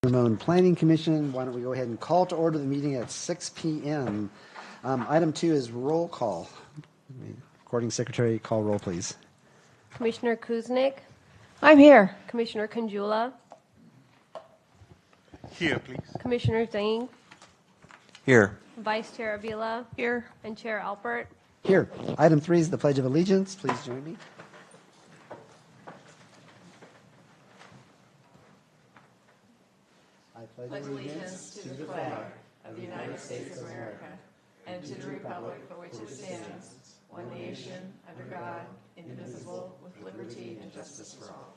Ramon Planning Commission. Why don't we go ahead and call to order the meeting at 6 p.m. Item 2 is roll call. Recording secretary, call roll, please. Commissioner Kuznick, I'm here. Commissioner Conjula, Here, please. Commissioner Zhang, Here. Vice Chair Avila, Here. and Chair Alpert. Here. Item 3 is the Pledge of Allegiance. Please join me. I pledge allegiance to the flag of the United States of America and to the republic for which it stands, one nation, under God, indivisible, with liberty and justice for all.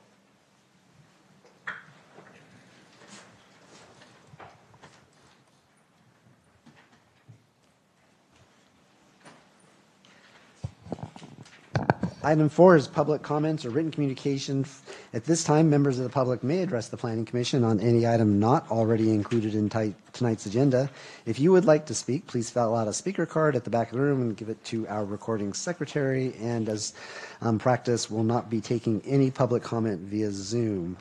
Item 4 is public comments or written communication. At this time, members of the public may address the Planning Commission on any item not already included in tonight's agenda. If you would like to speak, please fill out a speaker card at the back of the room and give it to our recording secretary. And as practice, we'll not be taking any public comment via Zoom.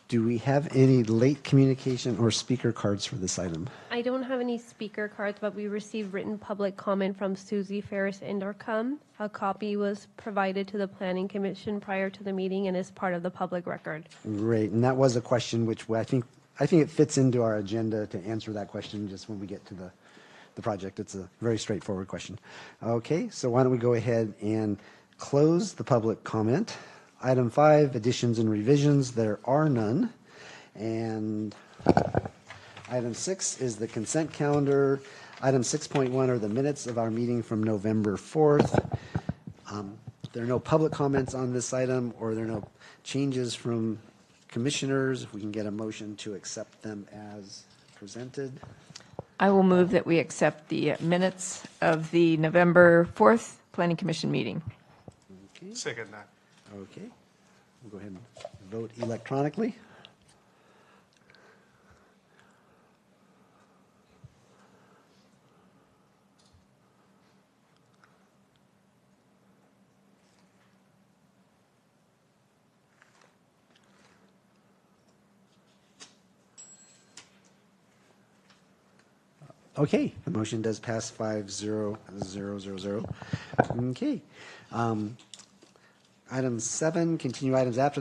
Do we have any late communication or speaker cards for this item? I don't have any speaker cards, but we received written public comment from Susie Ferris Indercom. A copy was provided to the Planning Commission prior to the meeting and is part of the public record. Great, and that was a question which I think it fits into our agenda to answer that question just when we get to the project. It's a very straightforward question. Okay, so why don't we go ahead and close the public comment. Item 5, additions and revisions. There are none. And item 6 is the consent calendar. Item 6.1 are the minutes of our meeting from November 4th. There are no public comments on this item, or there are no changes from commissioners. If we can get a motion to accept them as presented. I will move that we accept the minutes of the November 4th Planning Commission meeting. Okay. Second that. Okay. We'll go ahead and vote electronically. Okay, the motion does pass 5-0-0-0-0. Okay. Item 7, continue items after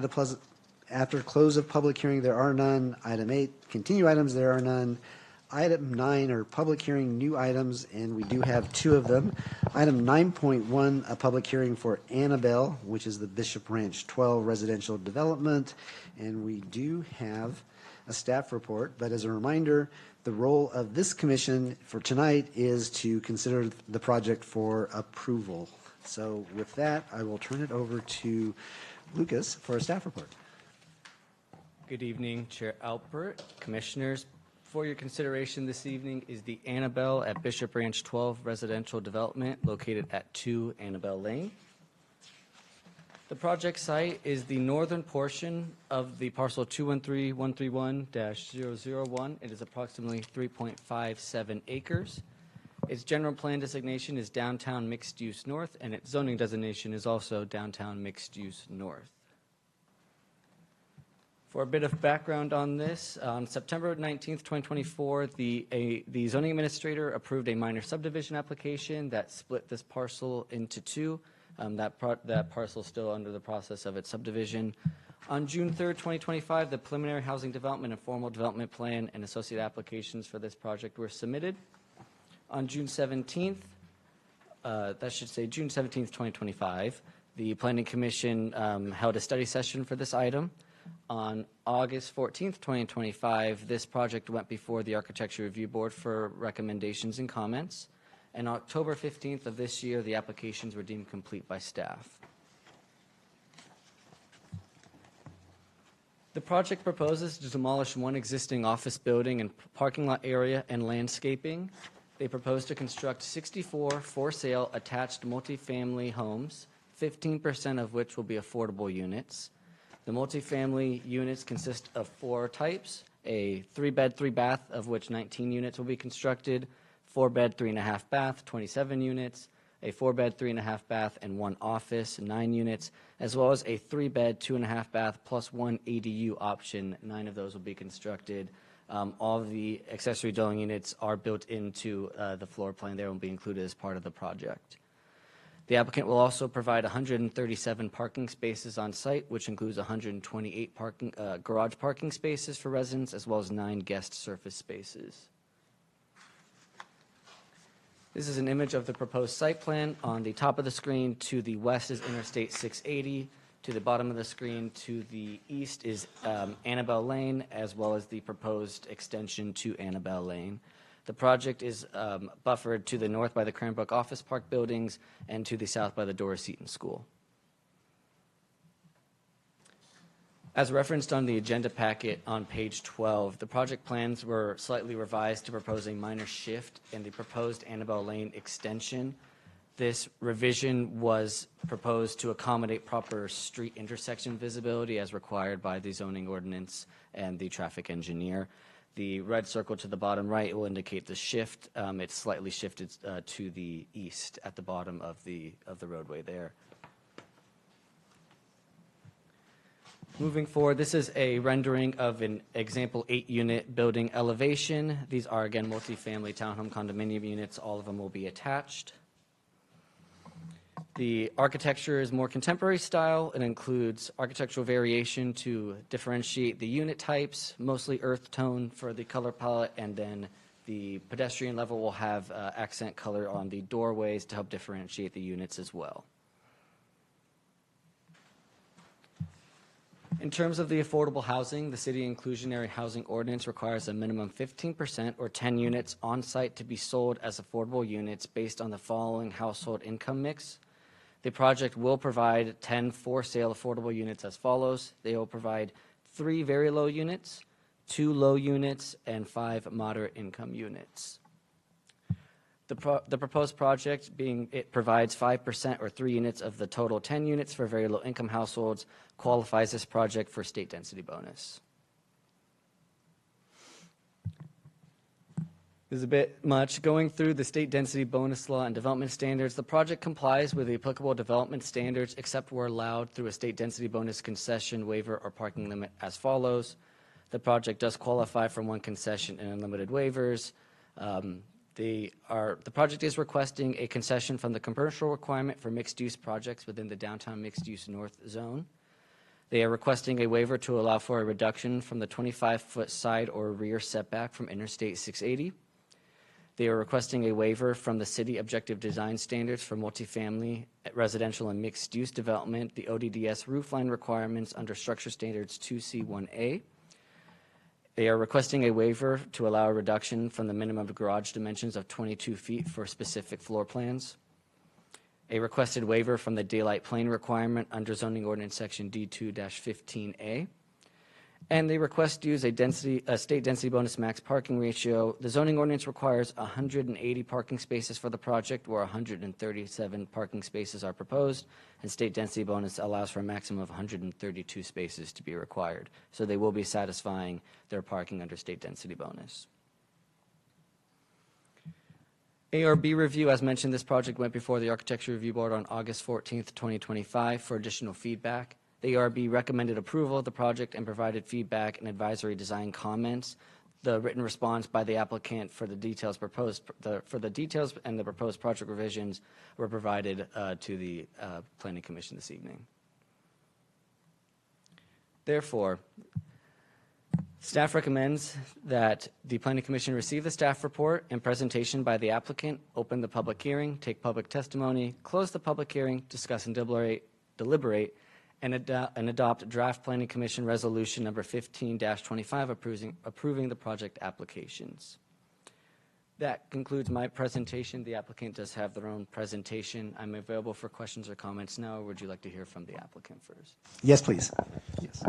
close of public hearing, there are none. Item 8, continue items, there are none. Item 9 are public hearing new items, and we do have 2 of them. Item 9.1, a public hearing for Annabelle, which is the Bishop Ranch 12 residential development, and we do have a staff report, but as a reminder, the role of this commission for tonight is to consider the project for approval. So with that, I will turn it over to Lucas for a staff report. Good evening, Chair Alpert, Commissioners. For your consideration this evening is the Annabelle at Bishop Ranch 12 residential development located at 2 Annabelle Lane. The project site is the northern portion of the parcel 213-131-001. It is approximately 3.57 acres. Its general plan designation is Downtown Mixed Use North, and its zoning designation is also Downtown Mixed Use North. For a bit of background on this, on September 19th, 2024, the zoning administrator approved a minor subdivision application that split this parcel into 2. That parcel is still under the process of its subdivision. On June 3rd, 2025, the preliminary housing development and formal development plan and associated applications for this project were submitted. On June 17th, June 17th, 2025, the Planning Commission held a study session for this item. On August 14th, 2025, this project went before the Architecture Review Board for recommendations and comments. And October 15th of this year, the applications were deemed complete by staff. The project proposes to demolish one existing office building and parking lot area and landscaping. They propose to construct 64 for-sale attached multifamily homes, 15% of which will be affordable units. The multifamily units consist of 4 types: a 3-bed, 3-bath, of which 19 units will be constructed, 4-bed, 3.5 bath, 27 units, a 4-bed, 3.5 bath, and 1 office, 9 units, as well as a 3-bed, 2.5 bath, plus 1 ADU option. 9 of those will be constructed, All of the accessory dwelling units are built into the floor plan. They will be included as part of the project. The applicant will also provide 137 parking spaces on site, which includes 128 garage parking spaces for residents, as well as 9 guest surface spaces. This is an image of the proposed site plan. On the top of the screen to the west is Interstate 680. To the bottom of the screen to the east is Annabelle Lane, as well as the proposed extension to Annabelle Lane. The project is buffered to the north by the Cranbrook Office Park buildings and to the south by the Doris Seton School. As referenced on the agenda packet on page 12, the project plans were slightly revised to propose a minor shift in the proposed Annabelle Lane extension. This revision was proposed to accommodate proper street intersection visibility as required by the zoning ordinance and the traffic engineer. The red circle to the bottom right will indicate the shift. It's slightly shifted to the east at the bottom of the roadway there. Moving forward, this is a rendering of an example 8-unit building elevation. These are, again, multifamily townhome condominium units. All of them will be attached. The architecture is more contemporary style. It includes architectural variation to differentiate the unit types, mostly earth tone for the color palette, and then the pedestrian level will have accent color on the doorways to help differentiate the units as well. In terms of the affordable housing, the city inclusionary housing ordinance requires a minimum 15% or 10 units on site to be sold as affordable units based on the following household income mix. The project will provide 10 for-sale affordable units as follows. They will provide 3 very low units, 2 low units, and 5 moderate income units. The proposed project it provides 5% or 3 units of the total 10 units for very low income households, qualifies this project for state density bonus. This is a bit much. Going through the state density bonus law and development standards, the project complies with the applicable development standards except where allowed through a state density bonus concession, waiver, or parking limit as follows. The project does qualify for 1 concession and unlimited waivers. The project is requesting a concession from the commercial requirement for mixed-use projects within the downtown mixed-use north zone. They are requesting a waiver to allow for a reduction from the 25-foot side or rear setback from Interstate 680. They are requesting a waiver from the city objective design standards for multifamily, residential, and mixed-use development, the ODDS roofline requirements under structure standards 2C1A. They are requesting a waiver to allow a reduction from the minimum garage dimensions of 22 feet for specific floor plans. A requested waiver from the daylight plane requirement under zoning ordinance section D2-15A. And they request to use a state density bonus max parking ratio. The zoning ordinance requires 180 parking spaces for the project, where 137 parking spaces are proposed, and state density bonus allows for a maximum of 132 spaces to be required. So they will be satisfying their parking under state density bonus. ARB review, as mentioned, this project went before the Architecture Review Board on August 14th, 2025 for additional feedback. The ARB recommended approval of the project and provided feedback and advisory design comments. The written response by the applicant for the details and the proposed project revisions were provided to the Planning Commission this evening. Therefore, staff recommends that the Planning Commission receive the staff report and presentation by the applicant, open the public hearing, take public testimony, close the public hearing, discuss and deliberate, and adopt draft Planning Commission resolution number 15-25 approving the project applications. That concludes my presentation. The applicant does have their own presentation. I'm available for questions or comments now, or would you like to hear from the applicant first? Yes, please. Yes.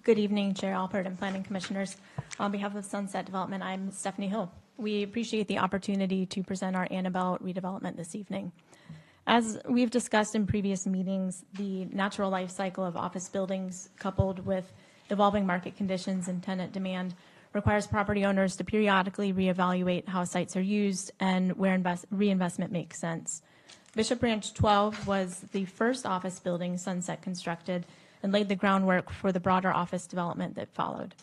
Good evening, Chair Alpert and Planning Commissioners. On behalf of Sunset Development, I'm Stephanie Hill. We appreciate the opportunity to present our Annabelle redevelopment this evening. As we've discussed in previous meetings, the natural life cycle of office buildings, coupled with evolving market conditions and tenant demand, requires property owners to periodically reevaluate how sites are used and where reinvestment makes sense. Bishop Branch 12 was the first office building Sunset constructed and laid the groundwork for the broader office development that followed.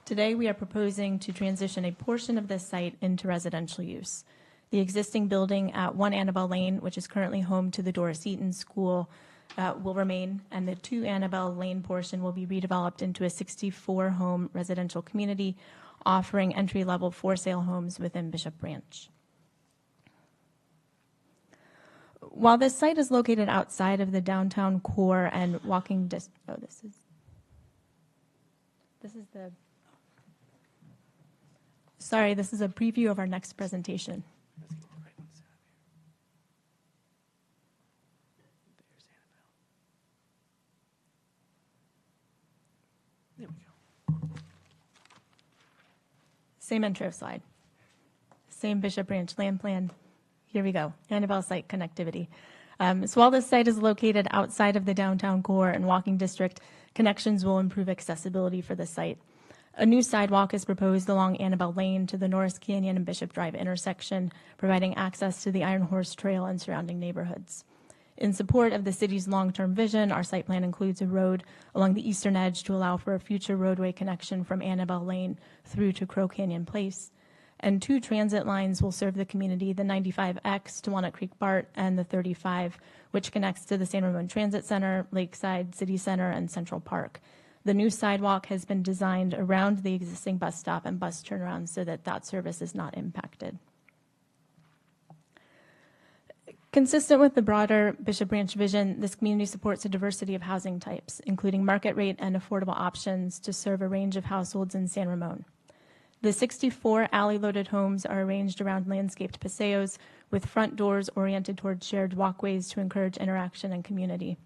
Today, we are proposing to transition a portion of this site into residential use. The existing building at 1 Annabelle Lane, which is currently home to the Doris Eaton School, will remain, and the 2 Annabelle Lane portion will be redeveloped into a 64-home residential community, offering entry-level for-sale homes within Bishop Branch. While this site is located outside of the downtown core and walking this is a preview of our next presentation. Same intro slide. Same Bishop Branch land plan. Here we go. Annabelle site connectivity. So while this site is located outside of the downtown core and walking district, connections will improve accessibility for the site. A new sidewalk is proposed along Annabelle Lane to the Norris Canyon and Bishop Drive intersection, providing access to the Iron Horse Trail and surrounding neighborhoods. In support of the city's long-term vision, our site plan includes a road along the eastern edge to allow for a future roadway connection from Annabelle Lane through to Crow Canyon Place. And 2 transit lines will serve the community, the 95X to Walnut Creek BART and the 35, which connects to the San Ramon Transit Center, Lakeside City Center, and Central Park. The new sidewalk has been designed around the existing bus stop and bus turnaround so that that service is not impacted. Consistent with the broader Bishop Branch vision, this community supports a diversity of housing types, including market rate and affordable options to serve a range of households in San Ramon. The 64 alley-loaded homes are arranged around landscaped paseos with front doors oriented toward shared walkways to encourage interaction and community.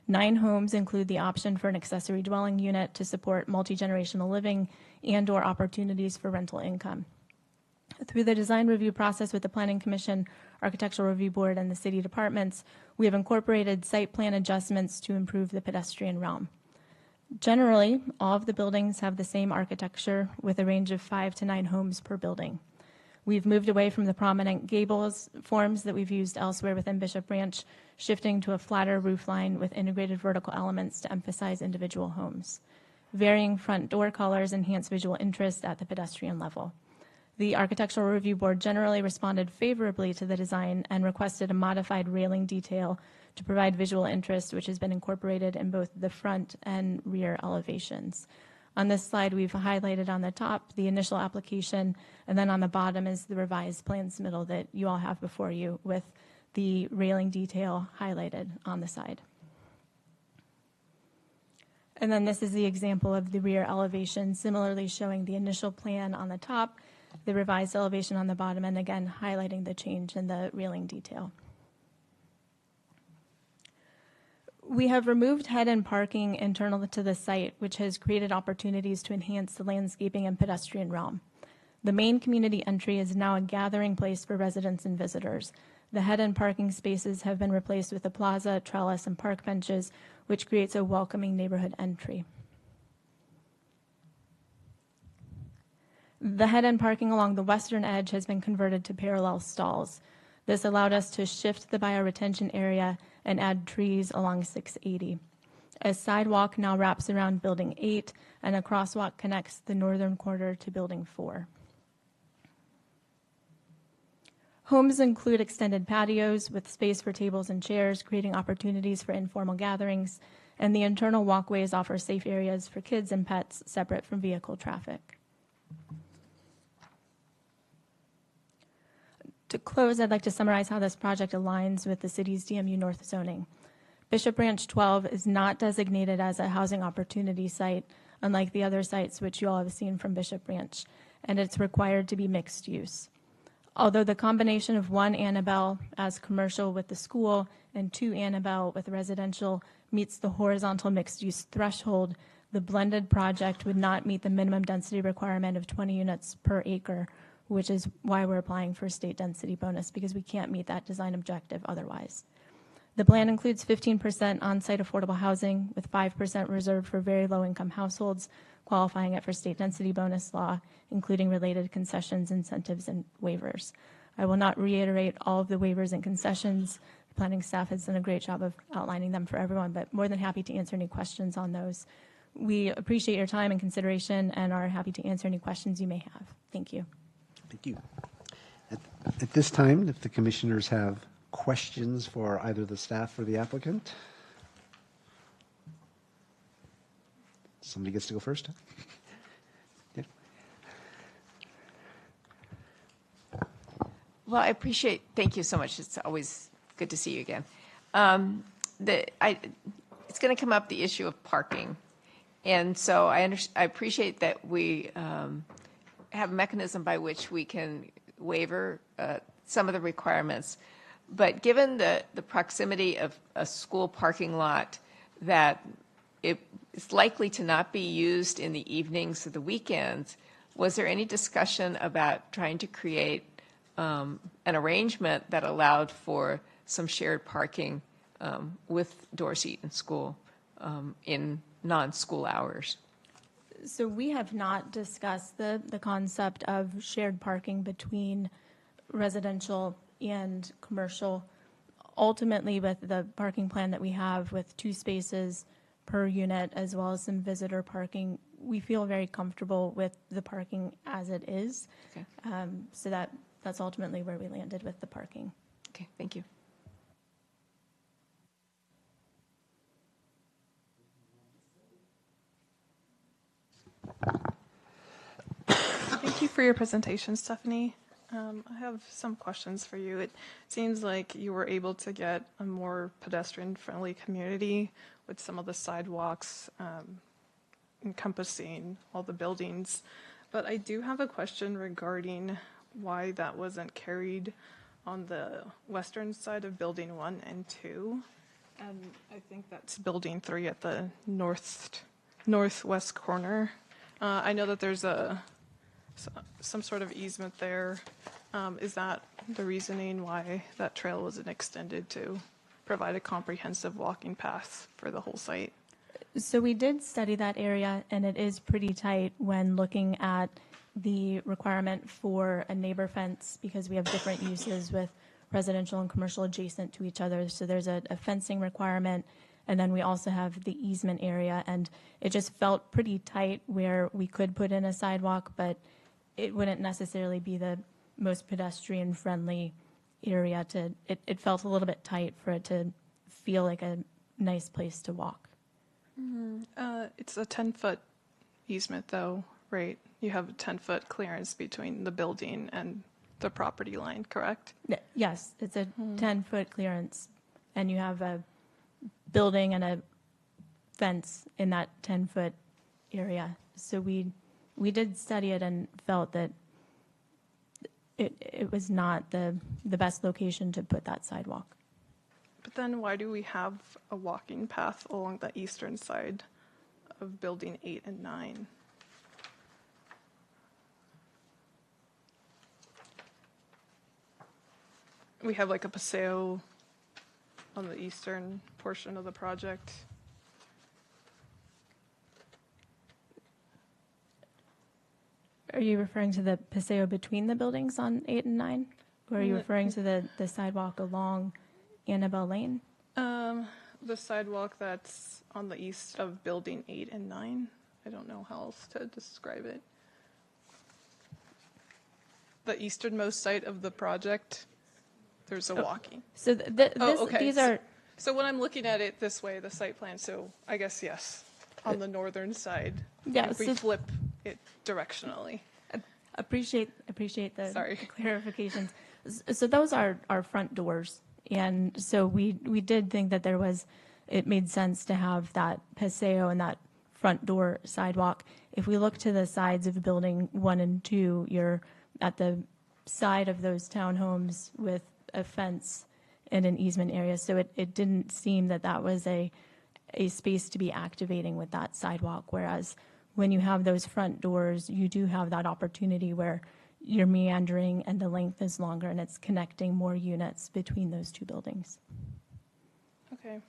9 homes include the option for an accessory dwelling unit to support multi-generational living and/or opportunities for rental income. Through the design review process with the Planning Commission, Architectural Review Board, and the city departments, we have incorporated site plan adjustments to improve the pedestrian realm. Generally, all of the buildings have the same architecture with a range of 5 to 9 homes per building. We've moved away from the prominent gables forms that we've used elsewhere within Bishop Branch, shifting to a flatter roof line with integrated vertical elements to emphasize individual homes. Varying front door colors enhance visual interest at the pedestrian level. The Architectural Review Board generally responded favorably to the design and requested a modified railing detail to provide visual interest, which has been incorporated in both the front and rear elevations. On this slide, we've highlighted on the top the initial application, and then on the bottom is the revised plan submittal that you all have before you with the railing detail highlighted on the side. And then this is the example of the rear elevation, similarly showing the initial plan on the top, the revised elevation on the bottom, and again highlighting the change in the railing detail. We have removed head-end parking internal to the site, which has created opportunities to enhance the landscaping and pedestrian realm. The main community entry is now a gathering place for residents and visitors. The head-end parking spaces have been replaced with a plaza, trellis, and park benches, which creates a welcoming neighborhood entry. The head-end parking along the western edge has been converted to parallel stalls. This allowed us to shift the bioretention area and add trees along 680. A sidewalk now wraps around Building 8, and a crosswalk connects the northern quarter to Building 4. Homes include extended patios with space for tables and chairs, creating opportunities for informal gatherings, and the internal walkways offer safe areas for kids and pets separate from vehicle traffic. To close, I'd like to summarize how this project aligns with the city's DMU North zoning. Bishop Branch 12 is not designated as a housing opportunity site, unlike the other sites which you all have seen from Bishop Branch, and it's required to be mixed use. Although the combination of 1 Annabelle as commercial with the school and 2 Annabelle with residential meets the horizontal mixed-use threshold, the blended project would not meet the minimum density requirement of 20 units per acre, which is why we're applying for a state density bonus, because we can't meet that design objective otherwise. The plan includes 15% on-site affordable housing with 5% reserved for very low-income households, qualifying it for state density bonus law, including related concessions, incentives, and waivers. I will not reiterate all of the waivers and concessions. The planning staff has done a great job of outlining them for everyone, but more than happy to answer any questions on those. We appreciate your time and consideration and are happy to answer any questions you may have. Thank you. Thank you. At this time, if the commissioners have questions for either the staff or the applicant. Somebody gets to go first. Yeah. Well, thank you so much. It's always good to see you again. It's going to come up the issue of parking. And so I appreciate that we have a mechanism by which we can waiver some of the requirements. But given the proximity of a school parking lot, that it is likely to not be used in the evenings or the weekends, was there any discussion about trying to create an arrangement that allowed for some shared parking with Dorsey Eaton School in non-school hours? So we have not discussed the concept of shared parking between residential and commercial. Ultimately, with the parking plan that we have with 2 spaces per unit as well as some visitor parking, we feel very comfortable with the parking as it is. Okay. So that's ultimately where we landed with the parking. Okay, thank you. Thank you for your presentation, Stephanie. I have some questions for you. It seems like you were able to get a more pedestrian-friendly community with some of the sidewalks encompassing all the buildings. But I do have a question regarding why that wasn't carried on the western side of Building 1 and 2. And I think that's Building 3 at the northwest corner. I know that there's some sort of easement there. Is that the reasoning why that trail wasn't extended to provide a comprehensive walking path for the whole site? So we did study that area, and it is pretty tight when looking at the requirement for a neighbor fence, because we have different uses with residential and commercial adjacent to each other. So there's a fencing requirement, and then we also have the easement area, and it just felt pretty tight where we could put in a sidewalk, but it wouldn't necessarily be the most pedestrian-friendly area it felt a little bit tight for it to feel like a nice place to walk. It's a 10-foot easement, though, right? You have a 10-foot clearance between the building and the property line, correct? Yes, it's a 10-foot clearance, and you have a building and a fence in that 10-foot area. So we did study it and felt that it was not the best location to put that sidewalk. But then why do we have a walking path along the eastern side of Building 8 and 9? We have like a paseo on the eastern portion of the project. Are you referring to the paseo between the buildings on 8 and 9? Or are you referring to the sidewalk along Annabelle Lane? The sidewalk that's on the east of Building 8 and 9. I don't know how else to describe it. The easternmost site of the project, there's a walking. So okay. These are... So when I'm looking at it this way, the site plan, so I guess yes, on the northern side. Yeah, If we so- flip it directionally. Appreciate the Sorry. clarifications. So those are our front doors. And so we did think that it made sense to have that paseo and that front door sidewalk. If we look to the sides of Building 1 and 2, you're at the side of those townhomes with a fence and an easement area. So it didn't seem that was a space to be activating with that sidewalk. Whereas when you have those front doors, you do have that opportunity where you're meandering and the length is longer and it's connecting more units between those two buildings. Okay.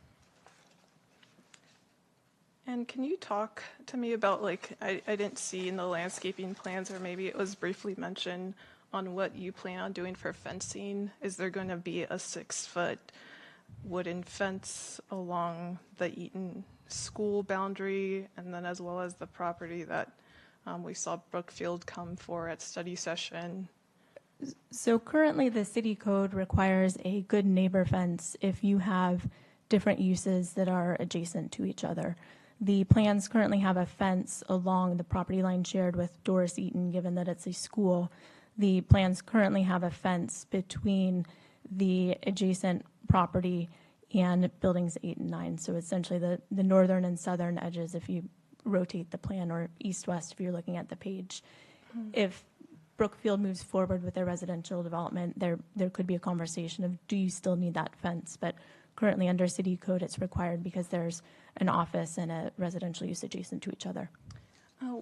And can you talk to me about, like, I didn't see in the landscaping plans, or maybe it was briefly mentioned, on what you plan on doing for fencing? Is there going to be a 6-foot wooden fence along the Eaton school boundary, and then as well as the property that we saw Brookfield come for at study session? So currently, the city code requires a good neighbor fence if you have different uses that are adjacent to each other. The plans currently have a fence along the property line shared with Doris Eaton, given that it's a school. The plans currently have a fence between the adjacent property and buildings 8 and 9. So essentially the northern and southern edges, if you rotate the plan, or east-west if you're looking at the page. If Brookfield moves forward with their residential development, there could be a conversation of, do you still need that fence? But currently under city code, it's required because there's an office and a residential use adjacent to each other.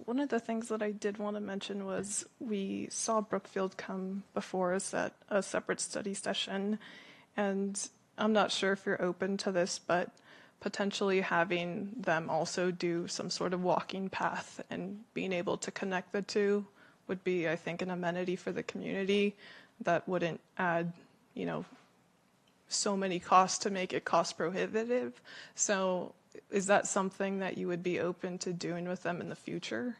One of the things that I did want to mention was we saw Brookfield come before us at a separate study session, and I'm not sure if you're open to this, but potentially having them also do some sort of walking path and being able to connect the two would be, I think, an amenity for the community that wouldn't add, so many costs to make it cost prohibitive. So is that something that you would be open to doing with them in the future?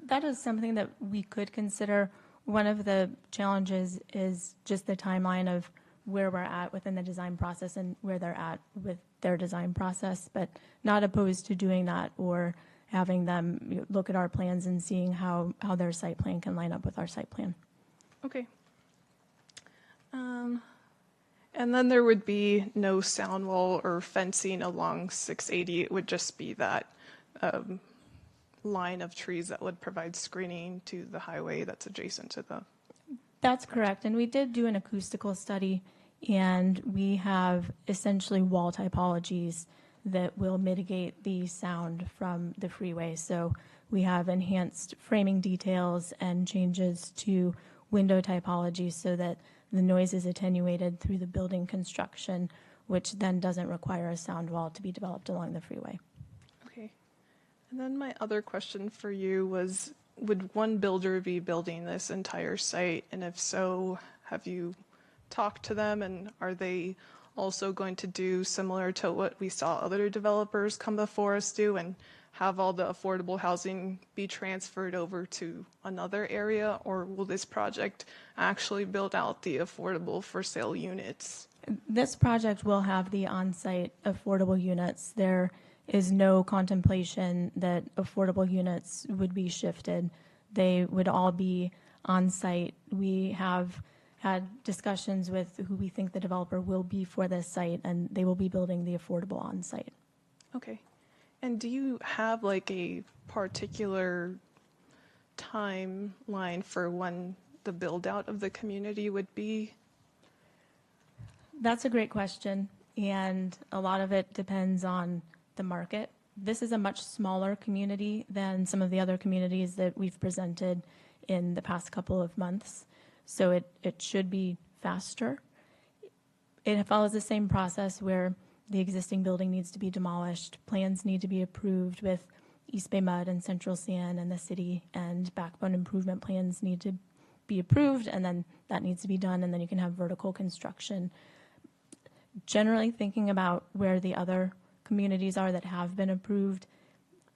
That is something that we could consider. One of the challenges is just the timeline of where we're at within the design process and where they're at with their design process, but not opposed to doing that or having them look at our plans and seeing how their site plan can line up with our site plan. Okay. And then there would be no sound wall or fencing along 680. It would just be that line of trees that would provide screening to the highway that's adjacent to the... That's correct. And we did do an acoustical study, and we have essentially wall typologies that will mitigate the sound from the freeway. So we have enhanced framing details and changes to window typology so that the noise is attenuated through the building construction, which then doesn't require a sound wall to be developed along the freeway. Okay. And then my other question for you was, would one builder be building this entire site? And if so, have you talked to them, and are they also going to do similar to what we saw other developers come before us do and have all the affordable housing be transferred over to another area, or will this project actually build out the affordable for sale units? This project will have the on-site affordable units. There is no contemplation that affordable units would be shifted. They would all be on-site. We have had discussions with who we think the developer will be for this site, and they will be building the affordable on-site. Okay. And do you have like a particular timeline for when the build out of the community would be? That's a great question, and a lot of it depends on the market. This is a much smaller community than some of the other communities that we've presented in the past couple of months, so it should be faster. It follows the same process where the existing building needs to be demolished, plans need to be approved with East Bay Mud and Central Sand and the city, and backbone improvement plans need to be approved, and then that needs to be done, and then you can have vertical construction. Generally, thinking about where the other communities are that have been approved,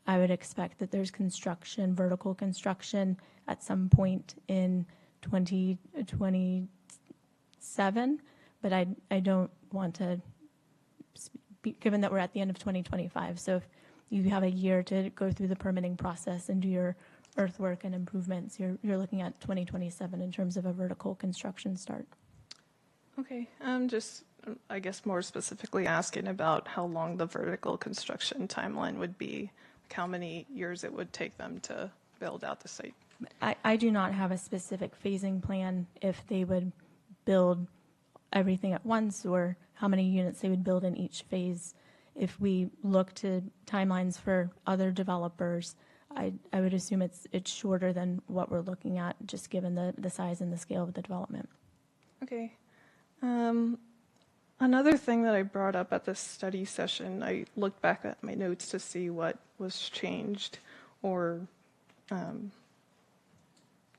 I would expect that there's construction, vertical construction, at some point in 2027, but I don't want to, given that we're at the end of 2025. So if you have a year to go through the permitting process and do your earthwork and improvements, you're looking at 2027 in terms of a vertical construction start. Okay, I'm just, I guess, more specifically asking about how long the vertical construction timeline would be, like how many years it would take them to build out the site. I do not have a specific phasing plan if they would build everything at once or how many units they would build in each phase. If we look to timelines for other developers, I would assume it's shorter than what we're looking at, just given the size and the scale of the development. Okay. Another thing that I brought up at the study session, I looked back at my notes to see what was changed or,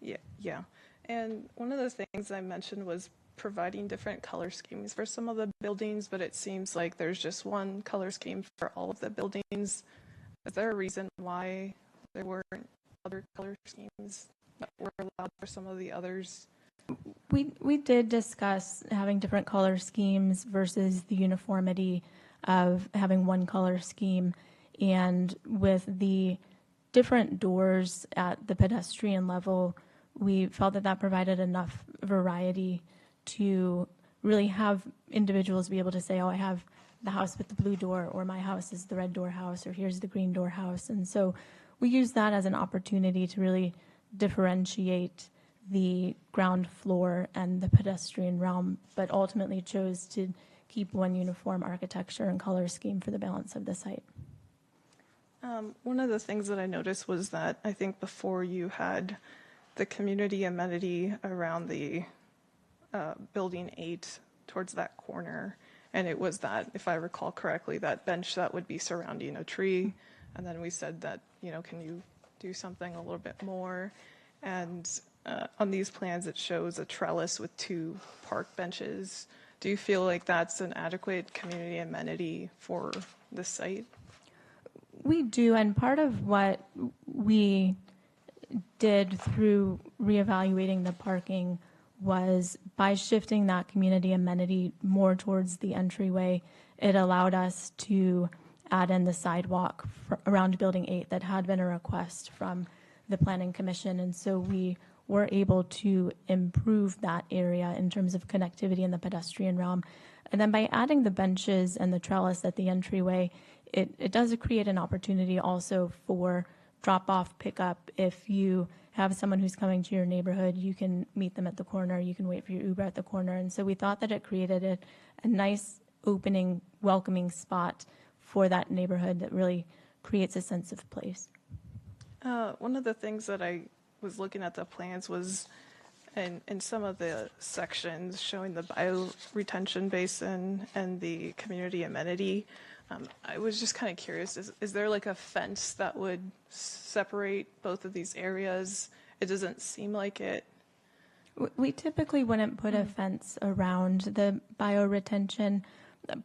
yeah. And one of the things I mentioned was providing different color schemes for some of the buildings, but it seems like there's just one color scheme for all of the buildings. Is there a reason why there weren't other color schemes that were allowed for some of the others? We did discuss having different color schemes versus the uniformity of having one color scheme. And with the different doors at the pedestrian level, we felt that that provided enough variety to really have individuals be able to say, oh, I have the house with the blue door, or my house is the red door house, or here's the green door house. And so we use that as an opportunity to really differentiate the ground floor and the pedestrian realm, but ultimately chose to keep one uniform architecture and color scheme for the balance of the site. One of the things that I noticed was that I think before you had the community amenity around the building 8 towards that corner, and it was that, if I recall correctly, that bench that would be surrounding a tree, and then we said that, can you do something a little bit more? And on these plans, it shows a trellis with 2 park benches. Do you feel like that's an adequate community amenity for the site? We do, and part of what we did through reevaluating the parking was by shifting that community amenity more towards the entryway, it allowed us to add in the sidewalk around Building 8 that had been a request from the Planning Commission. And so we were able to improve that area in terms of connectivity in the pedestrian realm. And then by adding the benches and the trellis at the entryway, it does create an opportunity also for drop-off pickup. If you have someone who's coming to your neighborhood, you can meet them at the corner, you can wait for your Uber at the corner. And so we thought that it created a nice opening, welcoming spot for that neighborhood that really creates a sense of place. One of the things that I was looking at the plans was in some of the sections showing the bioretention basin and the community amenity. I was just kind of curious, is there like a fence that would separate both of these areas? It doesn't seem like it. We typically wouldn't put a fence around the bioretention.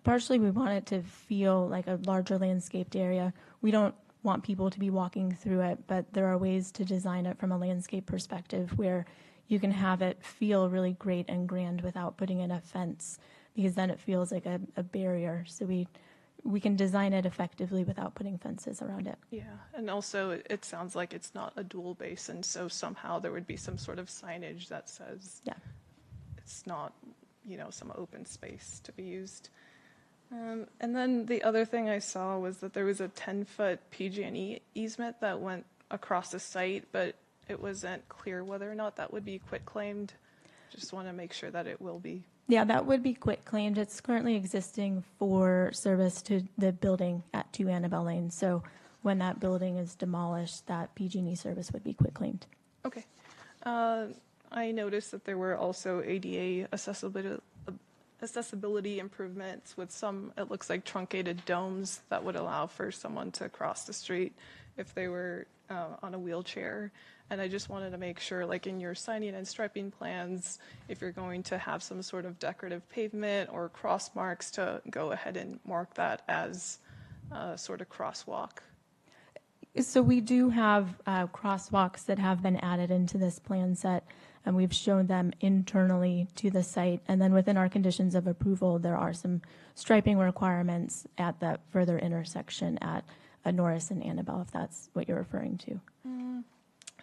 Partially, we want it to feel like a larger landscaped area. We don't want people to be walking through it, but there are ways to design it from a landscape perspective where you can have it feel really great and grand without putting in a fence, because then it feels like a barrier. So we can design it effectively without putting fences around it. Yeah, and also it sounds like it's not a dual basin, so somehow there would be some sort of signage that says it's not, some open space to be used. And then the other thing I saw was that there was a 10-foot PG&E easement that went across the site, but it wasn't clear whether or not that would be quitclaimed. Just want to make sure that it will be. Yeah, that would be quitclaimed. It's currently existing for service to the building at 2 Annabelle Lane. So when that building is demolished, that PG&E service would be quitclaimed. Okay. I noticed that there were also ADA accessibility improvements with some, it looks like, truncated domes that would allow for someone to cross the street if they were on a wheelchair. And I just wanted to make sure, like in your signing and striping plans, if you're going to have some sort of decorative pavement or cross marks, to go ahead and mark that as a sort of crosswalk. So we do have crosswalks that have been added into this plan set, and we've shown them internally to the site. And then within our conditions of approval, there are some striping requirements at that further intersection at Norris and Annabelle, if that's what you're referring to.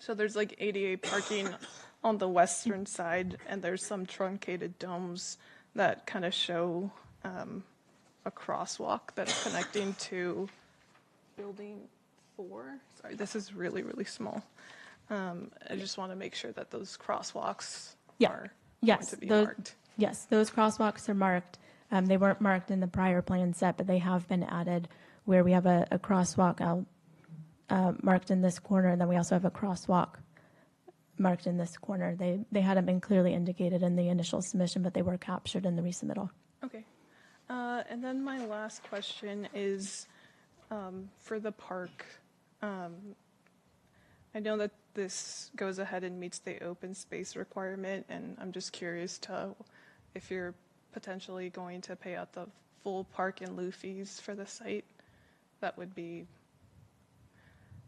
So there's like ADA parking on the western side, and there's some truncated domes that kind of show a crosswalk that's connecting to building 4. Sorry, this is really, really small. I just want to make sure that those crosswalks are going to be marked. Yes, those crosswalks are marked. They weren't marked in the prior plan set, but they have been added where we have a crosswalk marked in this corner, and then we also have a crosswalk marked in this corner. They hadn't been clearly indicated in the initial submission, but they were captured in the resubmittal. Okay. And then my last question is for the park. I know that this goes ahead and meets the open space requirement, and I'm just curious to if you're potentially going to pay out the full park and lieu fees for the site that would be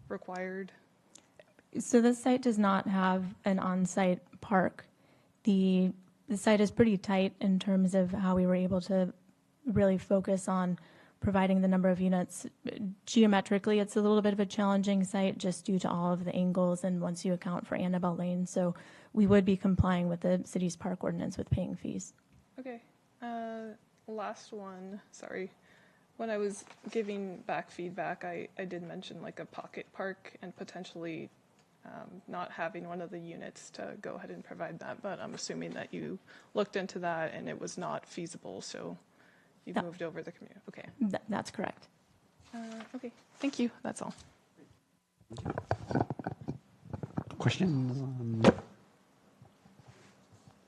required. So this site does not have an on-site park. The site is pretty tight in terms of how we were able to really focus on providing the number of units. Geometrically, it's a little bit of a challenging site just due to all of the angles and once you account for Annabelle Lane. So we would be complying with the city's park ordinance with paying fees. Okay. Last one, sorry. When I was giving back feedback, I did mention like a pocket park and potentially not having one of the units to go ahead and provide that, but I'm assuming that you looked into that and it was not feasible, so you moved over the community. Okay. That's correct. Okay. Thank you. That's all. Questions?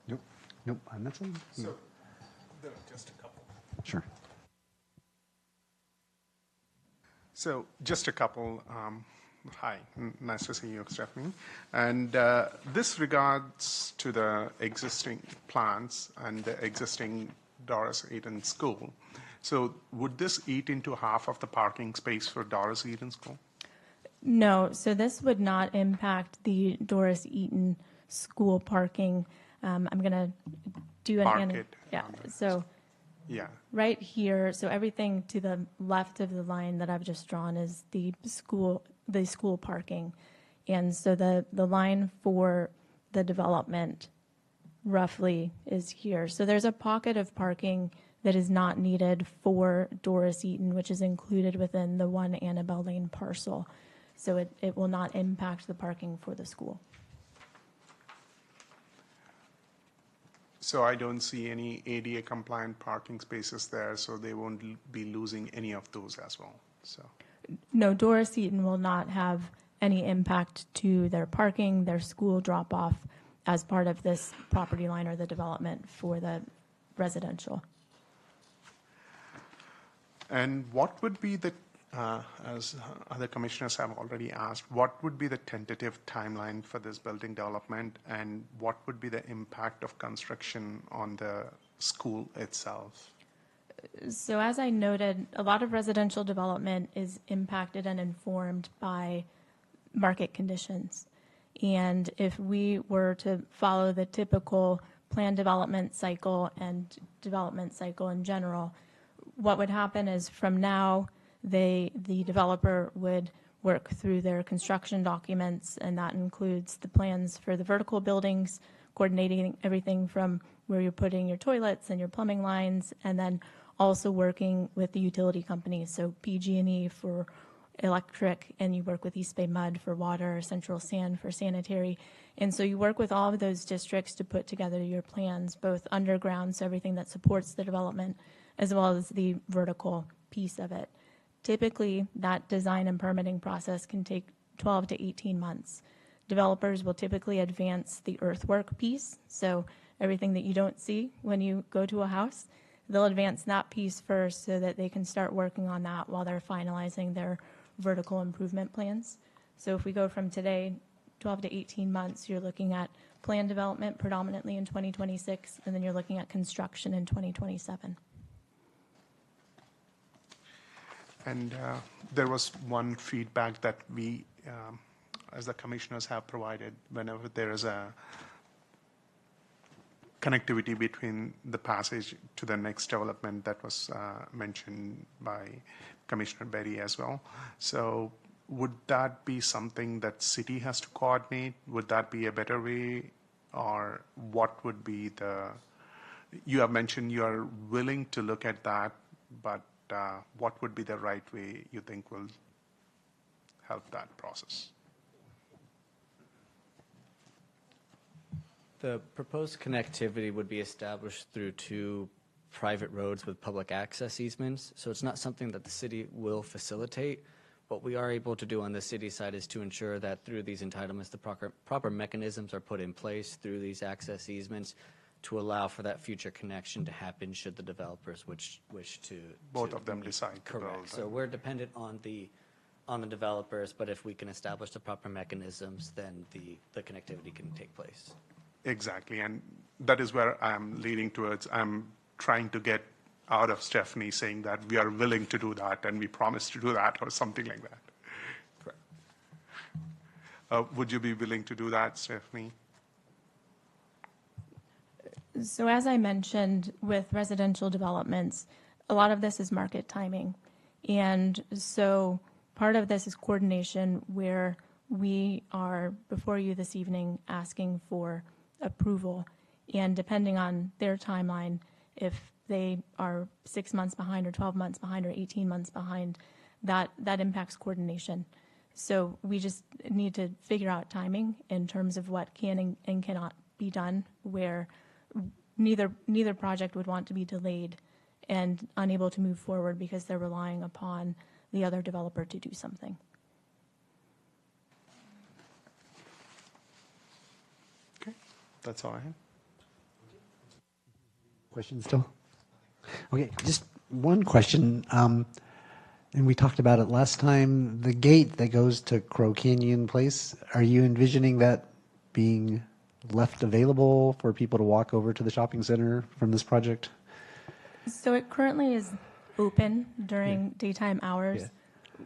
Nope. Nope. On that side? So, there are just a couple. Sure. So, just a couple. Hi, nice to see you, Stephanie. And this regards to the existing plants and the existing Doris Eden School. So, would this eat into half of the parking space for Doris Eden School? No, so this would not impact the Doris Eaton School parking. I'm going to do an... Market. Yeah, so Yeah. right here, so everything to the left of the line that I've just drawn is the school parking. And so the line for the development roughly is here. So there's a pocket of parking that is not needed for Doris Eaton, which is included within the one Annabelle Lane parcel. So it will not impact the parking for the school. So I don't see any ADA compliant parking spaces there, so they won't be losing any of those as well. So. No, Doris Eaton will not have any impact to their parking, their school drop-off as part of this property line or the development for the residential. And what would be the, as other commissioners have already asked, what would be the tentative timeline for this building development, and what would be the impact of construction on the school itself? So as I noted, a lot of residential development is impacted and informed by market conditions. And if we were to follow the typical plan development cycle and development cycle in general, what would happen is from now, the developer would work through their construction documents, and that includes the plans for the vertical buildings, coordinating everything from where you're putting your toilets and your plumbing lines, and then also working with the utility companies, so PG&E for electric, and you work with East Bay Mud for water, Central Sand for sanitary. And so you work with all of those districts to put together your plans, both underground, so everything that supports the development, as well as the vertical piece of it. Typically, that design and permitting process can take 12 to 18 months. Developers will typically advance the earthwork piece, so everything that you don't see when you go to a house, they'll advance that piece first so that they can start working on that while they're finalizing their vertical improvement plans. So if we go from today, 12 to 18 months, you're looking at plan development predominantly in 2026, and then you're looking at construction in 2027. And there was one feedback that we, as the commissioners have provided, whenever there is a connectivity between the passage to the next development that was mentioned by Commissioner Berry as well. So would that be something that city has to coordinate? Would that be a better way? Or what would be the, you have mentioned you are willing to look at that, but what would be the right way you think will help that process? The proposed connectivity would be established through two private roads with public access easements. So it's not something that the city will facilitate. What we are able to do on the city side is to ensure that through these entitlements, the proper mechanisms are put in place through these access easements to allow for that future connection to happen should the developers wish to. Both to of them meet. decide to build Correct. So them. we're dependent on the developers, but if we can establish the proper mechanisms, then the connectivity can take place. Exactly, and that is where I'm leading towards. I'm trying to get out of Stephanie saying that we are willing to do that and we promise to do that or something like that. Correct. Would you be willing to do that, Stephanie? So as I mentioned, with residential developments, a lot of this is market timing. And so part of this is coordination where we are before you this evening asking for approval. And depending on their timeline, if they are 6 months behind or 12 months behind or 18 months behind, that impacts coordination. So we just need to figure out timing in terms of what can and cannot be done, where neither project would want to be delayed and unable to move forward because they're relying upon the other developer to do something. Okay, that's all I have. Questions still? Okay, just one question. And we talked about it last time. The gate that goes to Crow Canyon Place, are you envisioning that being left available for people to walk over to the shopping center from this project? So it currently is open during daytime hours. Yeah.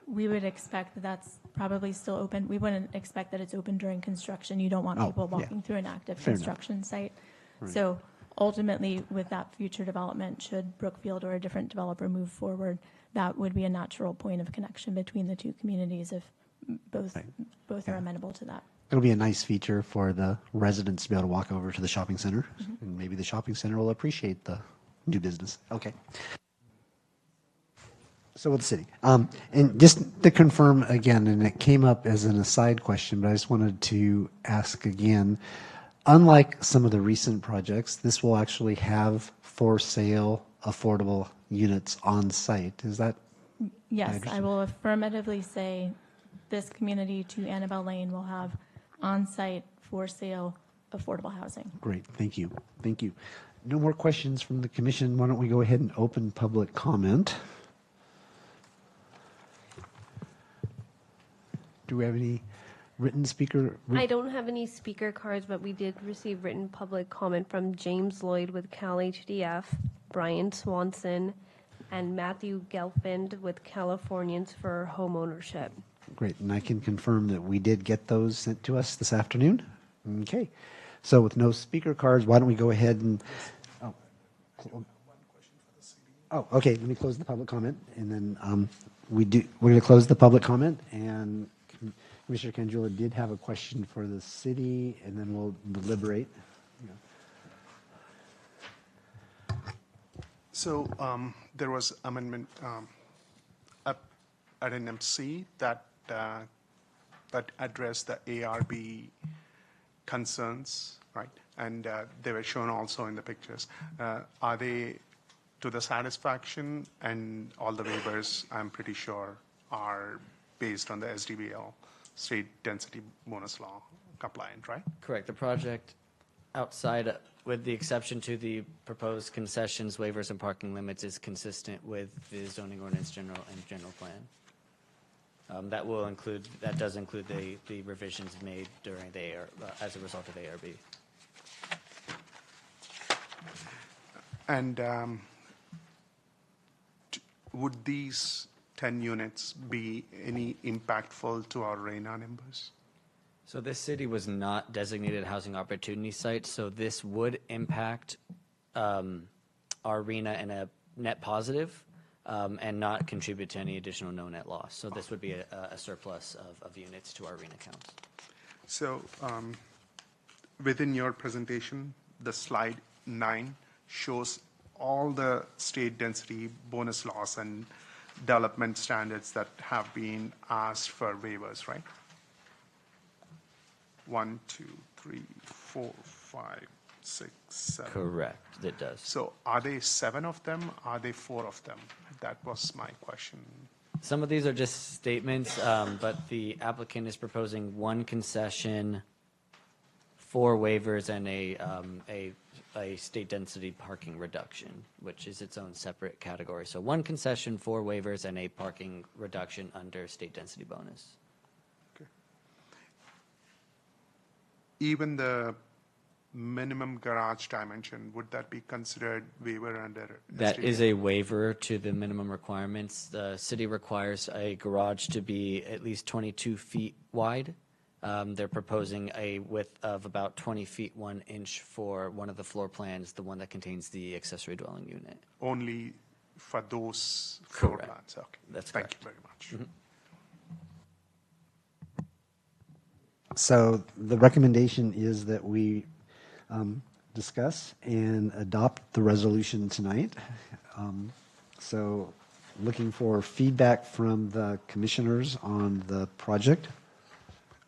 We would expect that that's probably still open. We wouldn't expect that it's open during construction. You don't want Oh, people yeah. walking through an active Fair enough. construction site. So ultimately, with that future development, should Brookfield or a different developer move forward, that would be a natural point of connection between the two communities if both are amenable to that. It'll be a nice feature for the residents to be able to walk over to the shopping center, and maybe the shopping center will appreciate the new business. Okay. So with the city, and just to confirm again, and it came up as an aside question, but I just wanted to ask again, unlike some of the recent projects, this will actually have for sale affordable units on site. Is that? Yes, I understand. will affirmatively say this community to Annabelle Lane will have on-site for sale affordable housing. Great, thank you. Thank you. No more questions from the commission. Why don't we go ahead and open public comment? Do we have any written speaker? I don't have any speaker cards, but we did receive written public comment from James Lloyd with Cal HDF, Brian Swanson, and Matthew Gelfand with Californians for Home Ownership. Great, and I can confirm that we did get those sent to us this afternoon. Okay, so with no speaker cards, why don't we go ahead and, okay, let me close the public comment, and then we're going to close the public comment, and Commissioner Canjula did have a question for the city, and then we'll deliberate. So there was amendment at NMC that addressed the ARB concerns, right? And they were shown also in the pictures. Are they to the satisfaction? And all the waivers, I'm pretty sure, are based on the SDBL, State Density Bonus Law compliant, right? Correct. The project outside, with the exception to the proposed concessions, waivers, and parking limits, is consistent with the zoning ordinance general plan. That does include the revisions made during the as a result of ARB. And would these 10 units be any impactful to our RENA numbers? So this city was not designated housing opportunity site, so this would impact our RENA in a net positive and not contribute to any additional no net loss. So this would be a surplus of units to our RENA counts. So within your presentation, the slide 9 shows all the state density bonus laws and development standards that have been asked for waivers, right? 1, 2, 3, 4, 5, 6, 7. Correct, it does. So are they 7 of them? Are they 4 of them? That was my question. Some of these are just statements, but the applicant is proposing 1 concession, 4 waivers, and a a state density parking reduction, which is its own separate category. So 1 concession, 4 waivers, and a parking reduction under state density bonus. Even the minimum garage dimension, would that be considered waiver under? That SDA? is a waiver to the minimum requirements. The city requires a garage to be at least 22 feet wide. They're proposing a width of about 20 feet 1 inch for one of the floor plans, the one that contains the accessory dwelling unit. Only for those floor Correct. plans, okay. That's Thank correct. you very much. So the recommendation is that we discuss and adopt the resolution tonight. So looking for feedback from the commissioners on the project.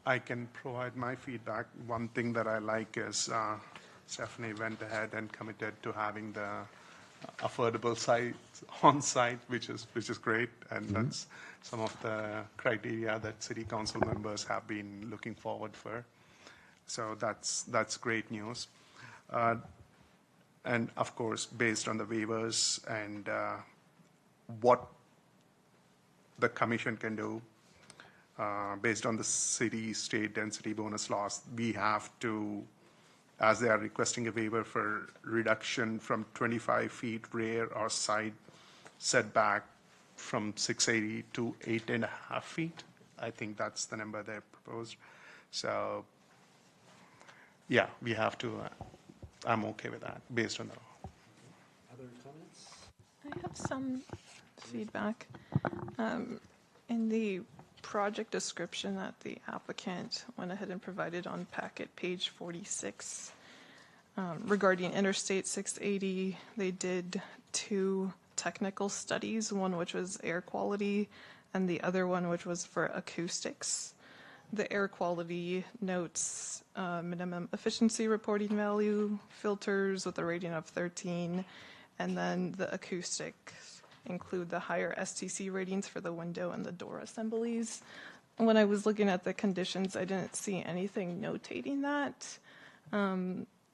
I can provide my feedback. One thing that I like is Stephanie went ahead and committed to having the affordable site on site, which is great, and that's some of the criteria that city council members have been looking forward for. So that's great news. And of course, based on the waivers and what the commission can do, based on the city state density bonus laws, we have to, as they are requesting a waiver for reduction from 25 feet rear or side setback from 680 to 8.5 feet. I think that's the number they proposed. So, yeah, we have to, I'm okay with that based on the law. Other comments? I have some feedback. In the project description that the applicant went ahead and provided on packet page 46, regarding Interstate 680, they did 2 technical studies, one which was air quality and the other one which was for acoustics. The air quality notes minimum efficiency reporting value, filters with a rating of 13, and then the acoustics include the higher STC ratings for the window and the door assemblies. When I was looking at the conditions, I didn't see anything notating that.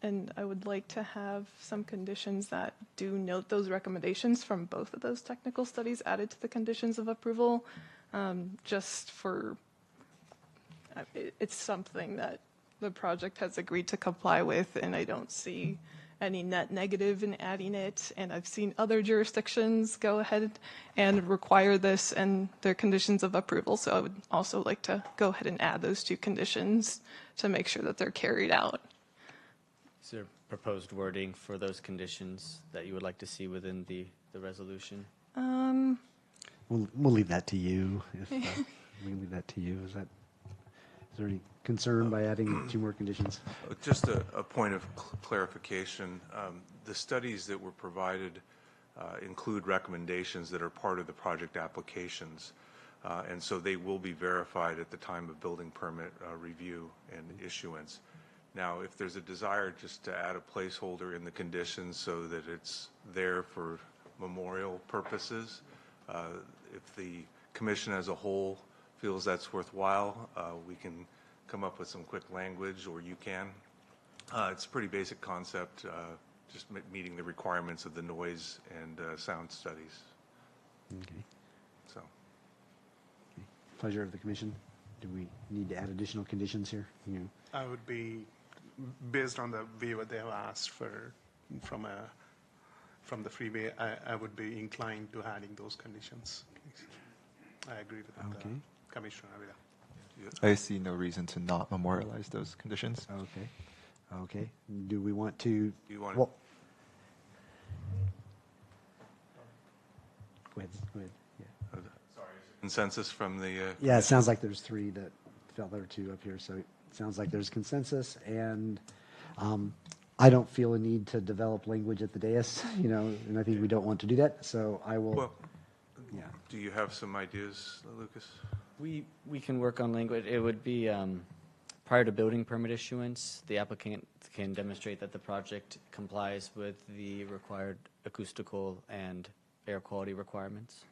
And I would like to have some conditions that do note those recommendations from both of those technical studies added to the conditions of approval, just for, it's something that the project has agreed to comply with, and I don't see any net negative in adding it. And I've seen other jurisdictions go ahead and require this in their conditions of approval. So I would also like to go ahead and add those 2 conditions to make sure that they're carried out. Is there proposed wording for those conditions that you would like to see within the resolution? We'll leave that to you. If, we can leave that to you. Is there any concern by adding 2 more conditions? Just a point of clarification. The studies that were provided include recommendations that are part of the project applications. And so they will be verified at the time of building permit review and issuance. Now, if there's a desire just to add a placeholder in the conditions so that it's there for memorial purposes, if the commission as a whole feels that's worthwhile, we can come up with some quick language, or you can. It's a pretty basic concept, just meeting the requirements of the noise and sound studies. Okay. So, Pleasure of the commission. Do we need to add additional conditions here? I would be, based on the waiver they have asked for from the freeway, I would be inclined to adding those conditions. I agree with Okay. Commissioner Avila. I see no reason to not memorialize those conditions. Okay. Okay. Do we want to? Do you want Well, go ahead. Go ahead. Yeah. consensus from the Yeah, it sounds like there's 3 that fell there 2 up here, so it sounds like there's consensus, and I don't feel a need to develop language at the dais, and I think we don't want to do that, so I will. Well, Yeah. do you have some ideas, Lucas? We can work on language. It would be prior to building permit issuance, the applicant can demonstrate that the project complies with the required acoustical and air quality requirements.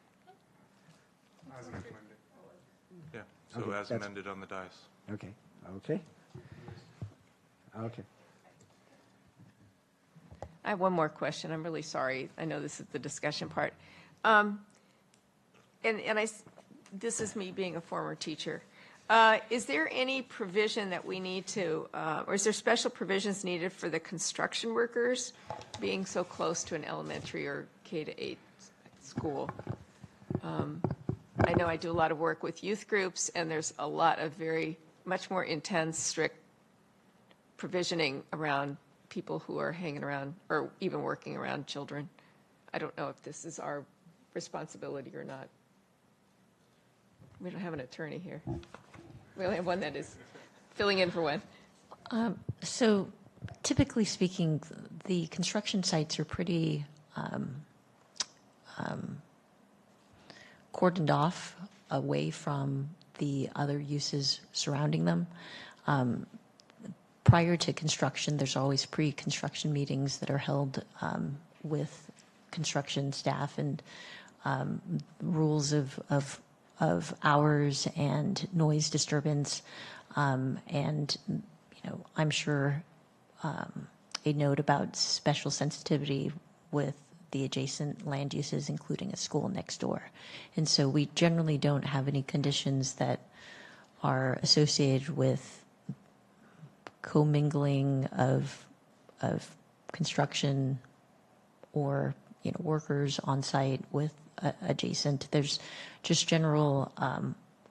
As recommended. Yeah, so Okay, as that's- amended on the dais. Okay. Okay. Okay. I have one more question. I'm really sorry. I know this is the discussion part. This is me being a former teacher. Is there any provision that we need to, or is there special provisions needed for the construction workers being so close to an elementary or K-8 school? I know I do a lot of work with youth groups, and there's a lot of much more intense, strict provisioning around people who are hanging around or even working around children. I don't know if this is our responsibility or not. We don't have an attorney here. We only have one that is filling in for one. So typically speaking, the construction sites are pretty cordoned off away from the other uses surrounding them. Prior to construction, there's always pre-construction meetings that are held with construction staff, and rules of hours and noise disturbance, and I'm sure a note about special sensitivity with the adjacent land uses, including a school next door. And so we generally don't have any conditions that are associated with commingling of construction or workers on site with adjacent. There's just general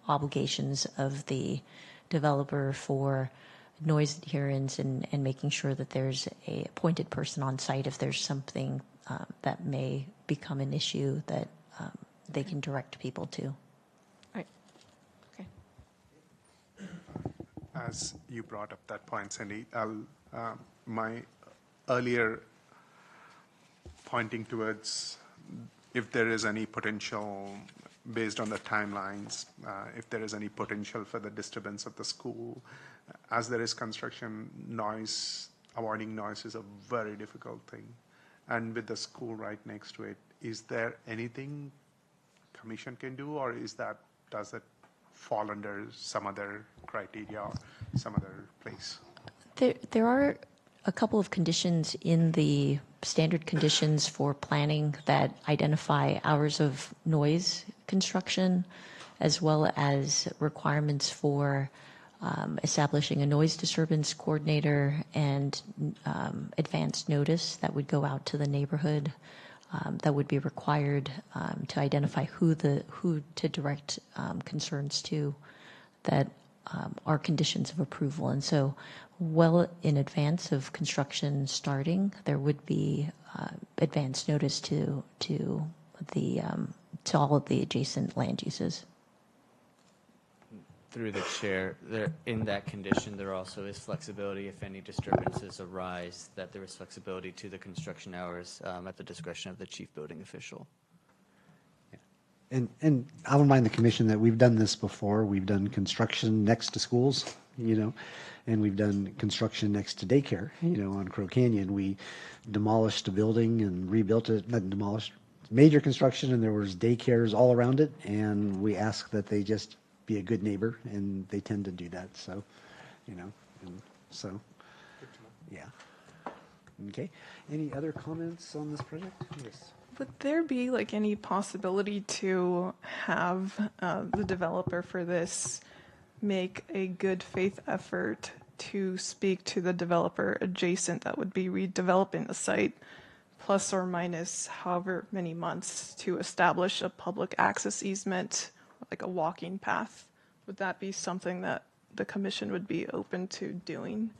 obligations of the developer for noise adherence and making sure that there's a appointed person on site if there's something that may become an issue that they can direct people to. Right. Okay. As you brought up that point, Cindy, my earlier pointing towards if there is any potential, based on the timelines, if there is any potential for the disturbance of the school, as there is construction, avoiding noise is a very difficult thing. And with the school right next to it, is there anything commission can do, or does it fall under some other criteria or some other place? There are a couple of conditions in the standard conditions for planning that identify hours of noise construction, as well as requirements for establishing a noise disturbance coordinator and advance notice that would go out to the neighborhood that would be required to identify who to direct concerns to that are conditions of approval. And so well in advance of construction starting, there would be advance notice to all of the adjacent land uses. Through the chair, in that condition, there also is flexibility if any disturbances arise, that there is flexibility to the construction hours at the discretion of the chief building official. And I'll remind the commission that we've done this before. We've done construction next to schools, and we've done construction next to daycare, on Crow Canyon. We demolished a building and rebuilt it, not demolished, major construction, and there was daycares all around it, and we asked that they just be a good neighbor, and they tend to do that. So, yeah. Okay. Any other comments on this project? Yes. Would there be any possibility to have the developer for this make a good faith effort to speak to the developer adjacent that would be redeveloping the site, plus or minus however many months, to establish a public access easement, like a walking path? Would that be something that the commission would be open to doing?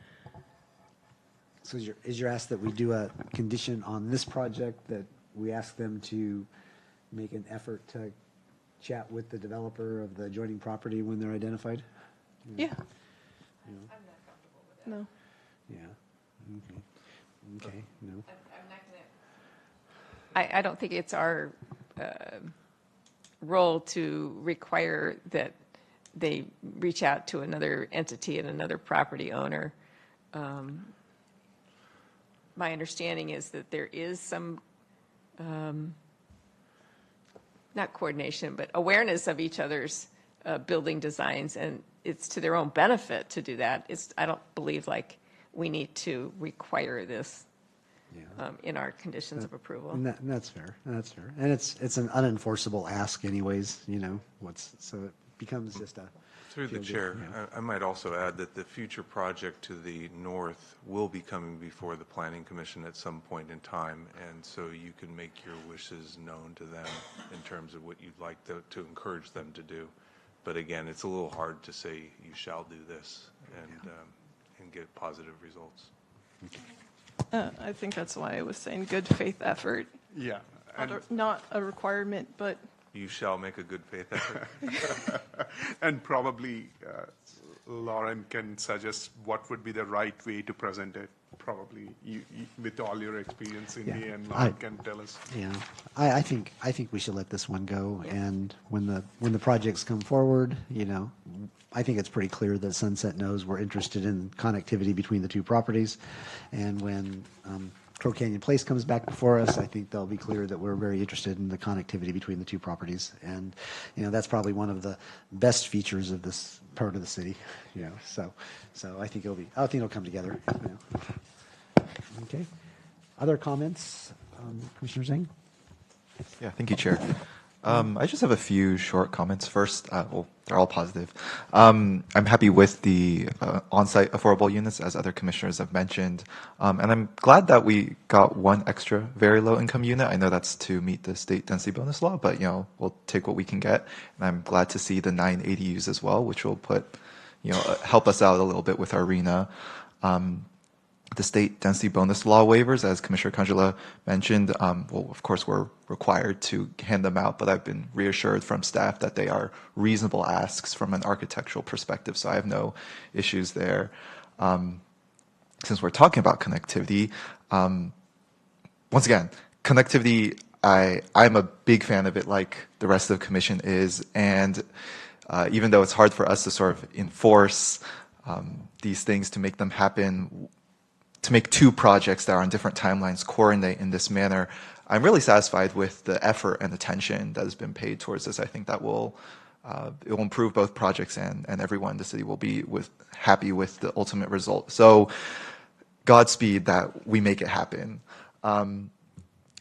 So is your ask that we do a condition on this project that we ask them to make an effort to chat with the developer of the adjoining property when they're identified? Yeah. I'm not comfortable with that. No. Yeah. Okay. No. I'm not going to. I don't think it's our role to require that they reach out to another entity and another property owner. My understanding is that there is some, not coordination, but awareness of each other's building designs, and it's to their own benefit to do that. I don't believe we need to require this. in our conditions of approval. And that's fair. That's fair. And it's an unenforceable ask anyways, so it becomes just a. Through the chair, I might also add that the future project to the north will be coming before the Planning Commission at some point in time, and so you can make your wishes known to them in terms of what you'd like to encourage them to do. But again, it's a little hard to say you shall do this and get positive results. I think that's why I was saying good faith effort. Yeah. Not a requirement, but You shall make a good faith effort. And probably Lauren can suggest what would be the right way to present it. Probably you with all your experience in Yeah. and Lauren can tell us. Yeah, I think we should let this one go, and when the projects come forward, I think it's pretty clear that Sunset knows we're interested in connectivity between the two properties, and when Crow Canyon Place comes back before us, I think they'll be clear that we're very interested in the connectivity between the two properties, and that's probably one of the best features of this part of the city, So I think it'll come together. Okay. Other comments, Commissioner Zhang? Yeah, thank you, Chair. I just have a few short comments. First, well, they're all positive. I'm happy with the on-site affordable units, as other commissioners have mentioned. And I'm glad that we got one extra very low-income unit. I know that's to meet the state density bonus law, but, we'll take what we can get. And I'm glad to see the 9 ADUs as well, which will help us out a little bit with our RENA. The state density bonus law waivers, as Commissioner Kangela mentioned, well, of course, we're required to hand them out, but I've been reassured from staff that they are reasonable asks from an architectural perspective, so I have no issues there. Since we're talking about connectivity, once again, connectivity, I'm a big fan of it, like the rest of the commission is, and even though it's hard for us to sort of enforce these things to make them happen, to make two projects that are on different timelines coordinate in this manner, I'm really satisfied with the effort and attention that has been paid towards this. I think that it will improve both projects, and everyone in the city will be happy with the ultimate result. So Godspeed that we make it happen. And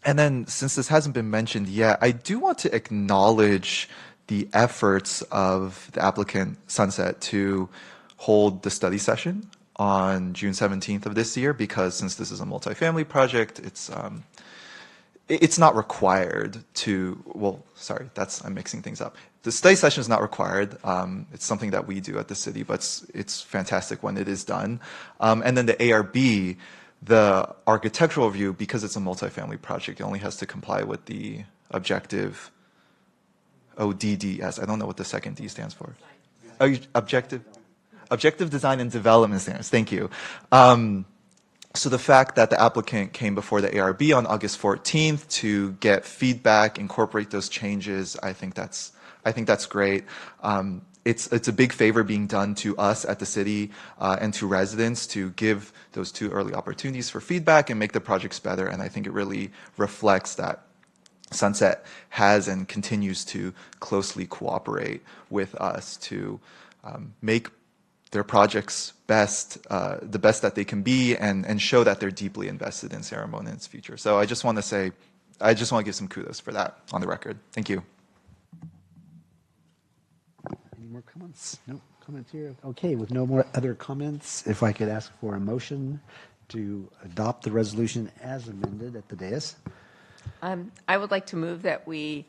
then, since this hasn't been mentioned yet, I do want to acknowledge the efforts of the applicant, Sunset, to hold the study session on June 17th of this year, because since this is a multifamily project, it's not required to, well, sorry, I'm mixing things up. The study session is not required. It's something that we do at the city, but it's fantastic when it is done. And then the ARB, the architectural review, because it's a multifamily project, it only has to comply with the objective ODDS. I don't know what the second D stands for. Objective Design and Development Standards. Thank you. So the fact that the applicant came before the ARB on August 14th to get feedback, incorporate those changes, I think that's great. It's a big favor being done to us at the city and to residents to give those two early opportunities for feedback and make the projects better. And I think it really reflects that Sunset has and continues to closely cooperate with us to make their projects the best that they can be, and show that they're deeply invested in Sierra Mona and its future. So I just want to give some kudos for that on the record. Thank you. Any more comments? No comments here. Okay, with no more other comments, if I could ask for a motion to adopt the resolution as amended at the dais. I would like to move that we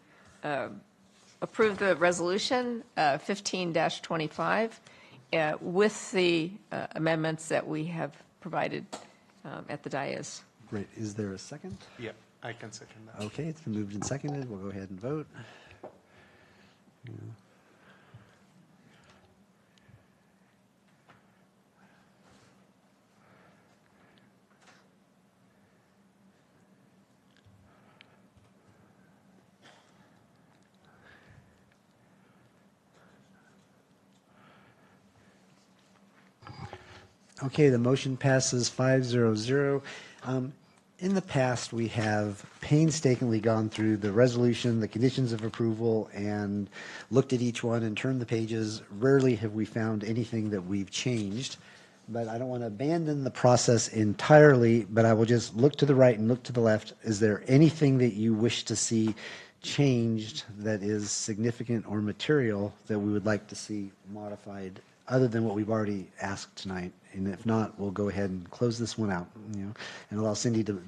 approve the resolution 15-25 with the amendments that we have provided at the dais. Great. Is there a second? Yeah, I can second that. Okay, it's been moved and seconded. We'll go ahead and vote. Okay, the motion passes 5-0-0. In the past, we have painstakingly gone through the resolution, the conditions of approval, and looked at each one and turned the pages. Rarely have we found anything that we've changed. but I don't want to abandon the process entirely, but I will just look to the right and look to the left. Is there anything that you wish to see changed that is significant or material that we would like to see modified other than what we've already asked tonight? And if not, we'll go ahead and close this one out, and allow Cindy to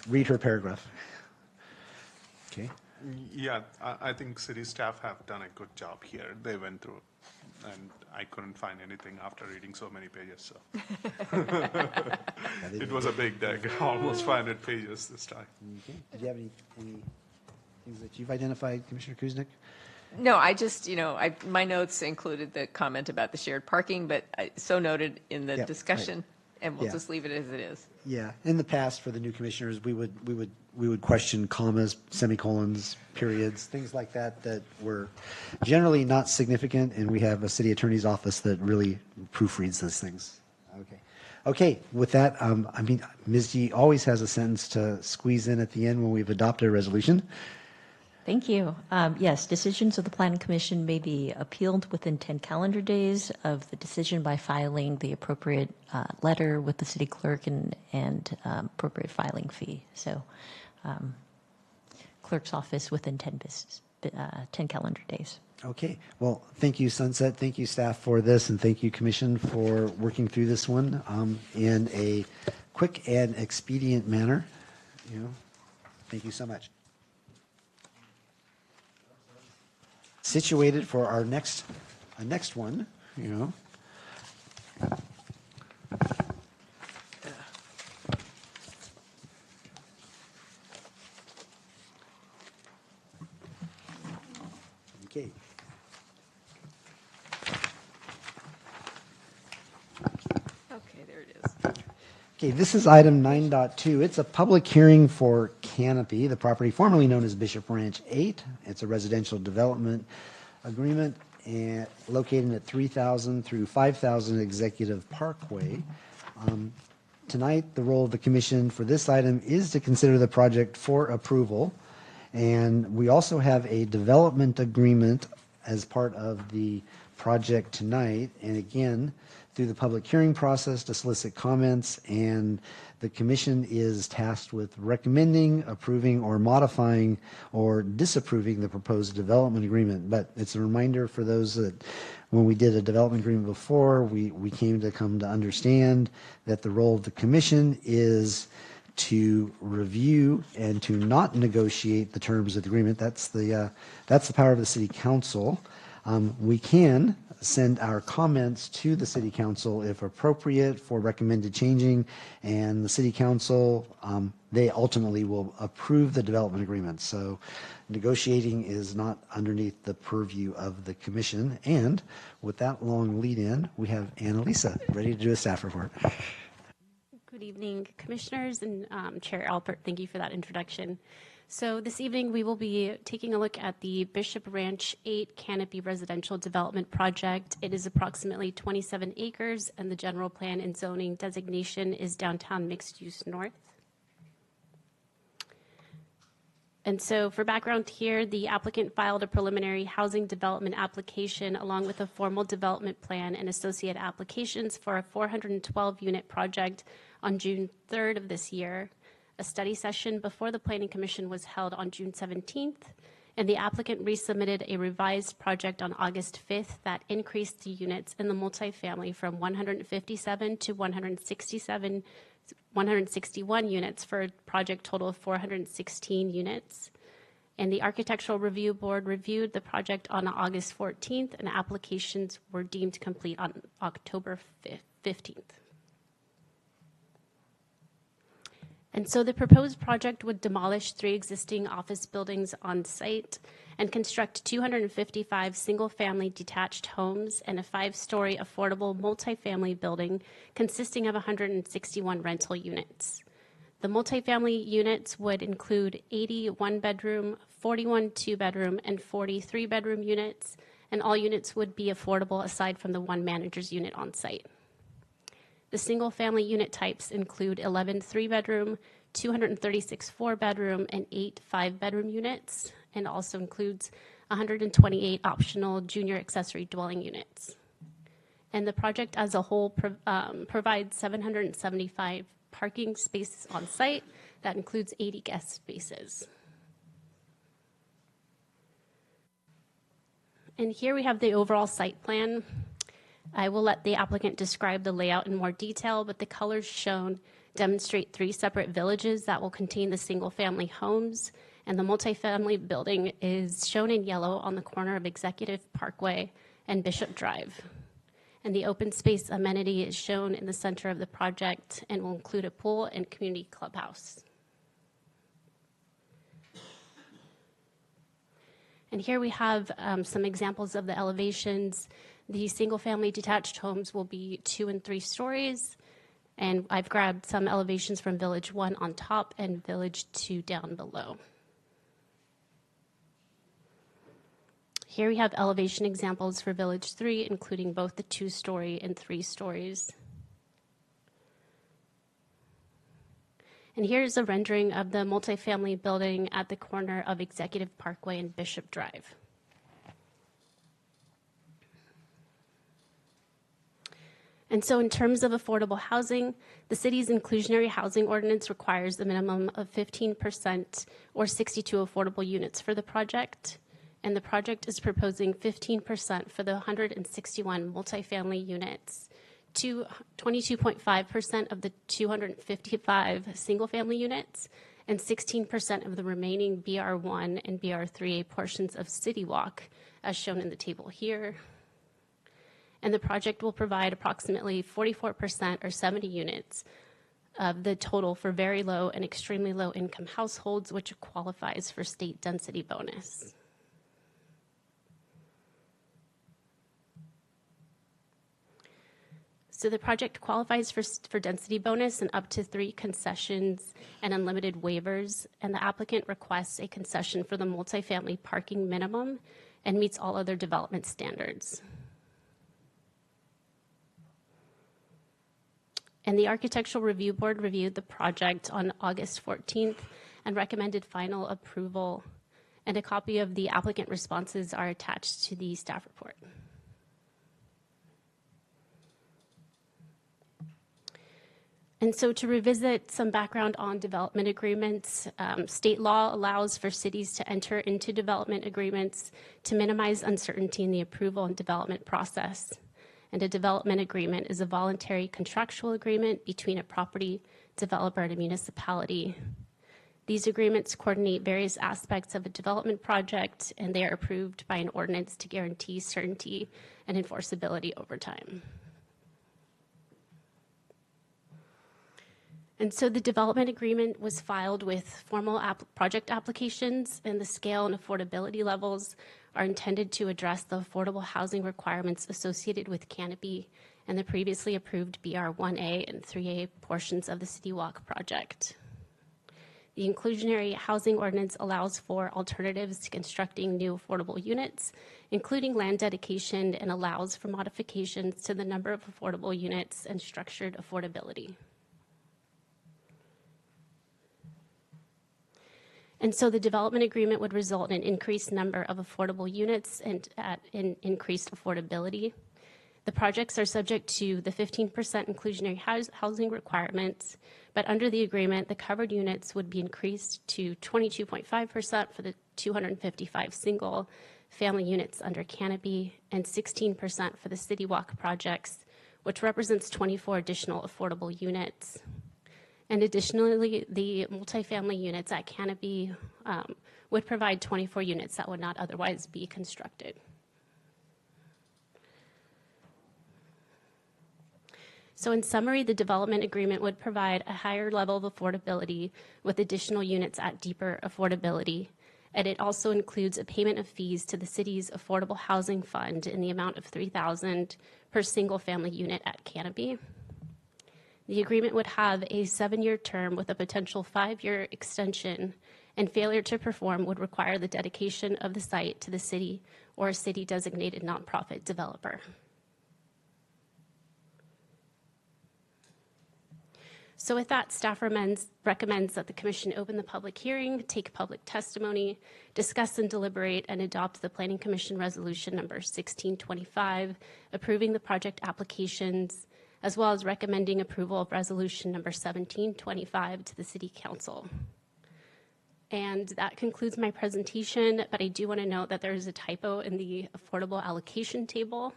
read her paragraph. Okay. Yeah, I think city staff have done a good job here. They went through, and I couldn't find anything after reading so many pages, so. It was a big deck, almost 500 pages this time. Okay. Did you have any things that you've identified, Commissioner Kuznick? No, I just, my notes included the comment about the shared parking, but so noted in the Yeah, discussion, and we'll Yeah. just leave it as it is. Yeah, in the past, for the new commissioners, we would question commas, semicolons, periods, things like that that were generally not significant, and we have a city attorney's office that really proofreads those things. Okay, with that, Ms. G always has a sentence to squeeze in at the end when we've adopted a resolution. Thank you. Yes, decisions of the Planning Commission may be appealed within 10 calendar days of the decision by filing the appropriate letter with the city clerk and appropriate filing fee. So clerk's office within 10 calendar days. Okay, well, thank you, Sunset. Thank you, staff, for this, and thank you, Commission, for working through this one in a quick and expedient manner. Thank you so much. Situated for our next one, Okay. Okay, there it is. Okay, this is item 9.2. It's a public hearing for Canopy, the property formerly known as Bishop Ranch 8. It's a residential development agreement located at 3,000 through 5,000 Executive Parkway. Tonight, the role of the commission for this item is to consider the project for approval. And we also have a development agreement as part of the project tonight. And again, through the public hearing process to solicit comments, and the commission is tasked with recommending, approving, or modifying or disapproving the proposed development agreement. But it's a reminder for those that when we did a development agreement before, we came to understand that the role of the commission is to review and to not negotiate the terms of the agreement. That's the power of the city council. We can send our comments to the city council if appropriate for recommended changing, and the city council, they ultimately will approve the development agreement. So negotiating is not underneath the purview of the commission. And with that long lead in, we have Annalisa ready to do a staff report. Good evening, commissioners, and Chair Alpert, thank you for that introduction. So this evening we will be taking a look at the Bishop Ranch 8 Canopy Residential Development Project. It is approximately 27 acres, and the general plan and zoning designation is downtown mixed use north. And so for background here, the applicant filed a preliminary housing development application along with a formal development plan and associated applications for a 412-unit project on June 3rd of this year. A study session before the Planning Commission was held on June 17th, and the applicant resubmitted a revised project on August 5th that increased the units in the multifamily from 157 to 161 units for a project total of 416 units. And the Architectural Review Board reviewed the project on August 14th, and applications were deemed complete on October 15th. And so the proposed project would demolish 3 existing office buildings on site and construct 255 single-family detached homes and a 5-story affordable multifamily building consisting of 161 rental units. The multifamily units would include 80 one-bedroom, 41 two-bedroom, and 40 three-bedroom units, and all units would be affordable aside from the one manager's unit on site. The single-family unit types include 11 three-bedroom, 236 four-bedroom, and 8 five-bedroom units, and also includes 128 optional junior accessory dwelling units. And the project as a whole provides 775 parking spaces on site. That includes 80 guest spaces. And here we have the overall site plan. I will let the applicant describe the layout in more detail, but the colors shown demonstrate 3 separate villages that will contain the single-family homes, and the multifamily building is shown in yellow on the corner of Executive Parkway and Bishop Drive. And the open space amenity is shown in the center of the project and will include a pool and community clubhouse. And here we have some examples of the elevations. The single-family detached homes will be 2 and 3 stories. And I've grabbed some elevations from Village 1 on top and Village 2 down below. Here we have elevation examples for Village 3, including both the 2-story and 3 stories. And here's a rendering of the multifamily building at the corner of Executive Parkway and Bishop Drive. And so in terms of affordable housing, the city's inclusionary housing ordinance requires a minimum of 15% or 62 affordable units for the project. And the project is proposing 15% for the 161 multifamily units, to 22.5% of the 255 single-family units, and 16% of the remaining BR1 and BR3A portions of City Walk, as shown in the table here. And the project will provide approximately 44% or 70 units of the total for very low and extremely low income households, which qualifies for state density bonus. So the project qualifies for density bonus and up to 3 concessions and unlimited waivers, and the applicant requests a concession for the multifamily parking minimum and meets all other development standards. And the Architectural Review Board reviewed the project on August 14th and recommended final approval, and a copy of the applicant responses are attached to the staff report. And so to revisit some background on development agreements, state law allows for cities to enter into development agreements to minimize uncertainty in the approval and development process. And a development agreement is a voluntary contractual agreement between a property developer and a municipality. These agreements coordinate various aspects of a development project, and they are approved by an ordinance to guarantee certainty and enforceability over time. And so the development agreement was filed with formal project applications, and the scale and affordability levels are intended to address the affordable housing requirements associated with Canopy and the previously approved BR1A and 3A portions of the City Walk project. The inclusionary housing ordinance allows for alternatives to constructing new affordable units, including land dedication, and allows for modifications to the number of affordable units and structured affordability. And so the development agreement would result in an increased number of affordable units and in increased affordability. The projects are subject to the 15% inclusionary housing requirements, but under the agreement, the covered units would be increased to 22.5% for the 255 single family units under Canopy and 16% for the City Walk projects, which represents 24 additional affordable units. And additionally, the multifamily units at Canopy would provide 24 units that would not otherwise be constructed. So in summary, the development agreement would provide a higher level of affordability with additional units at deeper affordability. And it also includes a payment of fees to the city's Affordable Housing Fund in the amount of $3,000 per single family unit at Canopy. The agreement would have a 7-year term with a potential 5-year extension, and failure to perform would require the dedication of the site to the city or a city-designated nonprofit developer. So with that, staff recommends that the commission open the public hearing, take public testimony, discuss and deliberate, and adopt the Planning Commission Resolution number 1625, approving the project applications, as well as recommending approval of Resolution number 1725 to the City Council. And that concludes my presentation, but I do want to note that there is a typo in the affordable allocation table.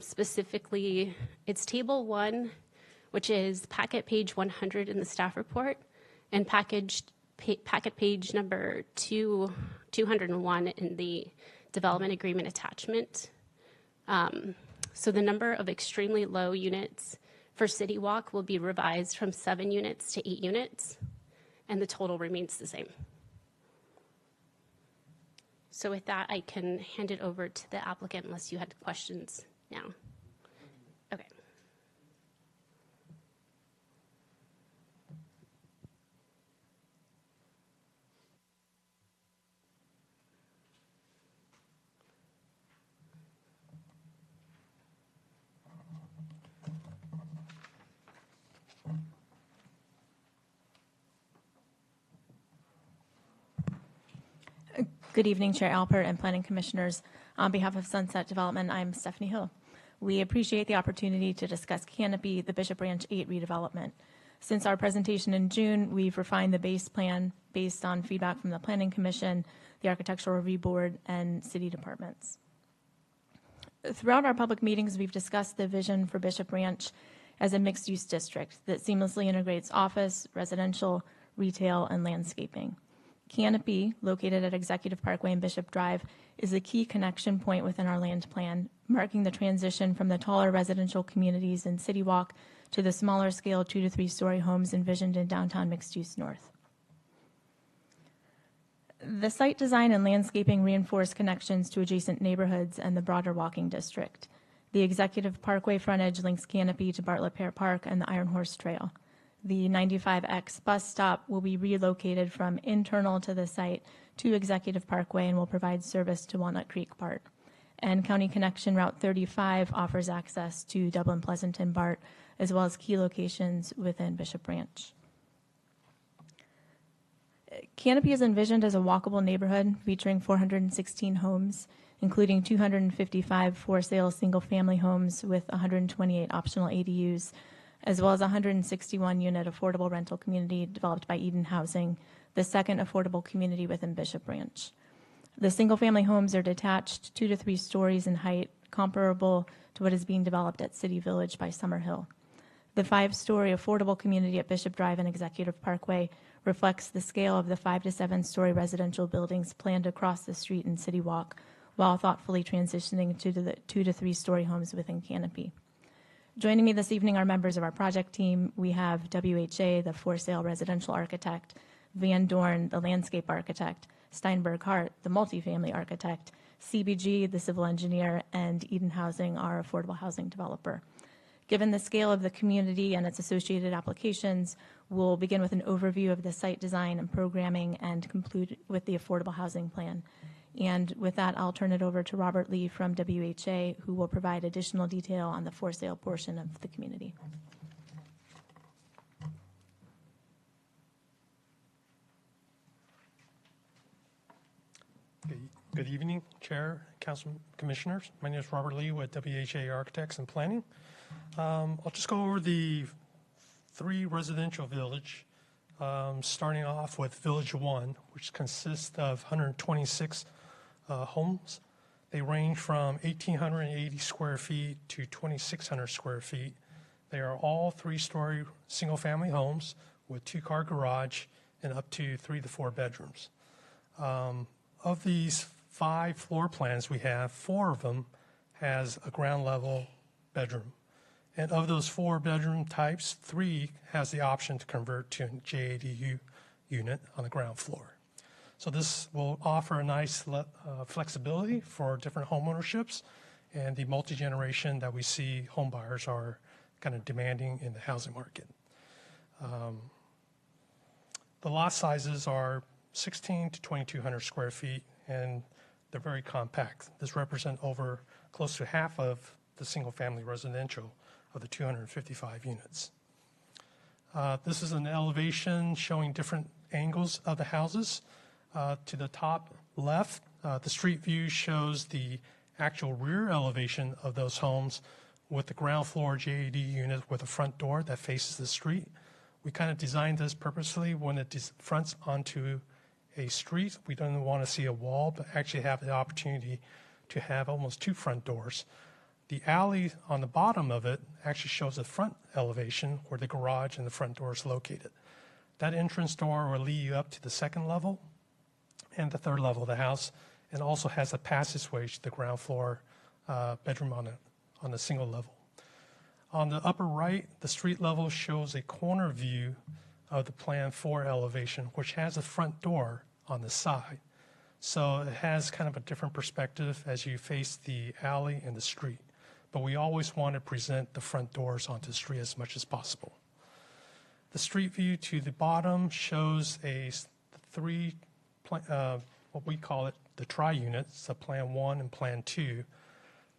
Specifically, it's Table 1, which is packet page 100 in the staff report, and packet page number 201 in the development agreement attachment. So the number of extremely low units for City Walk will be revised from 7 units to 8 units, and the total remains the same. So with that, I can hand it over to the applicant unless you had questions now. Okay. Good evening, Chair Alpert and Planning Commissioners. On behalf of Sunset Development, I'm Stephanie Hill. We appreciate the opportunity to discuss Canopy, the Bishop Ranch 8 redevelopment. Since our presentation in June, we've refined the base plan based on feedback from the Planning Commission, the Architectural Review Board, and city departments. Throughout our public meetings, we've discussed the vision for Bishop Ranch as a mixed-use district that seamlessly integrates office, residential, retail, and landscaping. Canopy, located at Executive Parkway and Bishop Drive, is a key connection point within our land plan, marking the transition from the taller residential communities in City Walk to the smaller scale 2 to 3 story homes envisioned in downtown mixed-use north. The site design and landscaping reinforce connections to adjacent neighborhoods and the broader walking district. The Executive Parkway frontage links Canopy to Bartlett Pear Park and the Iron Horse Trail. The 95X bus stop will be relocated from internal to the site to Executive Parkway and will provide service to Walnut Creek Park. And County Connection Route 35 offers access to Dublin, Pleasanton, BART, as well as key locations within Bishop Ranch. Canopy is envisioned as a walkable neighborhood featuring 416 homes, including 255 for-sale single-family homes with 128 optional ADUs, as well as a 161-unit affordable rental community developed by Eden Housing, the second affordable community within Bishop Ranch. The single-family homes are detached 2 to 3 stories in height, comparable to what is being developed at City Village by Summerhill. The 5-story affordable community at Bishop Drive and Executive Parkway reflects the scale of the 5 to 7-story residential buildings planned across the street in City Walk, while thoughtfully transitioning to the 2 to 3-story homes within Canopy. Joining me this evening are members of our project team. We have WHA, the for-sale residential architect, Van Dorn, the landscape architect, Steinberg Hart, the multifamily architect, CBG, the civil engineer, and Eden Housing, our affordable housing developer. Given the scale of the community and its associated applications, we'll begin with an overview of the site design and programming and conclude with the affordable housing plan. And with that, I'll turn it over to Robert Lee from WHA, who will provide additional detail on the for sale portion of the community. Good evening, Chair, Council Commissioners. My name is Robert Lee with WHA Architects and Planning. I'll just go over the 3 residential village, starting off with Village 1, which consists of 126 homes. They range from 1,880 square feet to 2,600 square feet. They are all 3-story single-family homes with 2-car garage and up to 3 to 4 bedrooms. Of these 5 floor plans we have, 4 of them has a ground level bedroom. And of those 4 bedroom types, 3 has the option to convert to a JADU unit on the ground floor. So this will offer a nice flexibility for different home ownerships and the multi-generation that we see home buyers are kind of demanding in the housing market. The lot sizes are 16 to 2,200 square feet, and they're very compact. This represents over close to half of the single-family residential of the 255 units. This is an elevation showing different angles of the houses. To the top left, the street view shows the actual rear elevation of those homes with the ground floor JAD unit with a front door that faces the street. We kind of designed this purposely when it fronts onto a street. We don't want to see a wall, but actually have the opportunity to have almost two front doors. The alley on the bottom of it actually shows the front elevation where the garage and the front door is located. That entrance door will lead you up to the second level and the third level of the house, and also has a passageway to the ground floor bedroom on a single level. On the upper right, the street level shows a corner view of the Plan 4 elevation, which has a front door on the side. So it has kind of a different perspective as you face the alley and the street. But we always want to present the front doors onto the street as much as possible. The street view to the bottom shows what we call it, the tri-units, so Plan 1 and Plan 2.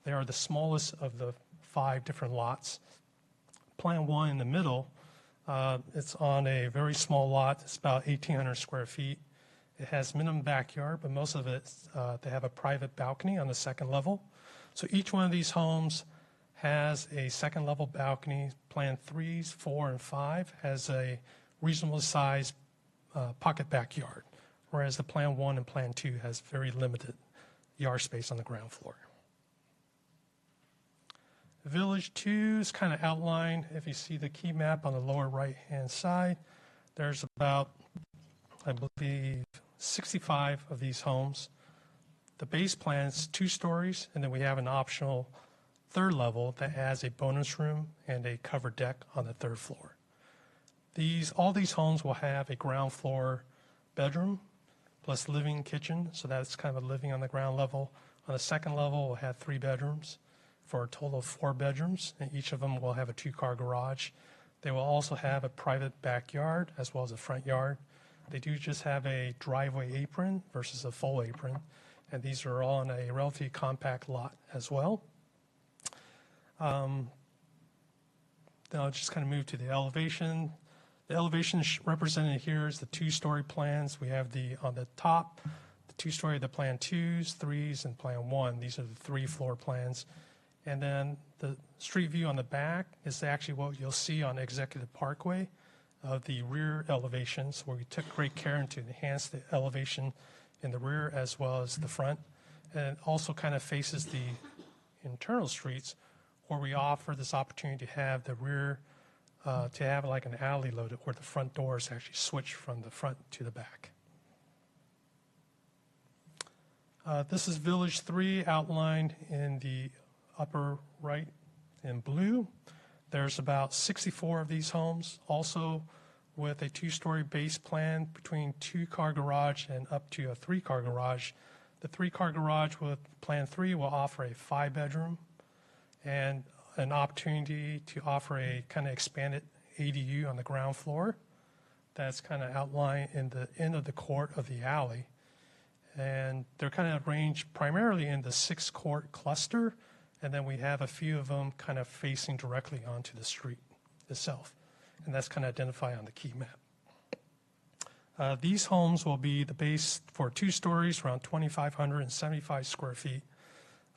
They are the smallest of the 5 different lots. Plan 1 in the middle, it's on a very small lot. It's about 1,800 square feet. It has minimum backyard, but most of it, they have a private balcony on the second level. So each one of these homes has a second level balcony. Plan 3, 4, and 5 has a reasonable size pocket backyard, whereas the Plan 1 and Plan 2 has very limited yard space on the ground floor. Village 2 is kind of outlined. If you see the key map on the lower right-hand side, there's about, I believe, 65 of these homes. The base plan is 2 stories, and then we have an optional third level that has a bonus room and a covered deck on the third floor. All these homes will have a ground floor bedroom plus living kitchen, so that's kind of a living on the ground level. On the second level, we'll have 3 bedrooms for a total of 4 bedrooms, and each of them will have a 2-car garage. They will also have a private backyard as well as a front yard. They do just have a driveway apron versus a full apron, and these are all on a relatively compact lot as well. Then I'll just kind of move to the elevation. The elevation represented here is the 2-story plans. We have on the top, the 2-story of the Plan 2s, 3s, and Plan 1. These are the 3 floor plans. And then the street view on the back is actually what you'll see on Executive Parkway of the rear elevations, where we took great care to enhance the elevation in the rear as well as the front. And it also kind of faces the internal streets, where we offer this opportunity to have the rear, to have like an alley loaded, where the front doors actually switch from the front to the back. This is Village 3 outlined in the upper right in blue. There's about 64 of these homes, also with a 2-story base plan between 2-car garage and up to a 3-car garage. The 3-car garage with Plan 3 will offer a 5-bedroom and an opportunity to offer a kind of expanded ADU on the ground floor. That's kind of outlined in the end of the court of the alley. And they're kind of arranged primarily in the 6-court cluster, and then we have a few of them kind of facing directly onto the street itself. And that's kind of identified on the key map. These homes will be the base for 2 stories, around 2,575 square feet,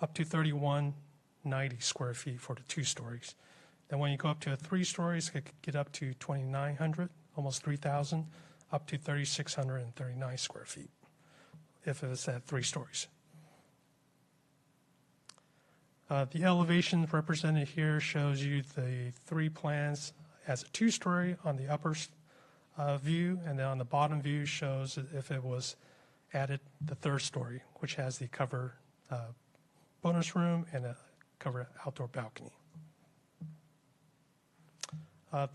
up to 3,190 square feet for the 2 stories. Then when you go up to 3 stories, it could get up to 2,900, almost 3,000, up to 3,639 square feet, if it's at 3 stories. The elevation represented here shows you the 3 plans as a 2-story on the upper view, and then on the bottom view shows if it was added the 3rd story, which has the covered bonus room and a covered outdoor balcony.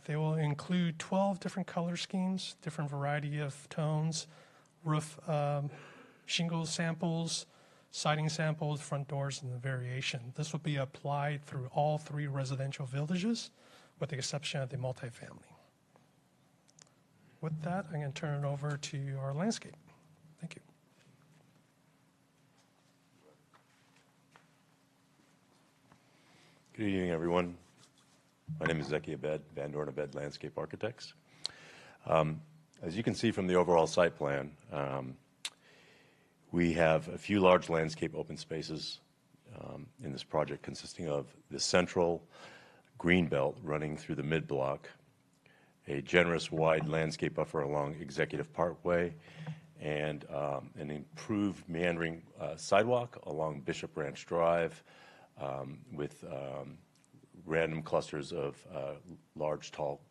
They will include 12 different color schemes, different variety of tones, roof shingle samples, siding samples, front doors, and the variation. This will be applied through all 3 residential villages, with the exception of the multifamily. With that, I'm going to turn it over to our landscape. Thank you. Good evening, everyone. My name is Zeki Abed, Van Dorn Abed Landscape Architects. As you can see from the overall site plan, we have a few large landscape open spaces in this project, consisting of the central green belt running through the mid-block, a generous wide landscape buffer along Executive Parkway, and an improved meandering sidewalk along Bishop Ranch Drive with random clusters of large, tall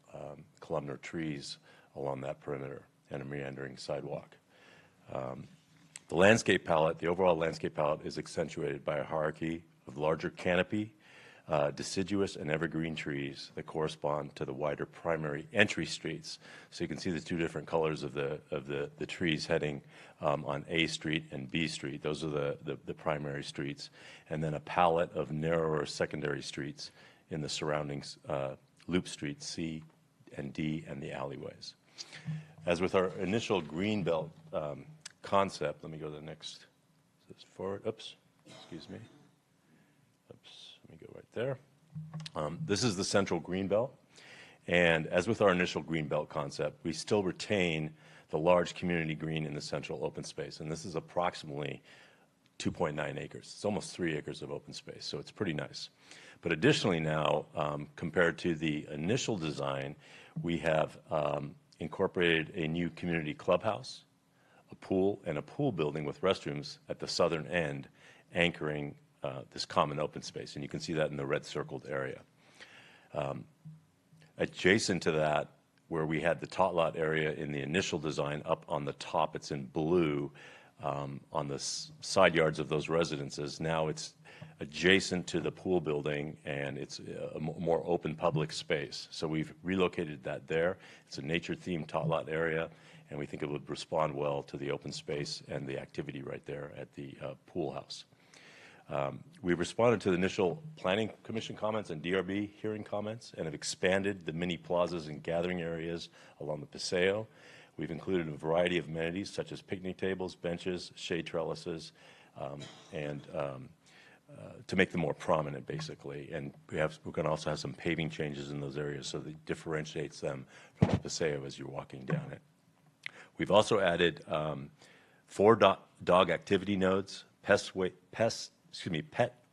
columnar trees along that perimeter and a meandering sidewalk. The landscape palette, the overall landscape palette, is accentuated by a hierarchy of larger canopy, deciduous and evergreen trees that correspond to the wider primary entry streets. So you can see the two different colors of the trees heading on A Street and B Street. Those are the primary streets. And then a palette of narrower secondary streets in the surroundings, loop streets C and D, and the alleyways. As with our initial green belt concept, let me go to the next, forward, oops, excuse me. Oops, let me go right there. This is the central green belt. And as with our initial green belt concept, we still retain the large community green in the central open space. And this is approximately 2.9 acres. It's almost 3 acres of open space, so it's pretty nice. But additionally now, compared to the initial design, we have incorporated a new community clubhouse, a pool, and a pool building with restrooms at the southern end, anchoring this common open space. And you can see that in the red circled area. Adjacent to that, where we had the tot lot area in the initial design, up on the top, it's in blue, on the side yards of those residences. Now it's adjacent to the pool building, and it's a more open public space. So we've relocated that there. It's a nature-themed tot lot area, and we think it would respond well to the open space and the activity right there at the pool house. We've responded to the initial Planning Commission comments and DRB hearing comments and have expanded the mini plazas and gathering areas along the Paseo. We've included a variety of amenities such as picnic tables, benches, shade trellises, and to make them more prominent, basically. And we're going to also have some paving changes in those areas so that it differentiates them from the Paseo as you're walking down it. We've also added 4 dog activity nodes, pet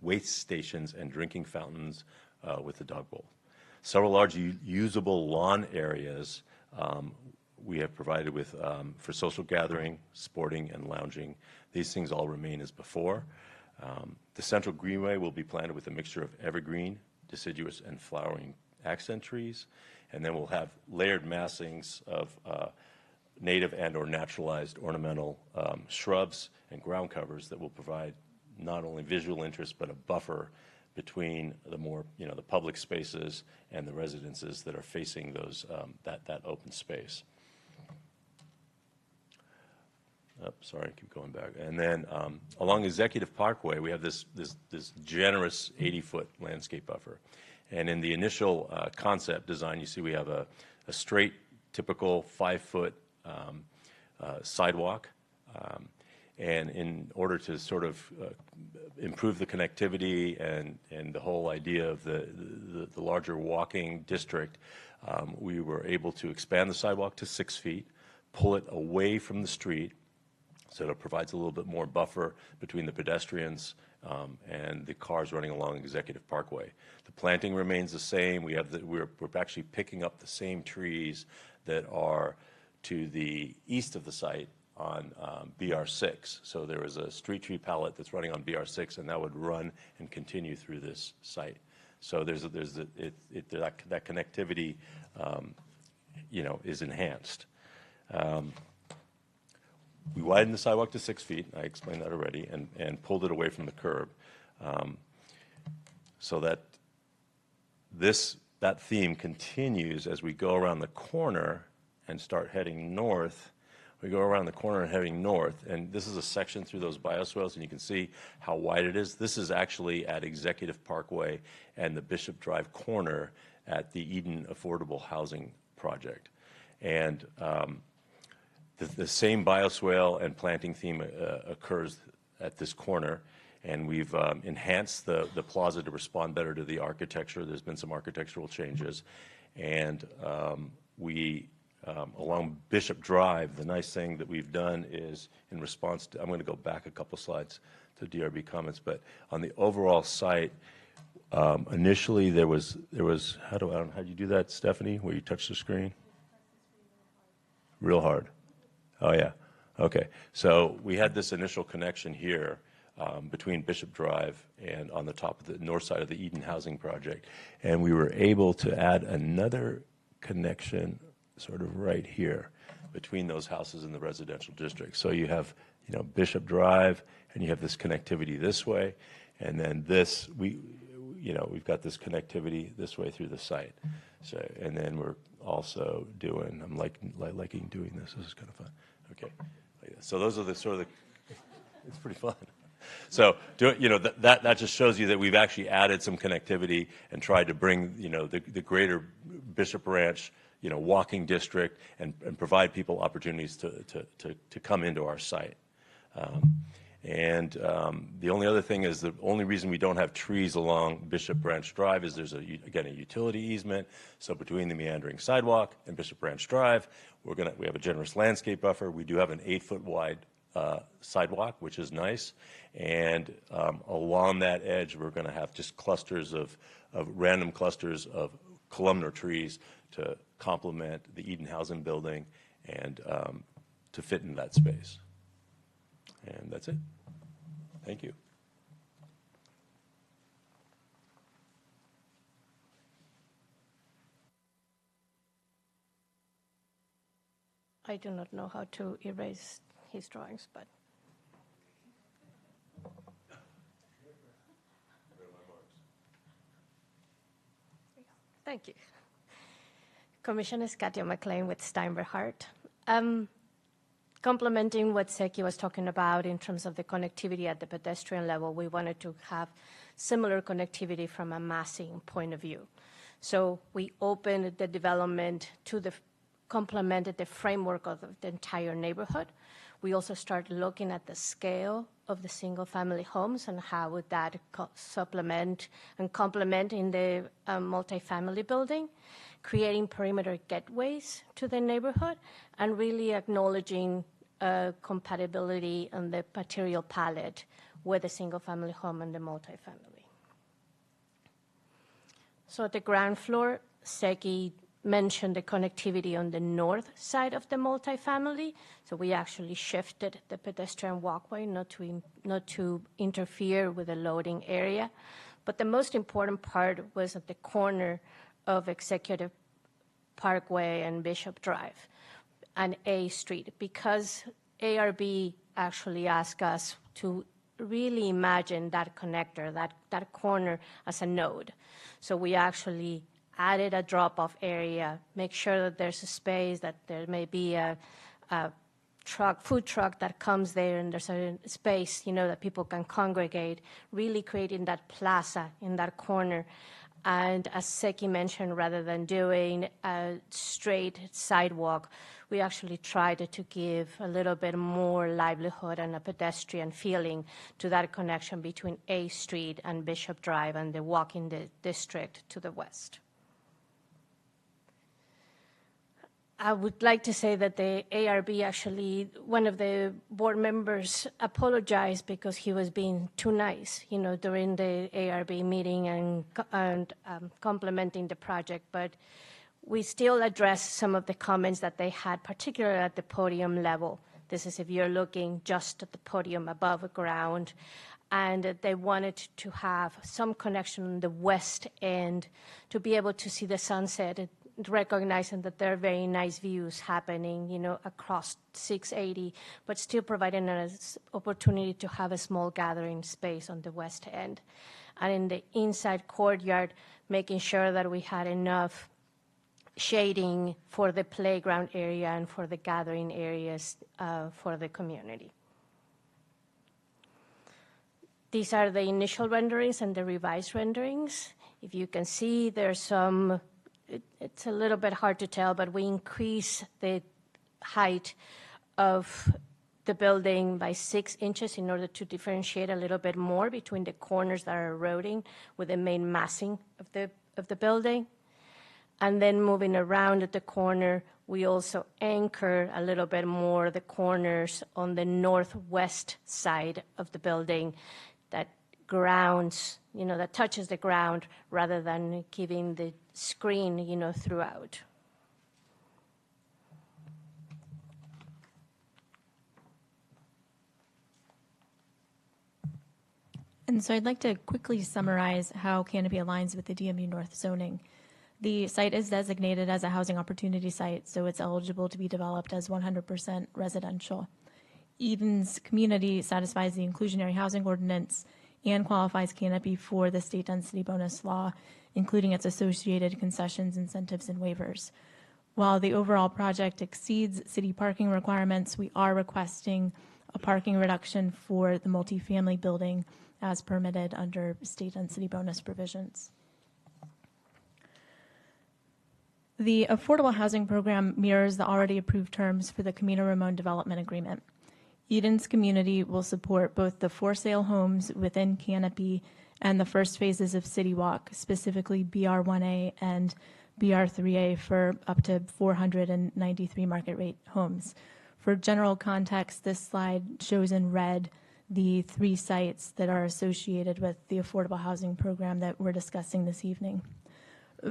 waste stations, and drinking fountains with the dog bowl. Several large usable lawn areas we have provided with for social gathering, sporting, and lounging. These things all remain as before. The central greenway will be planted with a mixture of evergreen, deciduous, and flowering accent trees. And then we'll have layered massings of native and or naturalized ornamental shrubs and ground covers that will provide not only visual interest, but a buffer between the more, the public spaces and the residences that are facing those, that open space. Sorry, keep going back. And then along Executive Parkway, we have this generous 80-foot landscape buffer. And in the initial concept design, you see we have a straight, typical 5-foot sidewalk. And in order to sort of improve the connectivity and the whole idea of the larger walking district, we were able to expand the sidewalk to 6 feet, pull it away from the street, so it provides a little bit more buffer between the pedestrians and the cars running along Executive Parkway. The planting remains the same. We're actually picking up the same trees that are to the east of the site on BR6. So there is a street tree palette that's running on BR6, and that would run and continue through this site. So that connectivity, is enhanced. We widened the sidewalk to 6 feet. I explained that already, and pulled it away from the curb, so that that theme continues as we go around the corner and start heading north. We go around the corner and heading north, and this is a section through those bioswales, and you can see how wide it is. This is actually at Executive Parkway and the Bishop Drive corner at the Eden Affordable Housing Project. And the same bioswale and planting theme occurs at this corner, And we've enhanced the plaza to respond better to the architecture. There's been some architectural changes. And along Bishop Drive, the nice thing that we've done is in response to, I'm going to go back a couple slides to DRB comments, but on the overall site, initially there was how do you do that, Stephanie, where you touch the screen? Real hard. Oh, yeah. Okay. So we had this initial connection here between Bishop Drive and on the top of the north side of the Eden Housing Project. And we were able to add another connection sort of right here between those houses in the residential district. So you have, Bishop Drive, and you have this connectivity this way. And then this, we've got this connectivity this way through the site. So, and then we're also doing, I'm liking doing this. This is kind of fun. Okay. So those are the sort of it's pretty fun. So, that just shows you that we've actually added some connectivity and tried to bring, the greater Bishop Ranch, walking district and provide people opportunities to come into our site. The only other thing is the only reason we don't have trees along Bishop Branch Drive is there's again a utility easement. So between the meandering sidewalk and Bishop Branch Drive, we have a generous landscape buffer. We do have an 8-foot wide sidewalk, which is nice. And along that edge, we're going to have just clusters of random clusters of columnar trees to complement the Eden Housing Building and to fit in that space. And that's it. Thank you. I do not know how to erase his drawings, but. Thank you. Commissioner Katia McLean with Steinberg Hart. Complementing what Seki was talking about in terms of the connectivity at the pedestrian level, we wanted to have similar connectivity from a massing point of view. So we opened the development to complemented the framework of the entire neighborhood. We also started looking at the scale of the single-family homes and how would that supplement and complement in the multifamily building, creating perimeter gateways to the neighborhood, and really acknowledging compatibility on the material palette with the single-family home and the multifamily. So at the ground floor, Seki mentioned the connectivity on the north side of the multifamily. So we actually shifted the pedestrian walkway not to interfere with the loading area. But the most important part was at the corner of Executive Parkway and Bishop Drive and A Street, because ARB actually asked us to really imagine that connector, that corner as a node. So we actually added a drop-off area, make sure that there's a space, that there may be a food truck that comes there and there's a space, that people can congregate, really creating that plaza in that corner. And as Seki mentioned, rather than doing a straight sidewalk, we actually tried to give a little bit more livelihood and a pedestrian feeling to that connection between A Street and Bishop Drive and the walking district to the west. I would like to say that the ARB actually, one of the board members apologized because he was being too nice, during the ARB meeting and complimenting the project. But we still addressed some of the comments that they had, particularly at the podium level. This is if you're looking just at the podium above ground. And they wanted to have some connection on the west end to be able to see the sunset, recognizing that there are very nice views happening, across 680, but still providing an opportunity to have a small gathering space on the west end. And in the inside courtyard, making sure that we had enough shading for the playground area and for the gathering areas for the community. These are the initial renderings and the revised renderings. If you can see, there's some. It's a little bit hard to tell, but we increase the height of the building by 6 inches in order to differentiate a little bit more between the corners that are eroding with the main massing of the building. And then moving around at the corner, we also anchor a little bit more the corners on the northwest side of the building that grounds, that touches the ground rather than keeping the screen, throughout. And so I'd like to quickly summarize how Canopy aligns with the DMU North zoning. The site is designated as a housing opportunity site, so it's eligible to be developed as 100% residential. Eden's community satisfies the inclusionary housing ordinance and qualifies Canopy for the state density bonus law, including its associated concessions, incentives, and waivers. While the overall project exceeds city parking requirements, we are requesting a parking reduction for the multifamily building as permitted under state density bonus provisions. The affordable housing program mirrors the already approved terms for the Camino Ramon Development Agreement. Eden's community will support both the for sale homes within Canopy and the first phases of City Walk, specifically BR1A and BR3A for up to 493 market rate homes. For general context, this slide shows in red the 3 sites that are associated with the affordable housing program that we're discussing this evening.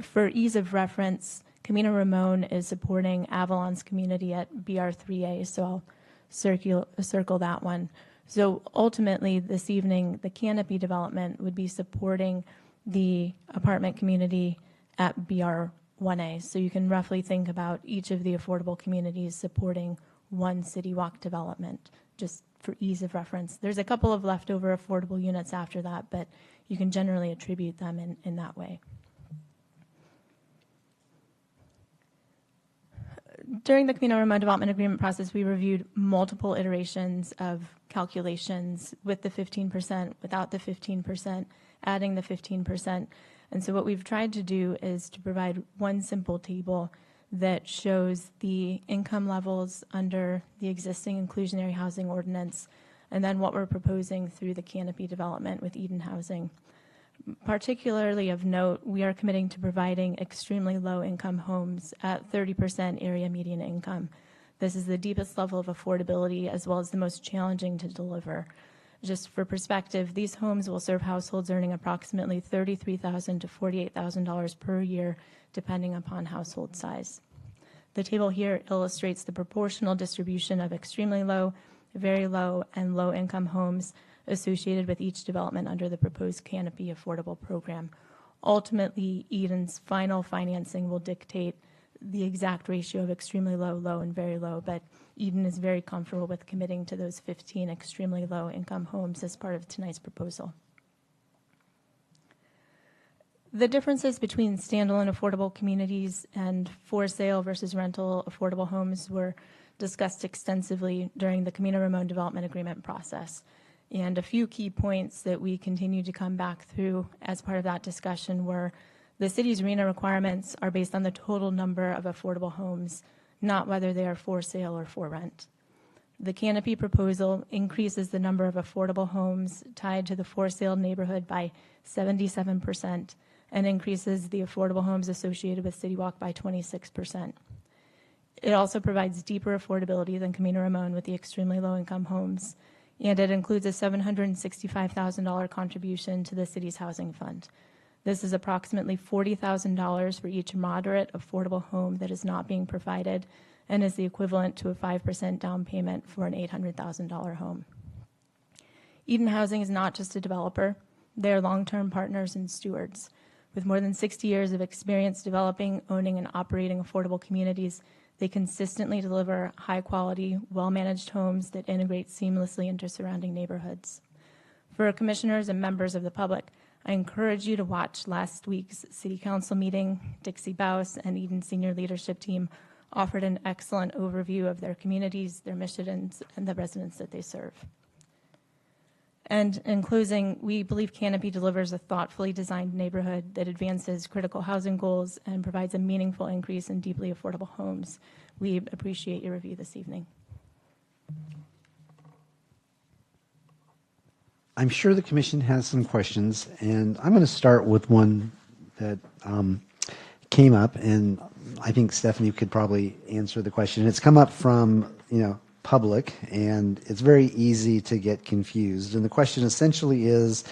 For ease of reference, Camino Ramon is supporting Avalon's community at BR3A, so I'll circle that one. So ultimately, this evening, the Canopy development would be supporting the apartment community at BR1A. So you can roughly think about each of the affordable communities supporting one City Walk development, just for ease of reference. There's a couple of leftover affordable units after that, but you can generally attribute them in that way. During the Camino Ramon Development Agreement process, we reviewed multiple iterations of calculations with the 15%, without the 15%, adding the 15%. And so what we've tried to do is to provide one simple table that shows the income levels under the existing inclusionary housing ordinance, and then what we're proposing through the Canopy development with Eden Housing. Particularly of note, we are committing to providing extremely low-income homes at 30% area median income. This is the deepest level of affordability as well as the most challenging to deliver. Just for perspective, these homes will serve households earning approximately $33,000 to $48,000 per year, depending upon household size. The table here illustrates the proportional distribution of extremely low, very low, and low-income homes associated with each development under the proposed Canopy Affordable Program. Ultimately, Eden's final financing will dictate the exact ratio of extremely low, low, and very low, but Eden is very comfortable with committing to those 15 extremely low-income homes as part of tonight's proposal. The differences between standalone affordable communities and for sale versus rental affordable homes were discussed extensively during the Camino Ramon Development Agreement process. And a few key points that we continue to come back through as part of that discussion were the city's RHNA requirements are based on the total number of affordable homes, not whether they are for sale or for rent. The Canopy proposal increases the number of affordable homes tied to the for sale neighborhood by 77% and increases the affordable homes associated with City Walk by 26%. It also provides deeper affordability than Camino Ramon with the extremely low-income homes, and it includes a $765,000 contribution to the city's housing fund. This is approximately $40,000 for each moderate affordable home that is not being provided and is the equivalent to a 5% down payment for an $800,000 home. Eden Housing is not just a developer. They are long-term partners and stewards. With more than 60 years of experience developing, owning, and operating affordable communities, they consistently deliver high-quality, well-managed homes that integrate seamlessly into surrounding neighborhoods. For commissioners and members of the public, I encourage you to watch last week's City Council meeting. Dixie Baus and Eden Senior Leadership Team offered an excellent overview of their communities, their missions, and the residents that they serve. And in closing, we believe Canopy delivers a thoughtfully designed neighborhood that advances critical housing goals and provides a meaningful increase in deeply affordable homes. We appreciate your review this evening. I'm sure the commission has some questions, and I'm going to start with one that came up, and I think Stephanie could probably answer the question. It's come up from, public, and it's very easy to get confused. And the question essentially is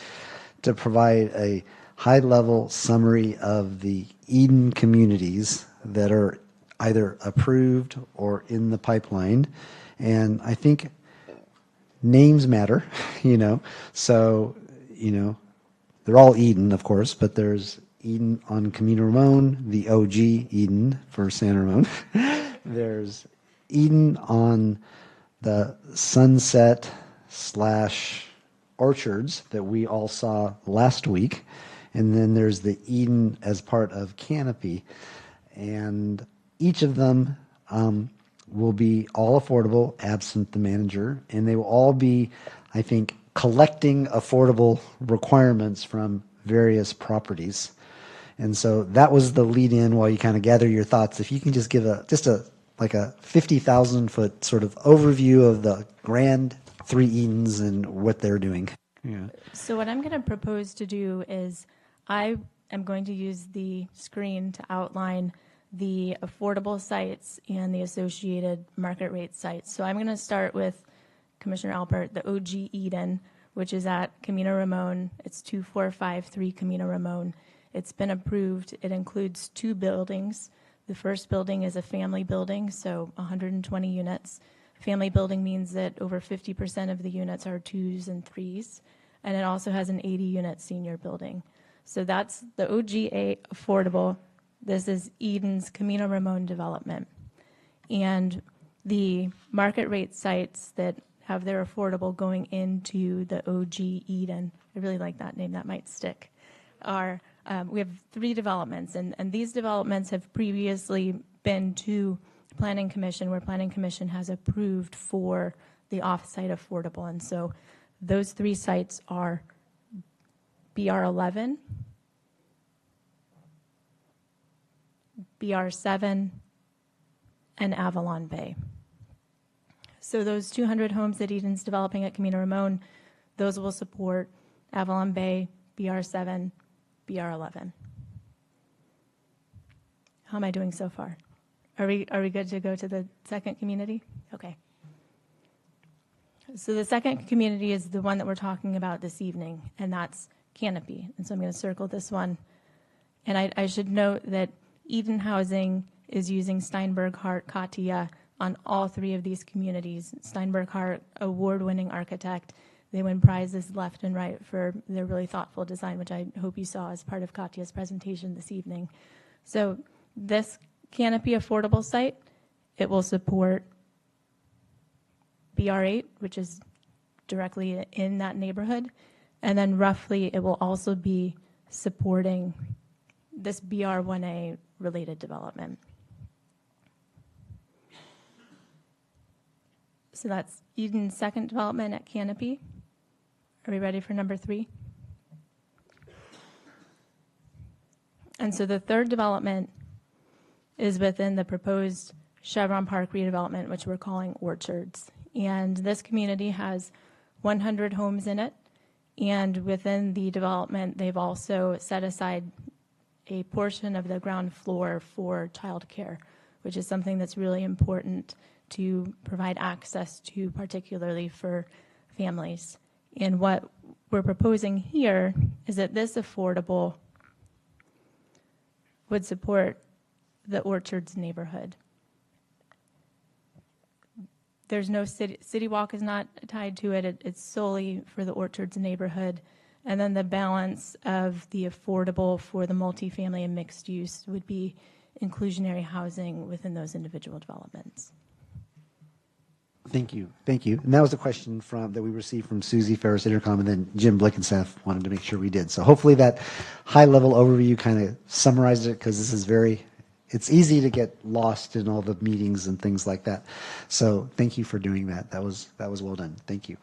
to provide a high-level summary of the Eden communities that are either approved or in the pipeline. And I think names matter, so, they're all Eden, of course, but there's Eden on Camino Ramon, the OG Eden for San Ramon. There's Eden on the Sunset / Orchards that we all saw last week. And then there's the Eden as part of Canopy. And each of them will be all affordable, absent the manager. And they will all be, I think, collecting affordable requirements from various properties. And so that was the lead in while you kind of gather your thoughts. If you can just give a 50,000-foot sort of overview of the grand three Edens and what they're doing. Yeah. So what I'm going to propose to do is I am going to use the screen to outline the affordable sites and the associated market rate sites. So I'm going to start with Commissioner Albert, the OG Eden, which is at Camino Ramon. It's 2453 Camino Ramon. It's been approved. It includes 2 buildings. The first building is a family building, so 120 units. Family building means that over 50% of the units are 2s and 3s, and it also has an 80-unit senior building. So that's the OGA affordable. This is Eden's Camino Ramon development. And the market rate sites that have their affordable going into the OG Eden, I really like that name, that might stick, are we have 3 developments, and these developments have previously been to Planning Commission, where Planning Commission has approved for the off-site affordable. And so those 3 sites are BR11, BR7, and Avalon Bay. So those 200 homes that Eden's developing at Camino Ramon, those will support Avalon Bay, BR7, BR11. How am I doing so far? Are we good to go to the second community? Okay. So the second community is the one that we're talking about this evening, and that's Canopy. And so I'm going to circle this one. And I should note that Eden Housing is using Steinberg Hart Katia on all 3 of these communities. Steinberg Hart, award-winning architect. They win prizes left and right for their really thoughtful design, which I hope you saw as part of Katia's presentation this evening. So this Canopy affordable site, it will support BR8, which is directly in that neighborhood. And then roughly it will also be supporting this BR1A related development. So that's Eden's second development at Canopy. Are we ready for number 3? And so the third development is within the proposed Chevron Park redevelopment, which we're calling Orchards. And this community has 100 homes in it. And within the development, they've also set aside a portion of the ground floor for childcare, which is something that's really important to provide access to, particularly for families. And what we're proposing here is that this affordable would support the Orchards neighborhood. There's no city walk is not tied to it. It's solely for the Orchards neighborhood. And then the balance of the affordable for the multifamily and mixed use would be inclusionary housing within those individual developments. Thank you. Thank you. And that was a question that we received from Susie Ferris Intercom, and then Jim Blickenstaff wanted to make sure we did. So hopefully that high-level overview kind of summarized it, because this is it's easy to get lost in all the meetings and things like that. So thank you for doing that. That was well done. Thank you.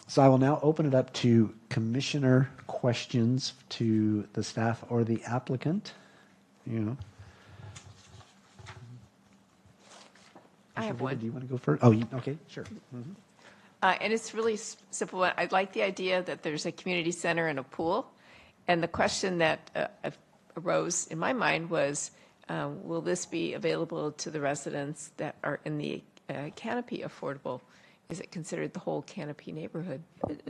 So I will now open it up to commissioner questions to the staff or the applicant. I have one. Do you want to go first? Oh, okay, sure. Mm-hmm. And it's really simple. I like the idea that there's a community center and a pool. And the question that arose in my mind was, will this be available to the residents that are in the Canopy affordable? Is it considered the whole Canopy neighborhood?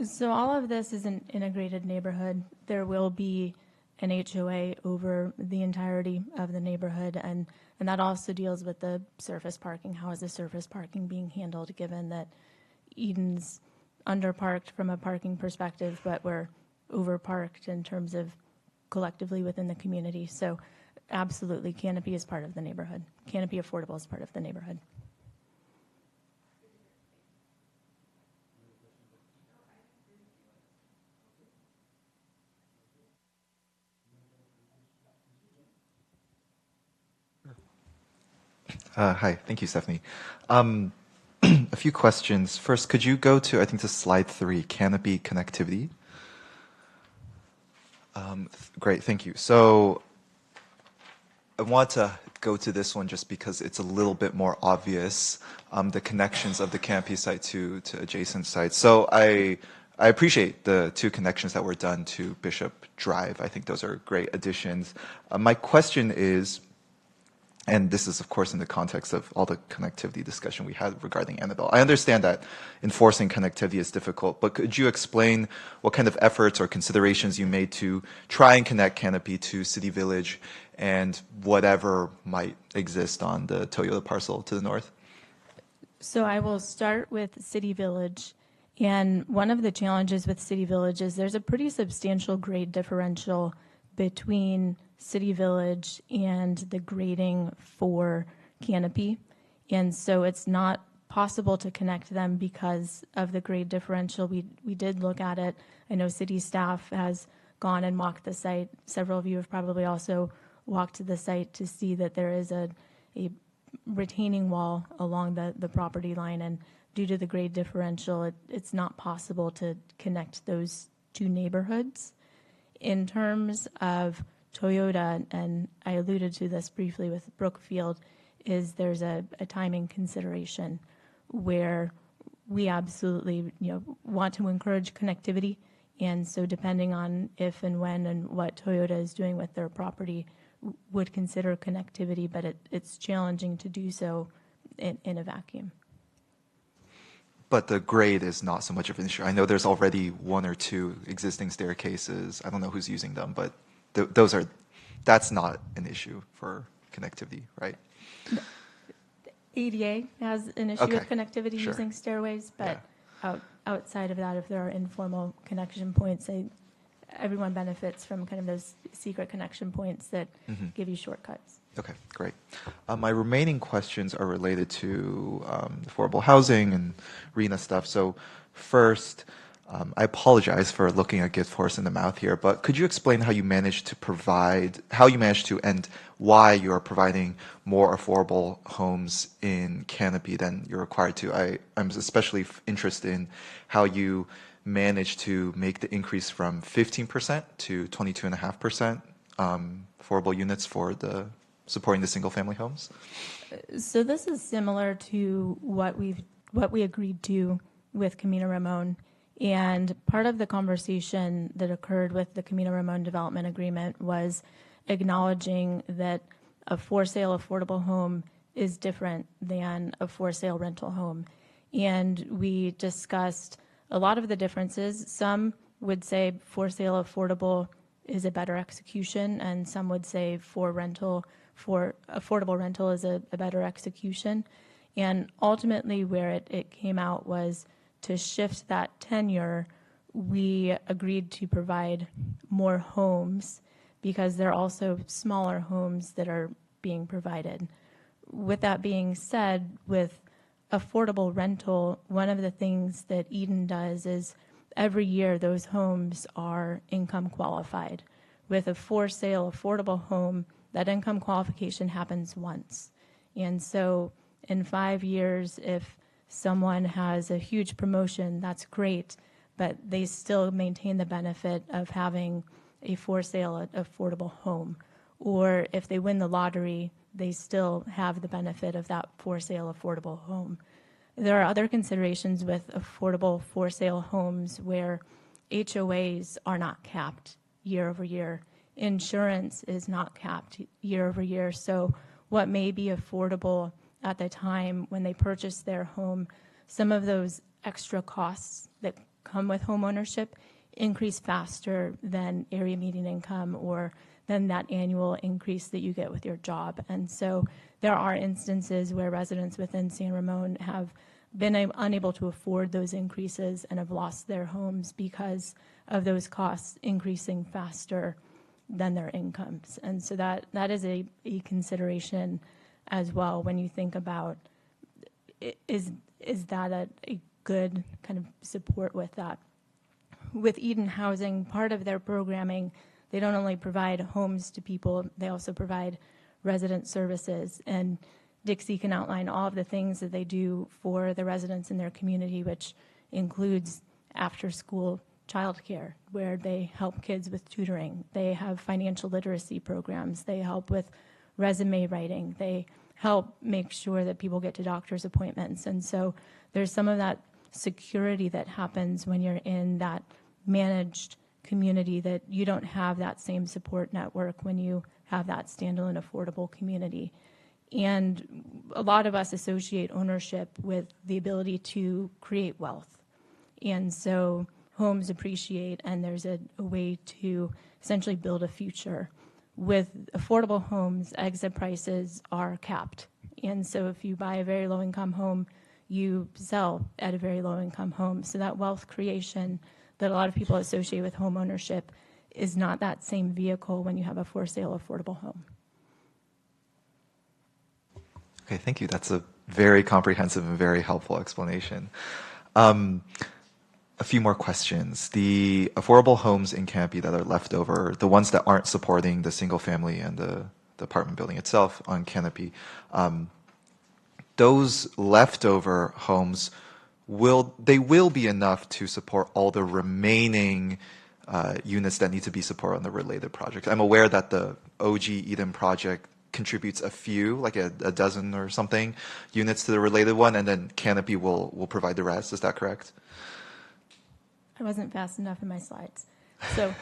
So all of this is an integrated neighborhood. There will be an HOA over the entirety of the neighborhood, and that also deals with the surface parking. How is the surface parking being handled, given that Eden's underparked from a parking perspective, but we're overparked in terms of collectively within the community. So absolutely, Canopy is part of the neighborhood. Canopy Affordable is part of the neighborhood. Hi, thank you, Stephanie. A few questions. First, could you go to, I think, to slide 3, canopy connectivity? Great, thank you. So I want to go to this one just because it's a little bit more obvious, the connections of the canopy site to adjacent sites. So I appreciate the 2 connections that were done to Bishop Drive. I think those are great additions. My question is, and this is, of course, in the context of all the connectivity discussion we had regarding Annabelle. I understand that enforcing connectivity is difficult, but could you explain what kind of efforts or considerations you made to try and connect Canopy to City Village and whatever might exist on the Toyota parcel to the north? So I will start with City Village. And one of the challenges with City Village is there's a pretty substantial grade differential between City Village and the grading for Canopy. And so it's not possible to connect them because of the grade differential. We did look at it. I know city staff has gone and walked the site. Several of you have probably also walked the site to see that there is a retaining wall along the property line. And due to the grade differential, it's not possible to connect those 2 neighborhoods. In terms of Toyota, and I alluded to this briefly with Brookfield, is there's a timing consideration where we absolutely want to encourage connectivity, and so depending on if and when and what Toyota is doing with their property, would consider connectivity, but it's challenging to do so in a vacuum. But the grade is not so much of an issue. I know there's already 1 or 2 existing staircases. I don't know who's using them, but that's not an issue for connectivity, right? ADA has an issue with connectivity Sure. using stairways, but outside of that, if there are informal connection points, everyone benefits from kind of those secret connection points that give you shortcuts. Okay, great. My remaining questions are related to affordable housing and RHNA stuff. So first, I apologize for looking a gift horse in the mouth here, but could you explain how you managed to and why you are providing more affordable homes in Canopy than you're required to? I'm especially interested in how you managed to make the increase from 15% to 22.5% affordable units for supporting the single-family homes. So this is similar to what we agreed to with Camino Ramon. And part of the conversation that occurred with the Camino Ramon development agreement was acknowledging that a for-sale affordable home is different than a for-sale rental home. And we discussed a lot of the differences. Some would say for-sale affordable is a better execution, and some would say for affordable rental is a better execution. And ultimately where it came out was to shift that tenure, we agreed to provide more homes because there are also smaller homes that are being provided. With that being said, with affordable rental, one of the things that Eden does is every year those homes are income qualified. With a for-sale affordable home, that income qualification happens once. And so in 5 years, if someone has a huge promotion, that's great, but they still maintain the benefit of having a for-sale affordable home. Or if they win the lottery, they still have the benefit of that for-sale affordable home. There are other considerations with affordable for-sale homes where HOAs are not capped year over year. Insurance is not capped year over year. So what may be affordable at the time when they purchase their home, some of those extra costs that come with home ownership increase faster than area median income or than that annual increase that you get with your job. And so there are instances where residents within San Ramon have been unable to afford those increases and have lost their homes because of those costs increasing faster than their incomes. And so that is a consideration as well when you think about is that a good kind of support with that. With Eden Housing, part of their programming, they don't only provide homes to people, they also provide resident services. And Dixie can outline all of the things that they do for the residents in their community, which includes after-school childcare, where they help kids with tutoring. They have financial literacy programs. They help with resume writing. They help make sure that people get to doctor's appointments. And so there's some of that security that happens when you're in that managed community that you don't have that same support network when you have that standalone affordable community. And a lot of us associate ownership with the ability to create wealth. And so homes appreciate, and there's a way to essentially build a future. With affordable homes, exit prices are capped. And so if you buy a very low-income home, you sell at a very low-income home. So that wealth creation that a lot of people associate with home ownership is not that same vehicle when you have a for-sale affordable home. Okay, thank you. That's a very comprehensive and very helpful explanation. A few more questions. The affordable homes in Canopy that are left over, the ones that aren't supporting the single family and the apartment building itself on Canopy, those leftover homes, will be enough to support all the remaining units that need to be supported on the related project? I'm aware that the OG Eden project contributes a few, like a dozen or something, units to the related one, and then Canopy will provide the rest. Is that correct? I wasn't fast enough in my slides. So,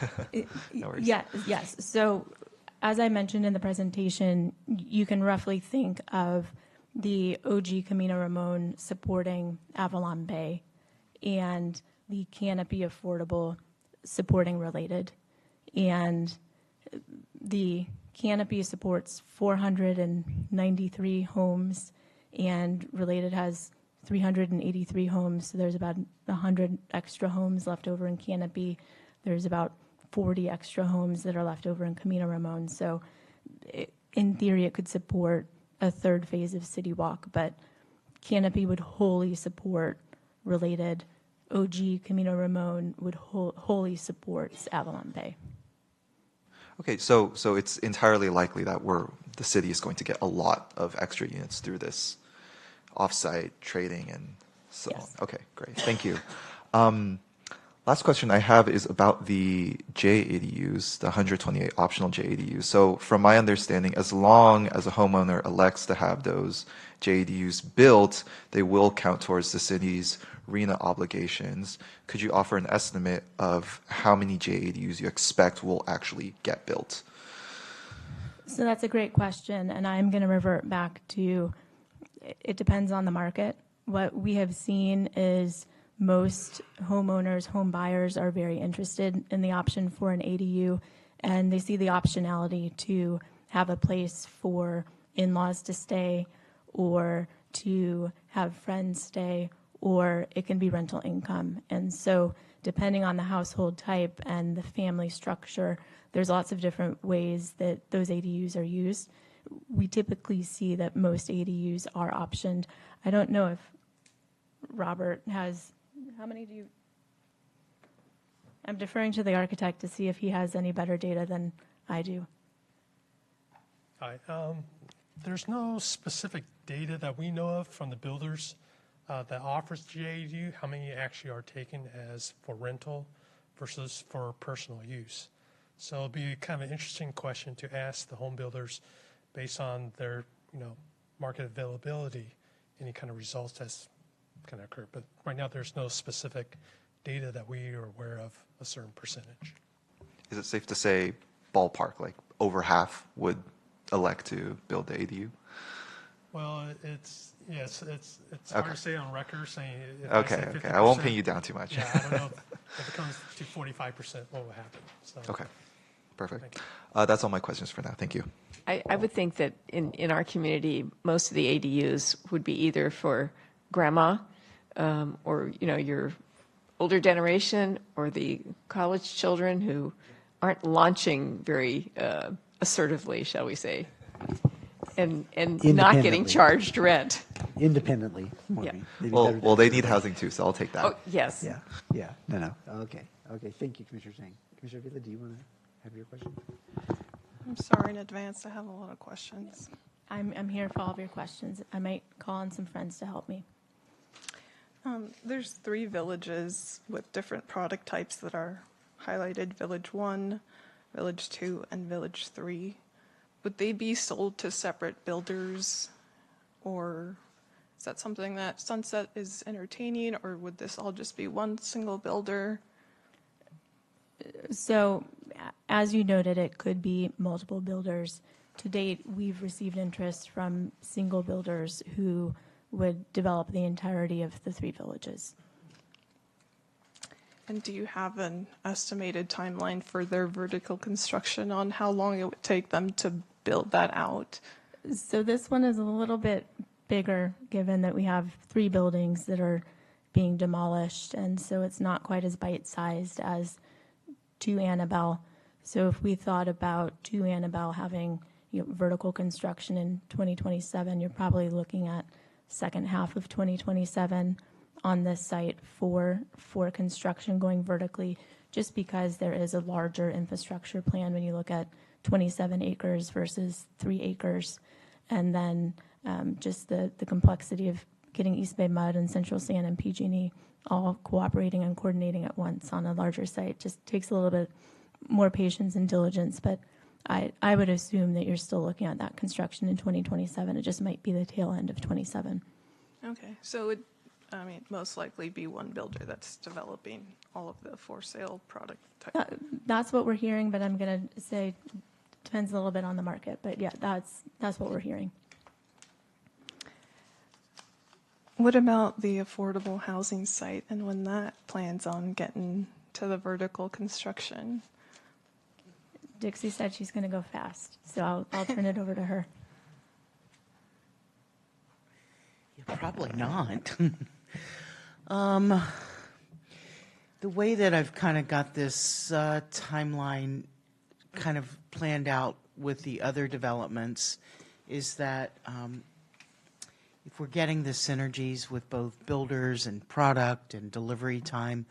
No worries. yes. So, as I mentioned in the presentation, you can roughly think of the OG Camino Ramon supporting Avalon Bay and the Canopy Affordable supporting Related. And the Canopy supports 493 homes, and Related has 383 homes, so there's about 100 extra homes left over in Canopy. There's about 40 extra homes that are left over in Camino Ramon. So in theory, it could support a third phase of City Walk, but Canopy would wholly support Related. OG Camino Ramon would wholly support Avalon Bay. Okay, so it's entirely likely that the city is going to get a lot of extra units through this offsite trading and so on. Okay, great. Thank you. Last question I have is about the JADUs, the 128 optional JADUs. So from my understanding, as long as a homeowner elects to have those JADUs built, they will count towards the city's RHNA obligations. Could you offer an estimate of how many JADUs you expect will actually get built? So that's a great question, and I'm going to revert back to it depends on the market. What we have seen is most homeowners, home buyers are very interested in the option for an ADU, and they see the optionality to have a place for in-laws to stay or to have friends stay, or it can be rental income. And so depending on the household type and the family structure, there's lots of different ways that those ADUs are used. We typically see that most ADUs are optioned. I don't know if Robert has, how many do you? I'm deferring to the architect to see if he has any better data than I do. Hi. There's no specific data that we know of from the builders that offers JADU, how many actually are taken as for rental versus for personal use. So it'll be kind of an interesting question to ask the home builders based on their, market availability, any kind of results as can occur. But right now, there's no specific data that we are aware of a certain percentage. Is it safe to say ballpark, like over half would elect to build the ADU? Well, it's hard Okay. to say on record saying. If I say Okay, okay. 50%, I won't pin you down too much. Yeah, I don't know if it comes to 45%, what will happen. So, Okay, perfect. Thank you. That's all my questions for now. Thank you. I would think that in our community, most of the ADUs would be either for grandma or, your older generation or the college children who aren't launching very assertively, shall we say, and not getting Independently. charged rent. Independently. Yeah. Well, they need housing too, so I'll take that. Oh, yes. Yeah, no. Okay, thank you, Commissioner Zhang. Commissioner Vila, do you want to have your question? I'm sorry in advance. I have a lot of questions. I'm here for all of your questions. I might call on some friends to help me. There's 3 villages with different product types that are highlighted: Village 1, Village 2, and Village 3. Would they be sold to separate builders, or is that something that Sunset is entertaining, or would this all just be one single builder? So, as you noted, it could be multiple builders. To date, we've received interest from single builders who would develop the entirety of the 3 villages. And do you have an estimated timeline for their vertical construction on how long it would take them to build that out? So this one is a little bit bigger, given that we have 3 buildings that are being demolished, and so it's not quite as bite-sized as 2 Annabelle. So if we thought about 2 Annabelle having vertical construction in 2027, you're probably looking at second half of 2027 on this site for construction going vertically, just because there is a larger infrastructure plan when you look at 27 acres versus 3 acres. And then just the complexity of getting East Bay Mud and Central Sand and PG&E all cooperating and coordinating at once on a larger site just takes a little bit more patience and diligence. But I would assume that you're still looking at that construction in 2027. It just might be the tail end of 27. Okay, so it would, most likely be one builder that's developing all of the for sale product type. That's what we're hearing, but I'm going to say depends a little bit on the market. But yeah, that's what we're hearing. What about the affordable housing site and when that plans on getting to the vertical construction? Dixie said she's going to go fast, so I'll turn it over to her. Yeah, probably not. The way that I've kind of got this timeline kind of planned out with the other developments is that if we're getting the synergies with both builders and product and delivery time,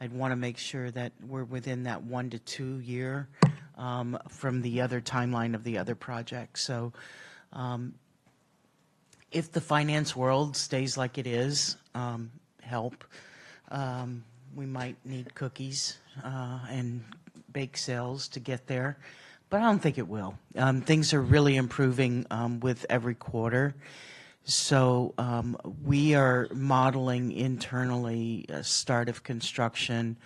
I'd want to make sure that we're within that 1 to 2 year from the other timeline of the other projects. So if the finance world stays like it is, help. We might need cookies and bake sales to get there, but I don't think it will. Things are really improving with every quarter. So we are modeling internally a start of construction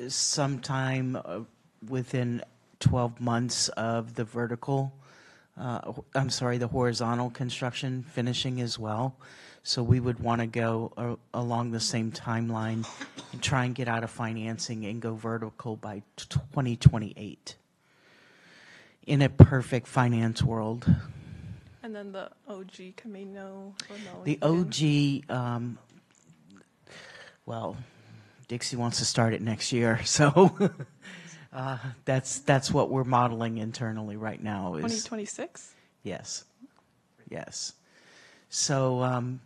sometime within 12 months of the the horizontal construction finishing as well. So we would want to go along the same timeline and try and get out of financing and go vertical by 2028 in a perfect finance world. And then the OG Camino. The OG, well, Dixie wants to start it next year, so that's what we're modeling internally right now. Is 2026? Yes, yes. So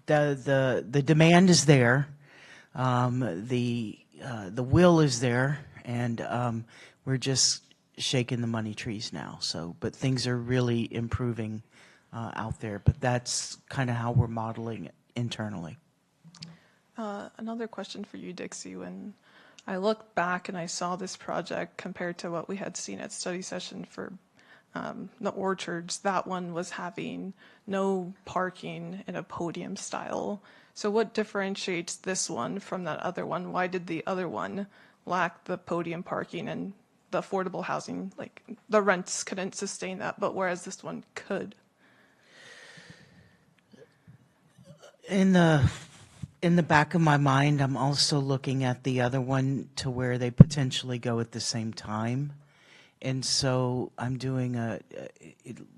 the demand is there, the will is there, and we're just shaking the money trees now. So, but things are really improving out there. But that's kind of how we're modeling it internally. Another question for you, Dixie. When I looked back and I saw this project compared to what we had seen at study session for the orchards, that one was having no parking in a podium style. So what differentiates this one from that other one? Why did the other one lack the podium parking and the affordable housing? Like the rents couldn't sustain that, but whereas this one could. In the back of my mind, I'm also looking at the other one to where they potentially go at the same time. And so I'm doing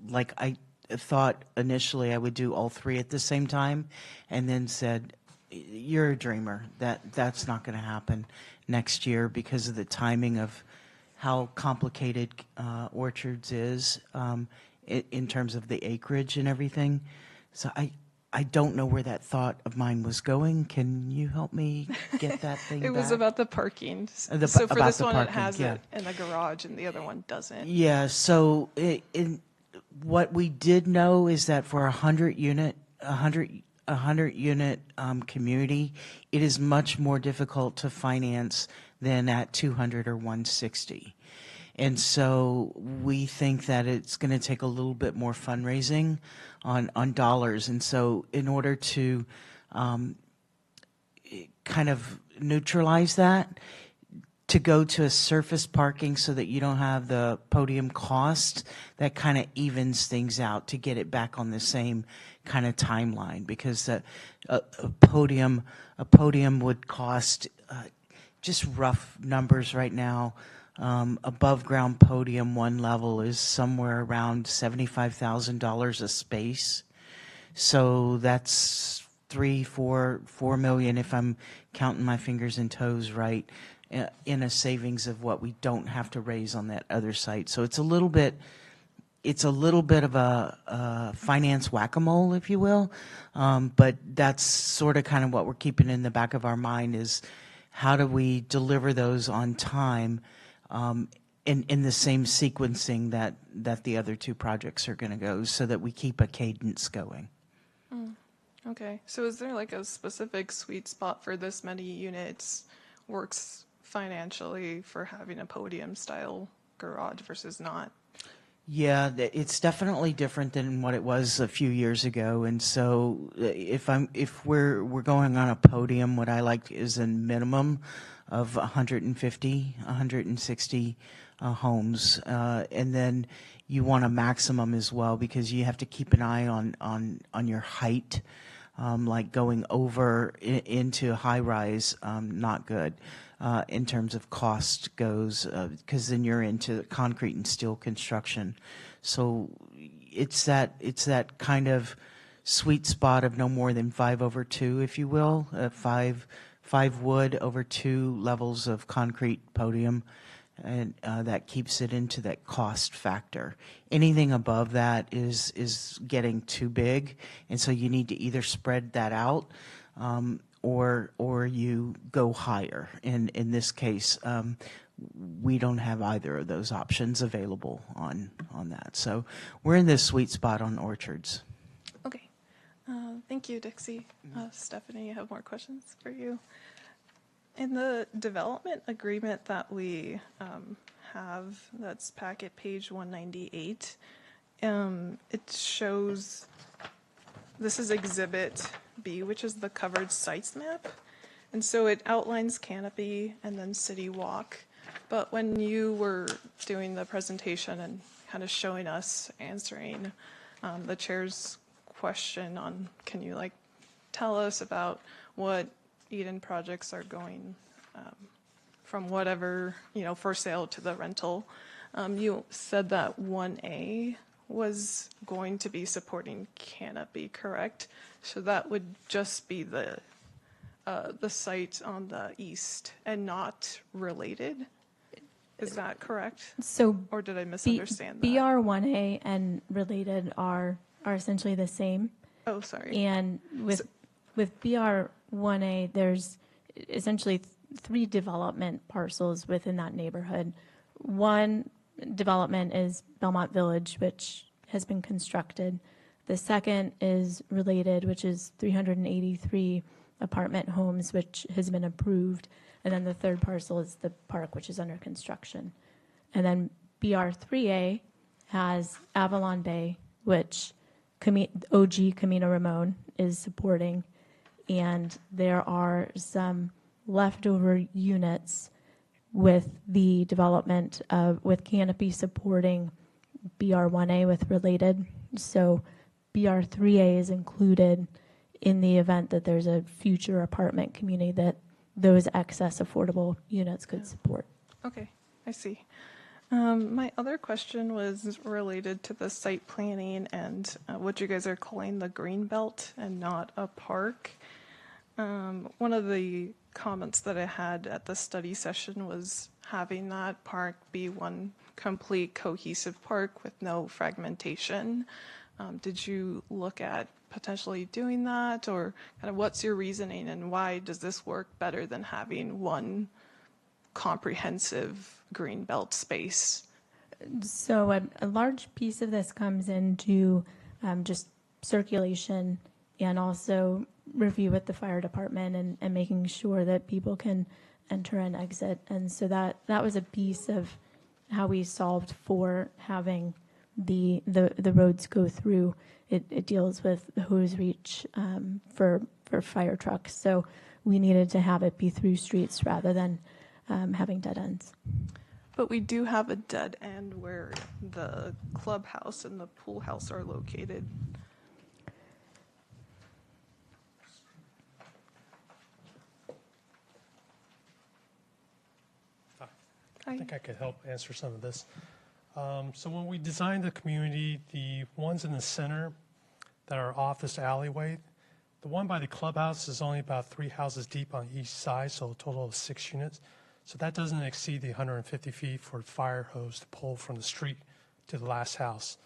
like I thought initially I would do all three at the same time, and then said, you're a dreamer. That's not going to happen next year because of the timing of how complicated Orchards is in terms of the acreage and everything. So I don't know where that thought of mine was going. Can you help me get that thing It was back? about the parking. So for about this the one, parking, it has yeah. it in the garage, and the other one doesn't. Yeah, so what we did know is that for a 100 unit community, it is much more difficult to finance than at 200 or 160. And so we think that it's going to take a little bit more fundraising on dollars. And so in order to kind of neutralize that, to go to a surface parking so that you don't have the podium cost, that kind of evens things out to get it back on the same kind of timeline, because a podium would cost, just rough numbers right now, above ground podium one level is somewhere around $75,000 a space. So that's $4 million, if I'm counting my fingers and toes right, in a savings of what we don't have to raise on that other site. So it's a little bit of a finance whack-a-mole, if you will. But that's sort of kind of what we're keeping in the back of our mind is how do we deliver those on time in the same sequencing that the other two projects are going to go, so that we keep a cadence going. Okay, so is there like a specific sweet spot for this many units works financially for having a podium style garage versus not? Yeah, it's definitely different than what it was a few years ago. And so if we're going on a podium, what I like is a minimum of 150, 160 homes. And then you want a maximum as well, because you have to keep an eye on your height. Like going over into high rise, not good in terms of cost goes, because then you're into concrete and steel construction. So it's that kind of sweet spot of no more than 5/2, if you will, 5 wood over 2 levels of concrete podium. And that keeps it into that cost factor. Anything above that is getting too big, and so you need to either spread that out or you go higher. In this case, we don't have either of those options available on that. So we're in this sweet spot on Orchards. Okay, thank you, Dixie. Stephanie, I have more questions for you. In the development agreement that we have, that's packet page 198, it shows, this is Exhibit B, which is the covered sites map. And so it outlines Canopy and then City Walk. But when you were doing the presentation and kind of showing us answering the chair's question on, can you like tell us about what Eden projects are going from whatever, for sale to the rental. You said that 1A was going to be supporting Canopy, correct? So that would just be the site on the east and not related? Is that correct? So Or did I misunderstand that? BR1A and related are essentially the same. Oh, sorry. And with BR1A, there's essentially 3 development parcels within that neighborhood. One development is Belmont Village, which has been constructed. The second is related, which is 383 apartment homes, which has been approved. And then the third parcel is the park, which is under construction. And then BR3A has Avalon Bay, which OG Camino Ramon is supporting, and there are some leftover units with the development of, with Canopy supporting BR1A with related. So BR3A is included in the event that there's a future apartment community that those excess affordable units could support. Okay, I see. My other question was related to the site planning and what you guys are calling the green belt and not a park. One of the comments that I had at the study session was having that park be one complete cohesive park with no fragmentation. Did you look at potentially doing that, or kind of what's your reasoning and why does this work better than having one comprehensive green belt space? So a large piece of this comes into just circulation and also review with the fire department and making sure that people can enter and exit. And so that was a piece of how we solved for having the roads go through. It deals with the hose reach for fire trucks. So we needed to have it be through streets rather than having dead ends. But we do have a dead end where the clubhouse and the pool house are located. I think I could help answer some of this. So when we designed the community, the ones in the center that are off this alleyway, the one by the clubhouse is only about 3 houses deep on each side, so a total of 6 units. So that doesn't exceed the 150 feet for fire hose to pull from the street to the last house.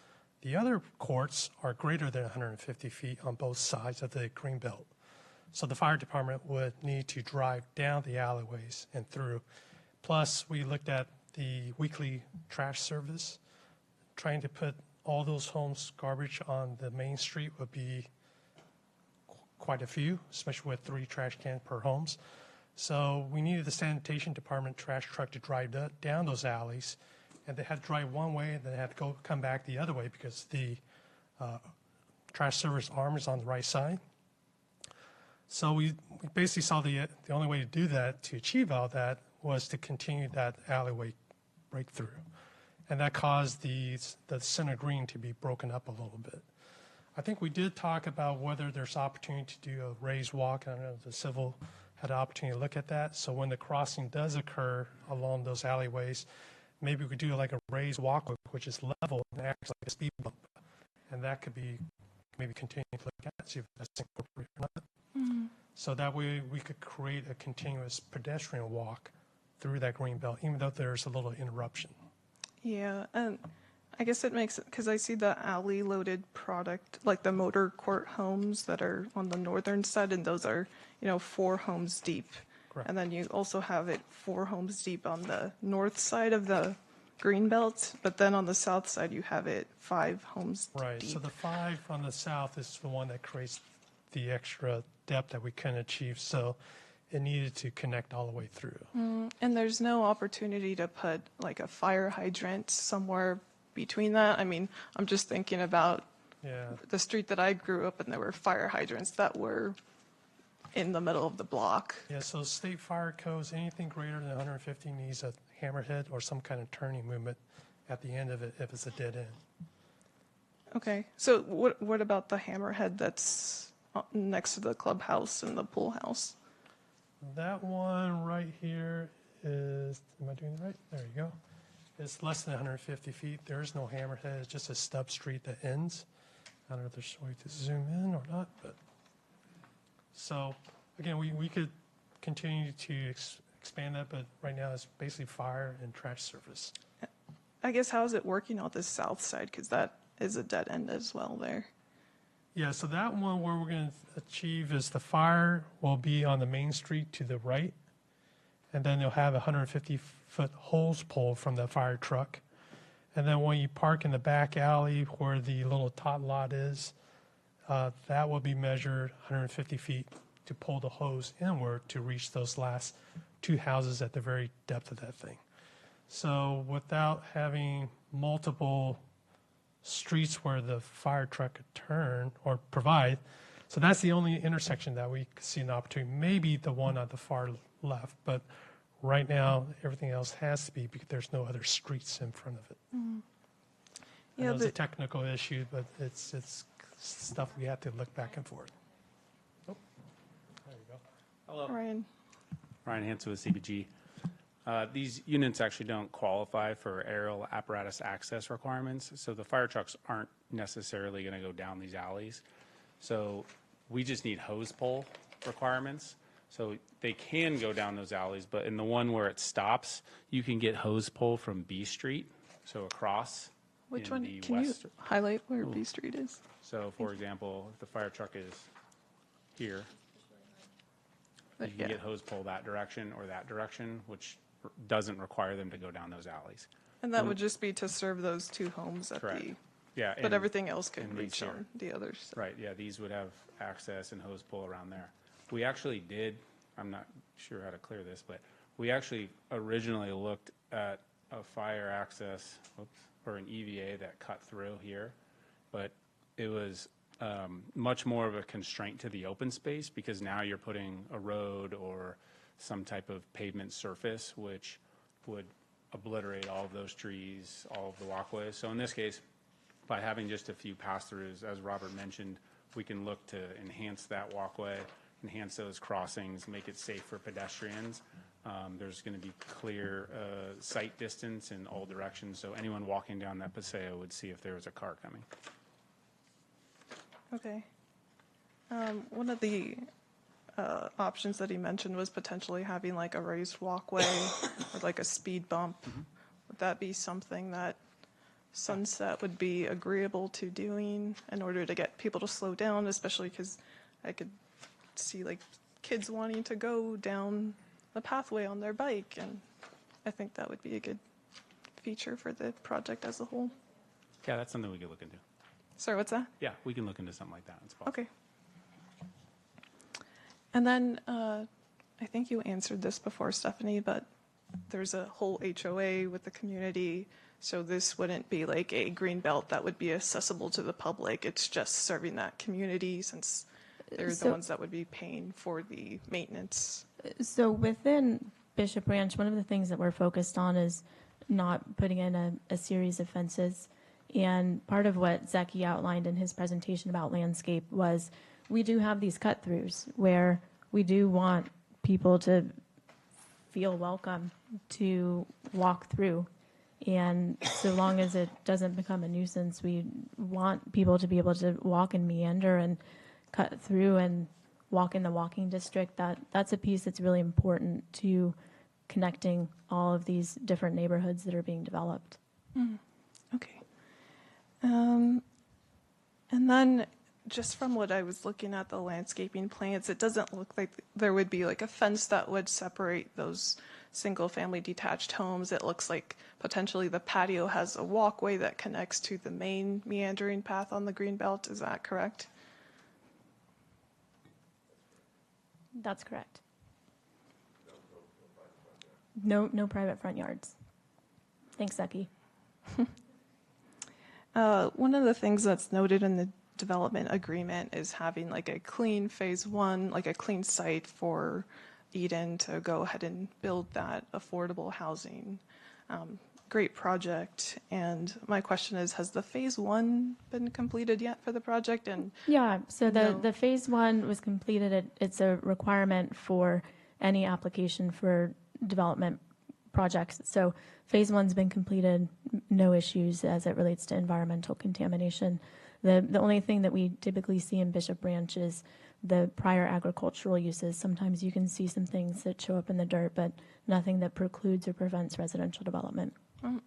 The other courts are greater than 150 feet on both sides of the green belt. So the fire department would need to drive down the alleyways and through. Plus, we looked at the weekly trash service. Trying to put all those homes' garbage on the main street would be quite a few, especially with 3 trash cans per homes. So we needed the sanitation department trash truck to drive down those alleys, and they had to drive one way, and then they had to come back the other way because the trash service arm is on the right side. So we basically saw the only way to do that, to achieve all that, was to continue that alleyway right through. And that caused the center green to be broken up a little bit. I think we did talk about whether there's opportunity to do a raised walk. I don't know if the civil had an opportunity to look at that. So when the crossing does occur along those alleyways, maybe we could do like a raised walkway, which is level and acts like a speed bump. And that could be maybe continue to look at, see if that's incorporated or not. Mm-hmm. So that way we could create a continuous pedestrian walk through that green belt, even though there's a little interruption. Yeah, and I guess it makes it, because I see the alley-loaded product, like the motor court homes that are on the northern side, and those are, 4 homes deep. Correct. And then you also have it 4 homes deep on the north side of the green belt, but then on the south side you have it 5 homes Right, deep. so the 5 on the south is the one that creates the extra depth that we couldn't achieve. So it needed to connect all the way through. And there's no opportunity to put like a fire hydrant somewhere between that? I mean, I'm just thinking about the street that I grew up in, there were fire hydrants that were in the middle of the block. Yeah, so state fire codes, anything greater than 150 needs a hammerhead or some kind of turning movement at the end of it if it's a dead end. Okay, so what about the hammerhead that's next to the clubhouse and the pool house? That one right here is, am I doing it right? There you go. It's less than 150 feet. There is no hammerhead. It's just a stub street that ends. I don't know if there's a way to zoom in or not, but so again, we could continue to expand that, but right now it's basically fire and trash service. I guess how is it working on the south side? Because that is a dead end as well there. Yeah, so that one where we're going to achieve is the fire will be on the main street to the right, and then they'll have a 150-foot hose pull from the fire truck. And then when you park in the back alley where the little tot lot is, that will be measured 150 feet to pull the hose inward to reach those last 2 houses at the very depth of that thing. So without having multiple streets where the fire truck could turn or provide. So that's the only intersection that we could see an opportunity, maybe the one on the far left, but right now, everything else has to be because there's no other streets in front of it. I know it's a technical issue, but it's stuff we have to look back and forth. Oh, there you go. Hello. Ryan. Ryan Hansen with CBG. These units actually don't qualify for aerial apparatus access requirements, so the fire trucks aren't necessarily going to go down these alleys. So we just need hose pole requirements. So they can go down those alleys, but in the one where it stops, you can get hose pole from B Street, so across. Which in one? the Can west. you highlight where B Street is? So, for example, if the fire truck is here, you can Yeah. get hose pole that direction or that direction, which doesn't require them to go down those alleys. And that would just be to serve those two homes at Correct. the, Yeah. but and- everything else could and reach these on the others. Right, yeah, these would have access and hose pole around there. We actually did, I'm not sure how to clear this, but we actually originally looked at a fire access, or an EVA that cut through here, but it was much more of a constraint to the open space because now you're putting a road or some type of pavement surface, which would obliterate all of those trees, all of the walkways. So in this case, by having just a few pass-throughs, as Robert mentioned, we can look to enhance that walkway, enhance those crossings, make it safe for pedestrians. There's going to be clear sight distance in all directions, so anyone walking down that Paseo would see if there was a car coming. Okay. One of the options that he mentioned was potentially having like a raised walkway or like a speed bump. Would that be something that Sunset would be agreeable to doing in order to get people to slow down, especially because I could see like kids wanting to go down the pathway on their bike, and I think that would be a good feature for the project as a whole. Yeah, that's something we could look into. Sorry, what's that? Yeah, we can look into something like that. It's possible. Okay. And then I think you answered this before, Stephanie, but there's a whole HOA with the community, so this wouldn't be like a green belt that would be accessible to the public. It's just serving that community since they're the So- ones that would be paying for the maintenance. So within Bishop Ranch, one of the things that we're focused on is not putting in a series of fences. And part of what Zeki outlined in his presentation about landscape was we do have these cut throughs where we do want people to feel welcome to walk through. And so long as it doesn't become a nuisance, we want people to be able to walk and meander and cut through and walk in the walking district. That's a piece that's really important to connecting all of these different neighborhoods that are being developed. Okay. And then just from what I was looking at the landscaping plans, it doesn't look like there would be like a fence that would separate those single-family detached homes. It looks like potentially the patio has a walkway that connects to the main meandering path on the greenbelt. Is that correct? That's correct. No private front yards. Thanks, Zeki. One of the things that's noted in the development agreement is having like a clean phase one, like a clean site for Eden to go ahead and build that affordable housing. Great project. And my question is, has the phase one been completed yet for the project? And Yeah, so No. the phase one was completed. It's a requirement for any application for development projects. So phase one's been completed, no issues as it relates to environmental contamination. The only thing that we typically see in Bishop Ranch is the prior agricultural uses. Sometimes you can see some things that show up in the dirt, but nothing that precludes or prevents residential development.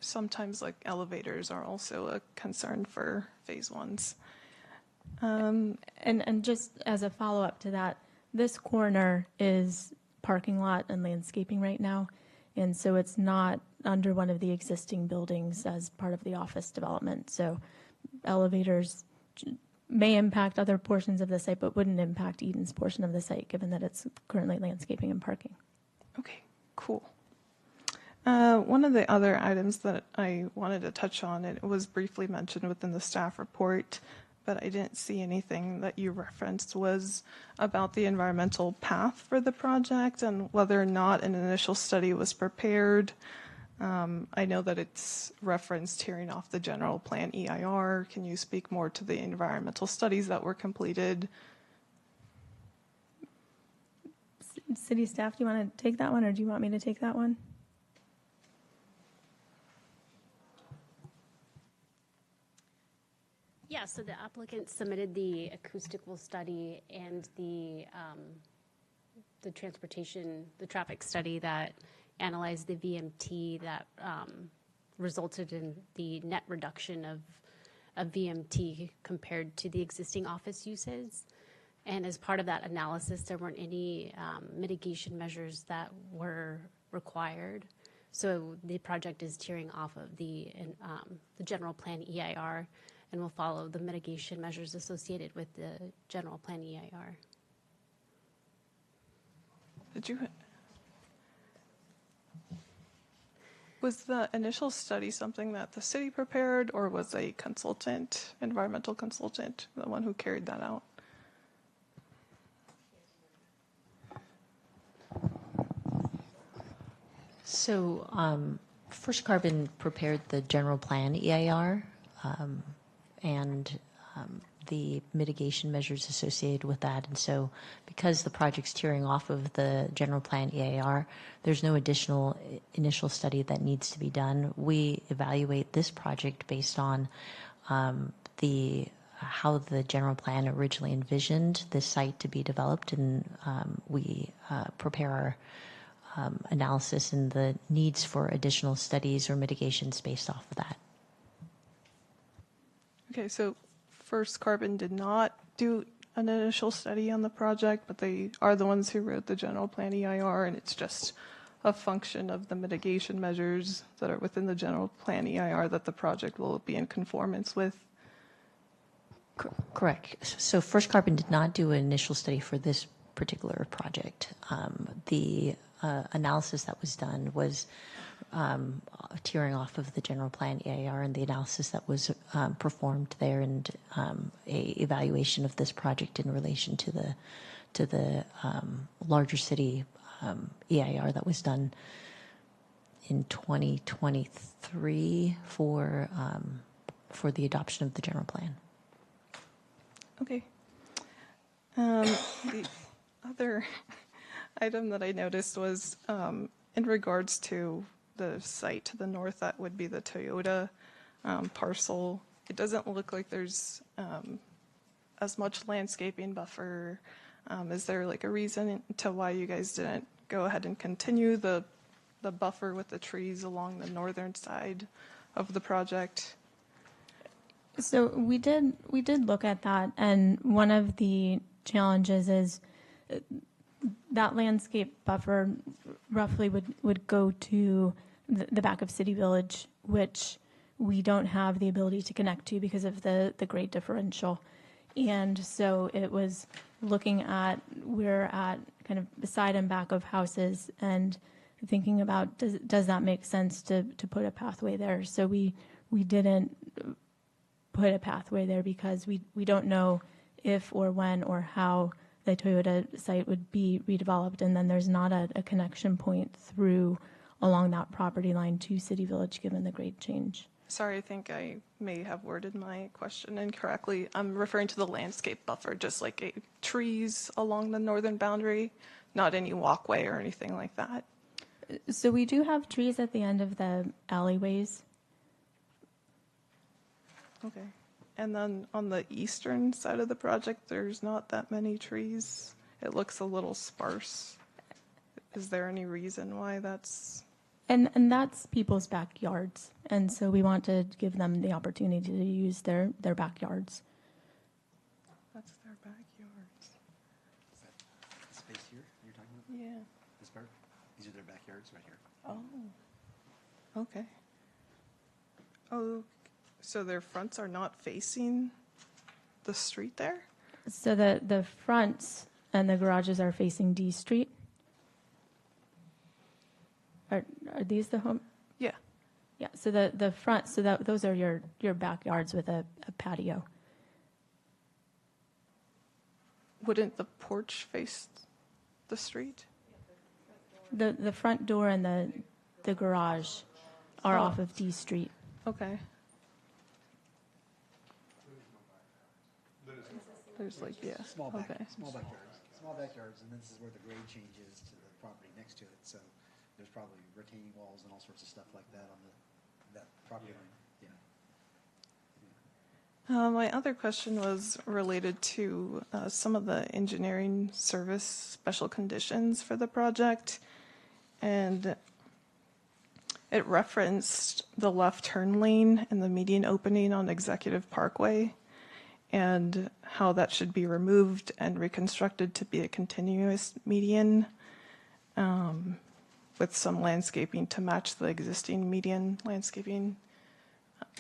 sometimes like elevators are also a concern for phase ones. Um, And just as a follow-up to that, this corner is parking lot and landscaping right now. And so it's not under one of the existing buildings as part of the office development. So elevators may impact other portions of the site, but wouldn't impact Eden's portion of the site, given that it's currently landscaping and parking. Okay, cool. One of the other items that I wanted to touch on, it was briefly mentioned within the staff report, but I didn't see anything that you referenced, was about the environmental path for the project and whether or not an initial study was prepared. I know that it's referenced tearing off the general plan EIR. Can you speak more to the environmental studies that were completed? City staff, do you want to take that one, or do you want me to take that one? Yeah, so the applicant submitted the acoustical study and the transportation, the traffic study that analyzed the VMT that resulted in the net reduction of VMT compared to the existing office uses. And as part of that analysis, there weren't any mitigation measures that were required. So the project is tearing off of the general plan EIR and will follow the mitigation measures associated with the general plan EIR. Was the initial study something that the city prepared, or was a consultant, environmental consultant, the one who carried that out? So First Carbon prepared the general plan EIR and the mitigation measures associated with that. And so because the project's tearing off of the general plan EIR, there's no additional initial study that needs to be done. We evaluate this project based on how the general plan originally envisioned this site to be developed, and we prepare our analysis and the needs for additional studies or mitigations based off of that. Okay, so First Carbon did not do an initial study on the project, but they are the ones who wrote the general plan EIR, and it's just a function of the mitigation measures that are within the general plan EIR that the project will be in conformance with. Correct. So First Carbon did not do an initial study for this particular project. The analysis that was done was tearing off of the general plan EIR, and the analysis that was performed there, and a evaluation of this project in relation to the larger city EIR that was done in 2023 for the adoption of the general plan. Okay. The other item that I noticed was in regards to the site to the north, that would be the Toyota parcel. It doesn't look like there's as much landscaping buffer. Is there like a reason to why you guys didn't go ahead and continue the buffer with the trees along the northern side of the project? So we did look at that, and one of the challenges is that landscape buffer roughly would go to the back of City Village, which we don't have the ability to connect to because of the grade differential. And so it was looking at, we're at kind of beside and back of houses and thinking about, does that make sense to put a pathway there? So we didn't put a pathway there because we don't know if or when or how the Toyota site would be redeveloped, and then there's not a connection point through along that property line to City Village given the grade change. Sorry, I think I may have worded my question incorrectly. I'm referring to the landscape buffer, just like trees along the northern boundary, not any walkway or anything like that. So we do have trees at the end of the alleyways. Okay. And then on the eastern side of the project, there's not that many trees. It looks a little sparse. Is there any reason why that's? And that's people's backyards, and so we want to give them the opportunity to use their backyards. That's their backyards. Is that space here you're talking about? Yeah. This part? These are their backyards right here. Oh. Okay. Oh, so their fronts are not facing the street there? So the fronts and the garages are facing D Street. are these the home? Yeah. Yeah, so the front, so those are your backyards with a patio. Wouldn't the porch face the street? The front door and the garage are Oh. off of D Street. Okay. There's like, yeah. Small Okay. small backyards, and this is where the grade changes to the property next to it, so there's probably retaining walls and all sorts of stuff like that on that property line, yeah. My other question was related to some of the engineering service special conditions for the project. And it referenced the left turn lane and the median opening on Executive Parkway and how that should be removed and reconstructed to be a continuous median with some landscaping to match the existing median landscaping.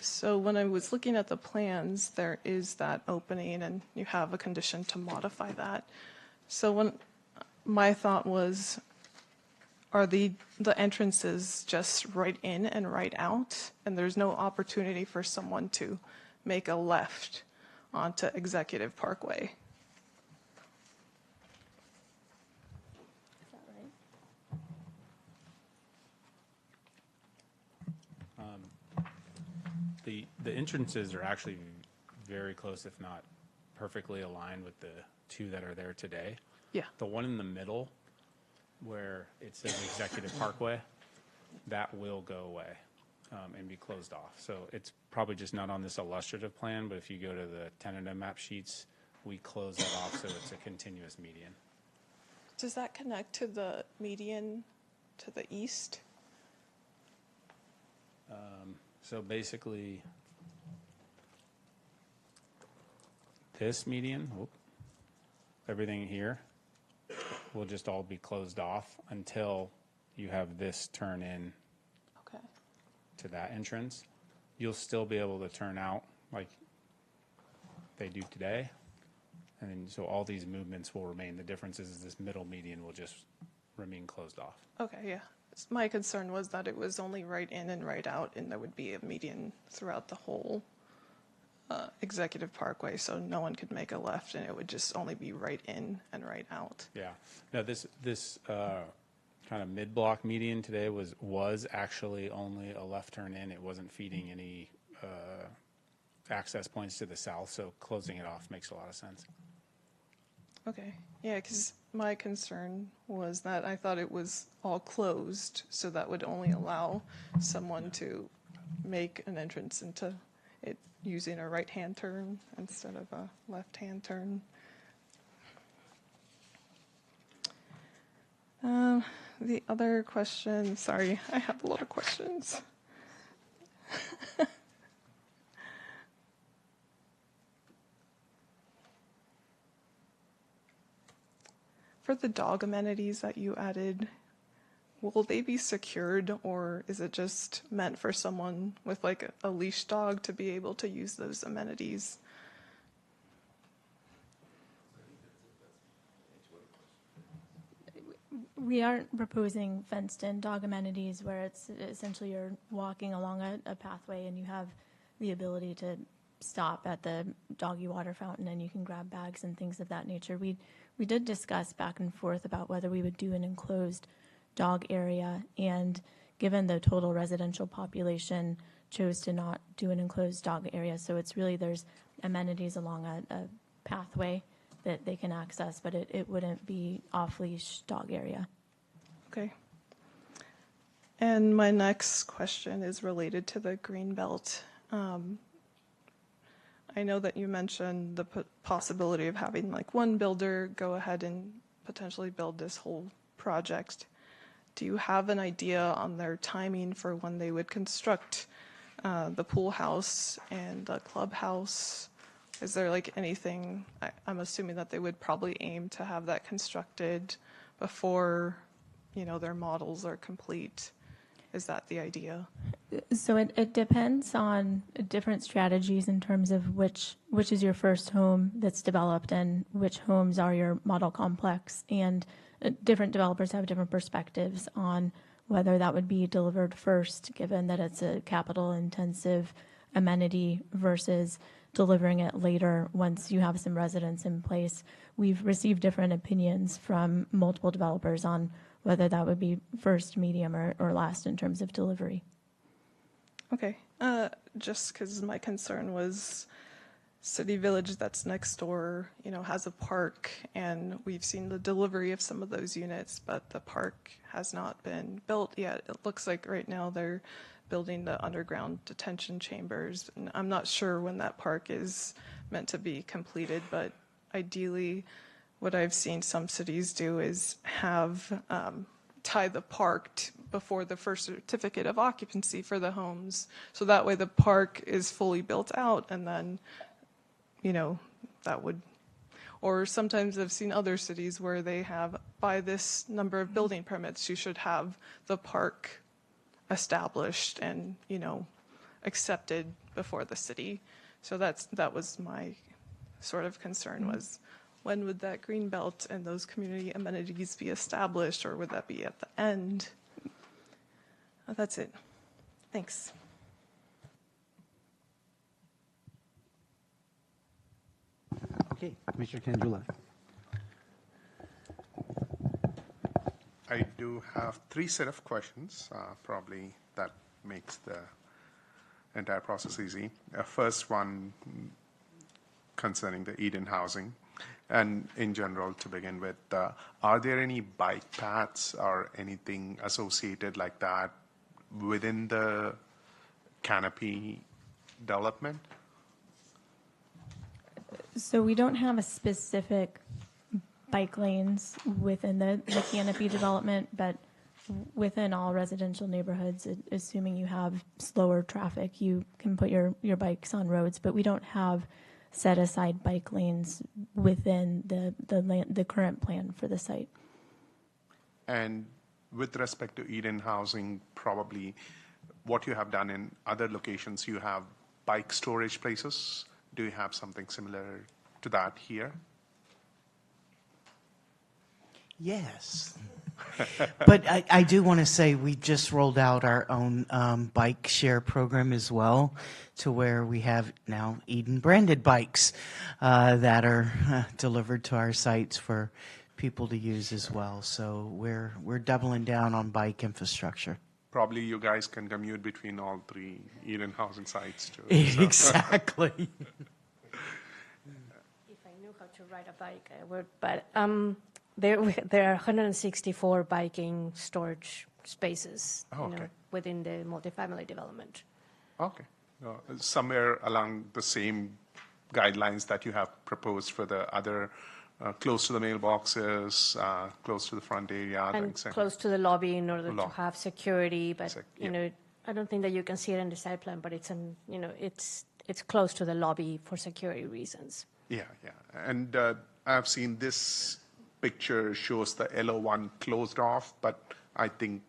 So when I was looking at the plans, there is that opening and you have a condition to modify that. So when my thought was, are the entrances just right in and right out? And there's no opportunity for someone to make a left onto Executive Parkway? The entrances are actually very close, if not perfectly aligned with the two that are there today. Yeah. The one in the middle, where it says Executive Parkway, that will go away and be closed off. So it's probably just not on this illustrative plan, but if you go to the tentative map sheets, we close that off so it's a continuous median. Does that connect to the median to the east? So basically, this median, everything here will just all be closed off until you have this turn in Okay. to that entrance. You'll still be able to turn out like they do today. And then, so all these movements will remain. The difference is this middle median will just remain closed off. Okay, yeah. My concern was that it was only right in and right out, and there would be a median throughout the whole Executive Parkway, so no one could make a left, and it would just only be right in and right out. Yeah. Now this kind of mid-block median today was actually only a left turn in. It wasn't feeding any access points to the south, so closing it off makes a lot of sense. Okay, yeah, because my concern was that I thought it was all closed, so that would only allow someone to make an entrance into it using a right-hand turn instead of a left-hand turn. The other question, sorry, I have a lot of questions. For the dog amenities that you added, will they be secured, or is it just meant for someone with like a leash dog to be able to use those amenities? We aren't proposing fenced-in dog amenities where it's essentially you're walking along a pathway and you have the ability to stop at the doggy water fountain and you can grab bags and things of that nature. We did discuss back and forth about whether we would do an enclosed dog area, and given the total residential population, chose to not do an enclosed dog area. So it's really, there's amenities along a pathway that they can access, but it wouldn't be off-leash dog area. Okay. And my next question is related to the green belt. I know that you mentioned the possibility of having like one builder go ahead and potentially build this whole project. Do you have an idea on their timing for when they would construct the pool house and the clubhouse? Is there like anything, I'm assuming that they would probably aim to have that constructed before, their models are complete. Is that the idea? So it depends on different strategies in terms of which is your first home that's developed and which homes are your model complex. And different developers have different perspectives on whether that would be delivered first, given that it's a capital-intensive amenity, versus delivering it later once you have some residents in place. We've received different opinions from multiple developers on whether that would be first, medium, or last in terms of delivery. Okay, just because my concern was City Village that's next door, has a park, and we've seen the delivery of some of those units, but the park has not been built yet. It looks like right now they're building the underground detention chambers, and I'm not sure when that park is meant to be completed, but ideally, what I've seen some cities do is have tie the park before the first certificate of occupancy for the homes. So that way the park is fully built out, and then, that would, or sometimes I've seen other cities where they have, by this number of building permits, you should have the park established and, accepted before the city. So that was my sort of concern, was when would that green belt and those community amenities be established, or would that be at the end? That's it. Thanks. Okay, Commissioner Candula. I do have 3 set of questions. Probably that makes the entire process easy. First one concerning the Eden housing. And in general, to begin with, are there any bike paths or anything associated like that within the canopy development? So we don't have a specific bike lanes within the canopy development, but within all residential neighborhoods, assuming you have slower traffic, you can put your bikes on roads, but we don't have set aside bike lanes within the current plan for the site. And with respect to Eden housing, probably what you have done in other locations, you have bike storage places. Do you have something similar to that here? Yes. But I do want to say we just rolled out our own bike share program as well, to where we have now Eden branded bikes that are delivered to our sites for people to use as well. So we're doubling down on bike infrastructure. Probably you guys can commute between all 3 Eden housing sites too. Exactly. If I knew how to ride a bike, I would. But there are 164 biking storage spaces within the multifamily development. Okay. Somewhere along the same guidelines that you have proposed for the other, close to the mailboxes, close to the front area. And close to the lobby in order to have security. But, I don't think that you can see it in the site plan, but it's close to the lobby for security reasons. Yeah. And I've seen this picture shows the LO1 closed off, but I think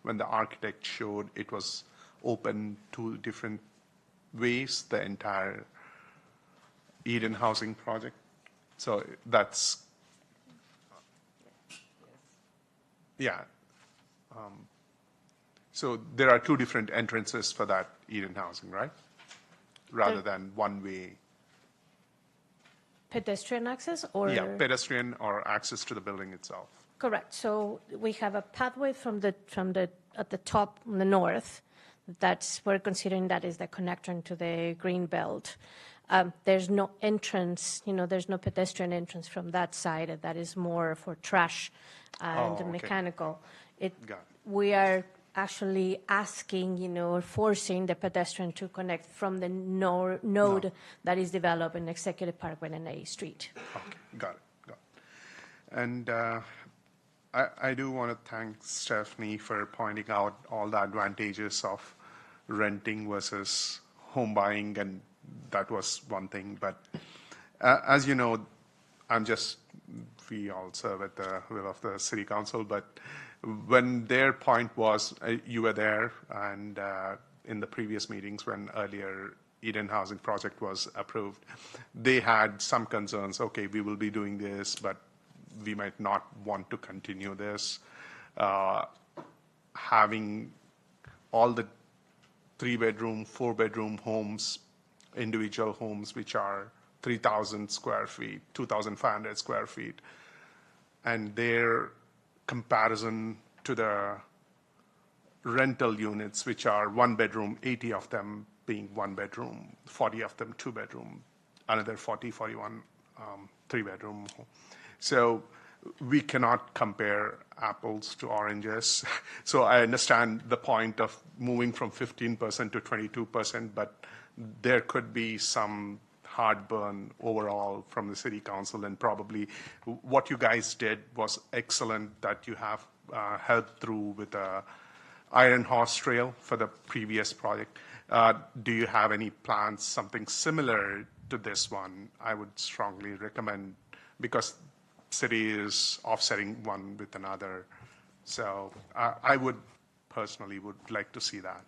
when the architect showed, it was open to different ways, the entire Eden housing project. So that's, so there are 2 different entrances for that Eden housing, right? Rather than one way. Pedestrian access, or? Yeah, pedestrian or access to the building itself. Correct. So we have a pathway at the top on the north. We're considering that is the connector to the green belt. There's no entrance, there's no pedestrian entrance from that side. That is more for trash and mechanical. Got it. We are actually asking, or forcing the pedestrian to connect from the node that is developed in Executive Parkway and A Street. Okay, got it. And I do want to thank Stephanie for pointing out all the advantages of renting versus home buying, and that was one thing. But as you know, we all serve at the will of the City Council, but when their point was, you were there, and in the previous meetings when earlier Eden Housing Project was approved, they had some concerns. Okay, we will be doing this, but we might not want to continue this. having all the 3-bedroom, 4-bedroom homes, individual homes, which are 3,000 square feet, 2,500 square feet, and their comparison to the rental units, which are 1-bedroom, 80 of them being 1-bedroom, 40 of them 2-bedroom, another 40, 41 3-bedroom. So we cannot compare apples to oranges. So I understand the point of moving from 15% to 22%, but there could be some heartburn overall from the city council, and probably what you guys did was excellent, that you have helped through with the Iron Horse Trail for the previous project. Do you have any plans, something similar to this one? I would strongly recommend, because city is offsetting one with another. So I would personally would like to see that.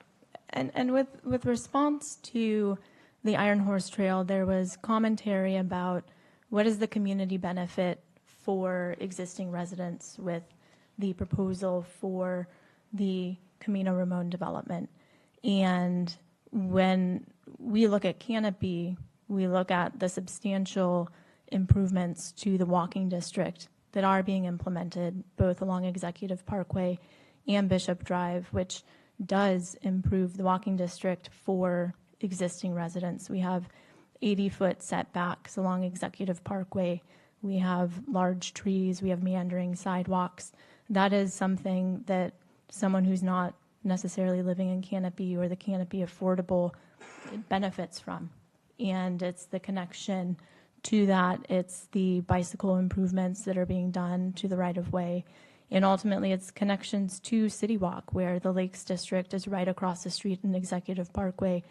And with response to the Iron Horse Trail, there was commentary about what is the community benefit for existing residents with the proposal for the Camino Ramon development. And when we look at Canopy, we look at the substantial improvements to the walking district that are being implemented both along Executive Parkway and Bishop Drive, which does improve the walking district for existing residents. We have 80-foot setbacks along Executive Parkway. We have large trees. We have meandering sidewalks. That is something that someone who's not necessarily living in Canopy or the Canopy affordable benefits from. And it's the connection to that. It's the bicycle improvements that are being done to the right-of-way. And ultimately, it's connections to City Walk, where the Lakes District is right across the street in Executive Parkway.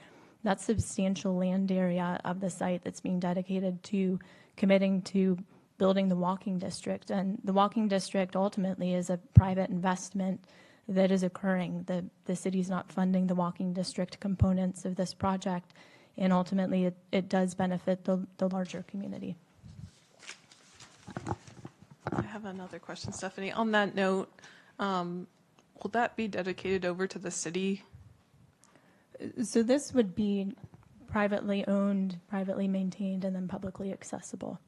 That's substantial land area of the site that's being dedicated to committing to building the walking district. And the walking district ultimately is a private investment that is occurring. The city's not funding the walking district components of this project, and ultimately it does benefit the larger community. I have another question, Stephanie. On that note, will that be dedicated over to the city? So this would be privately owned, privately maintained, and then publicly accessible.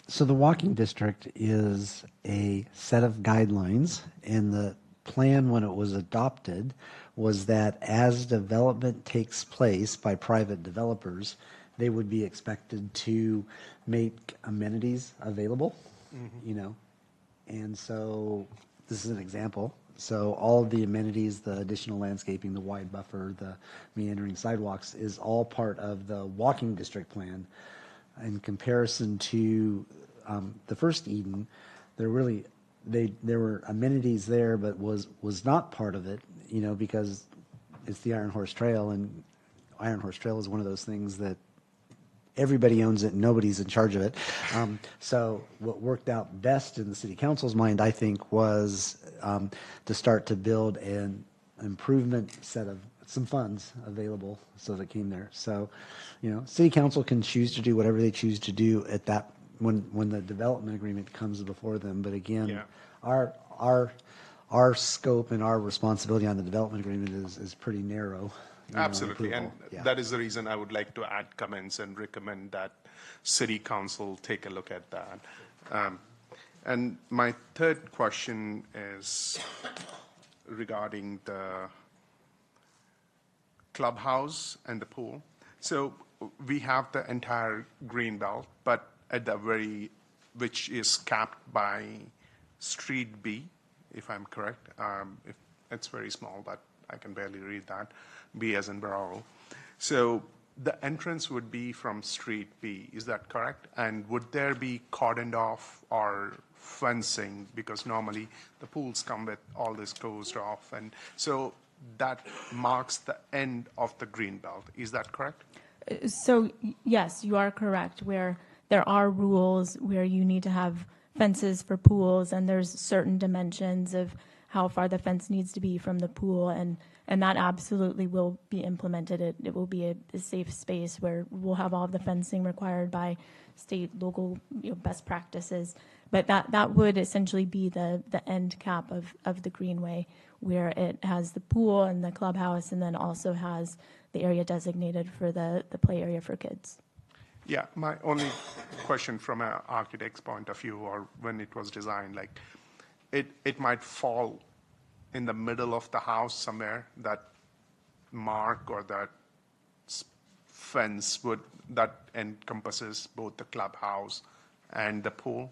So the walking district is a set of guidelines, and the plan when it was adopted was that as development takes place by private developers, they would be expected to make amenities available, you know. And so this is an example. So all of the amenities, the additional landscaping, the wide buffer, the meandering sidewalks is all part of the walking district plan. In comparison to the first Eden, there were amenities there, but was not part of it, you know, because it's the Iron Horse Trail, and Iron Horse Trail is one of those things that everybody owns it and nobody's in charge of it. So what worked out best in the city council's mind, I think, was to start to build an improvement set of some funds available so that came there. So, you know, city council can choose to do whatever they choose to do at that when the development agreement comes before them. But again, Yeah. our scope and our responsibility on the development agreement is pretty narrow. Absolutely, and Yeah. that is the reason I would like to add comments and recommend that city council take a look at that. And my third question is regarding the clubhouse and the pool. So we have the entire green belt, but at the which is capped by Street B, if I'm correct. If it's very small, but I can barely read that. B as in Bravo. So the entrance would be from Street B, is that correct? And would there be cordoned off or fencing? Because normally the pools come with all this closed off. And so that marks the end of the green belt. Is that correct? So yes, you are correct, where there are rules where you need to have fences for pools, and there's certain dimensions of how far the fence needs to be from the pool, and And that absolutely will be implemented. It will be a safe space where we'll have all of the fencing required by state, local, best practices. But that would essentially be the end cap of the greenway, where it has the pool and the clubhouse, and then also has the area designated for the play area for kids. Yeah, my only question from an architect's point of view, or when it was designed, like it might fall in the middle of the house somewhere, that mark or that fence that encompasses both the clubhouse and the pool.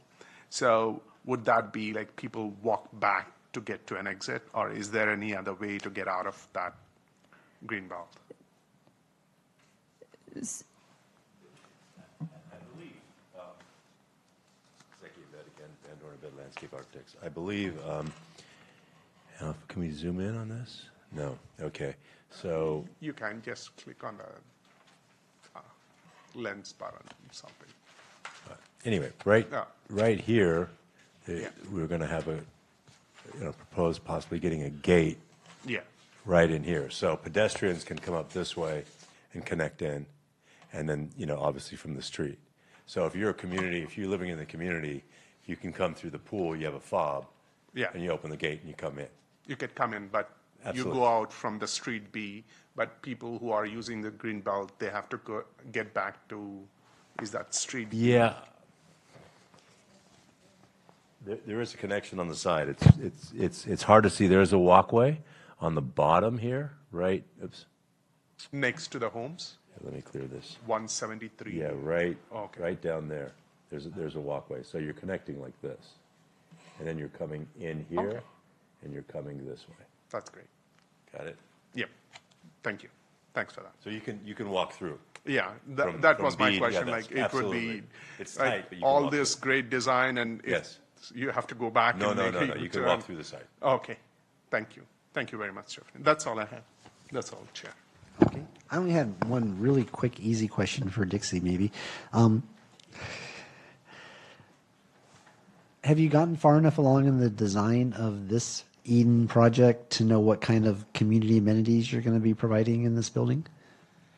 So would that be like people walk back to get to an exit, or is there any other way to get out of that green belt? Landscape Architects. I believe, can we zoom in on this? No. Okay. So You can just click on the lens button or something. anyway, Yeah. right here, we're going to have a propose possibly getting a gate Yeah. right in here. So pedestrians can come up this way and connect in, and then, obviously from the street. So if you're living in the community, you can come through the pool, you have a fob, Yeah. and you open the gate and you come in. You could come in, but Absolutely. you go out from the street B, but people who are using the green belt, they have to get back to, is that street B? Yeah. There is a connection on the side. It's hard to see. There's a walkway on the bottom here, right? Oops. Next to the homes, Let me clear this. 173. Yeah, right, Okay. right down there. There's a walkway. So you're connecting like this. And then you're coming in here, Okay. and you're coming this way. That's great. Got it? Yep. Thank you. Thanks for that. So you can walk through. Yeah, From- that from was my B, yeah, question. that's Like, it would absolutely. be It's like, tight, but you can all walk this great design, and Yes. you have to go back No, and no, make no, a no. You can U-turn. walk through the site. Okay. Thank you. Thank you very much, Jeff. That's all I have. That's all, Chair. Okay. I only had one really quick, easy question for Dixie, maybe. Have you gotten far enough along in the design of this Eden project to know what kind of community amenities you're going to be providing in this building?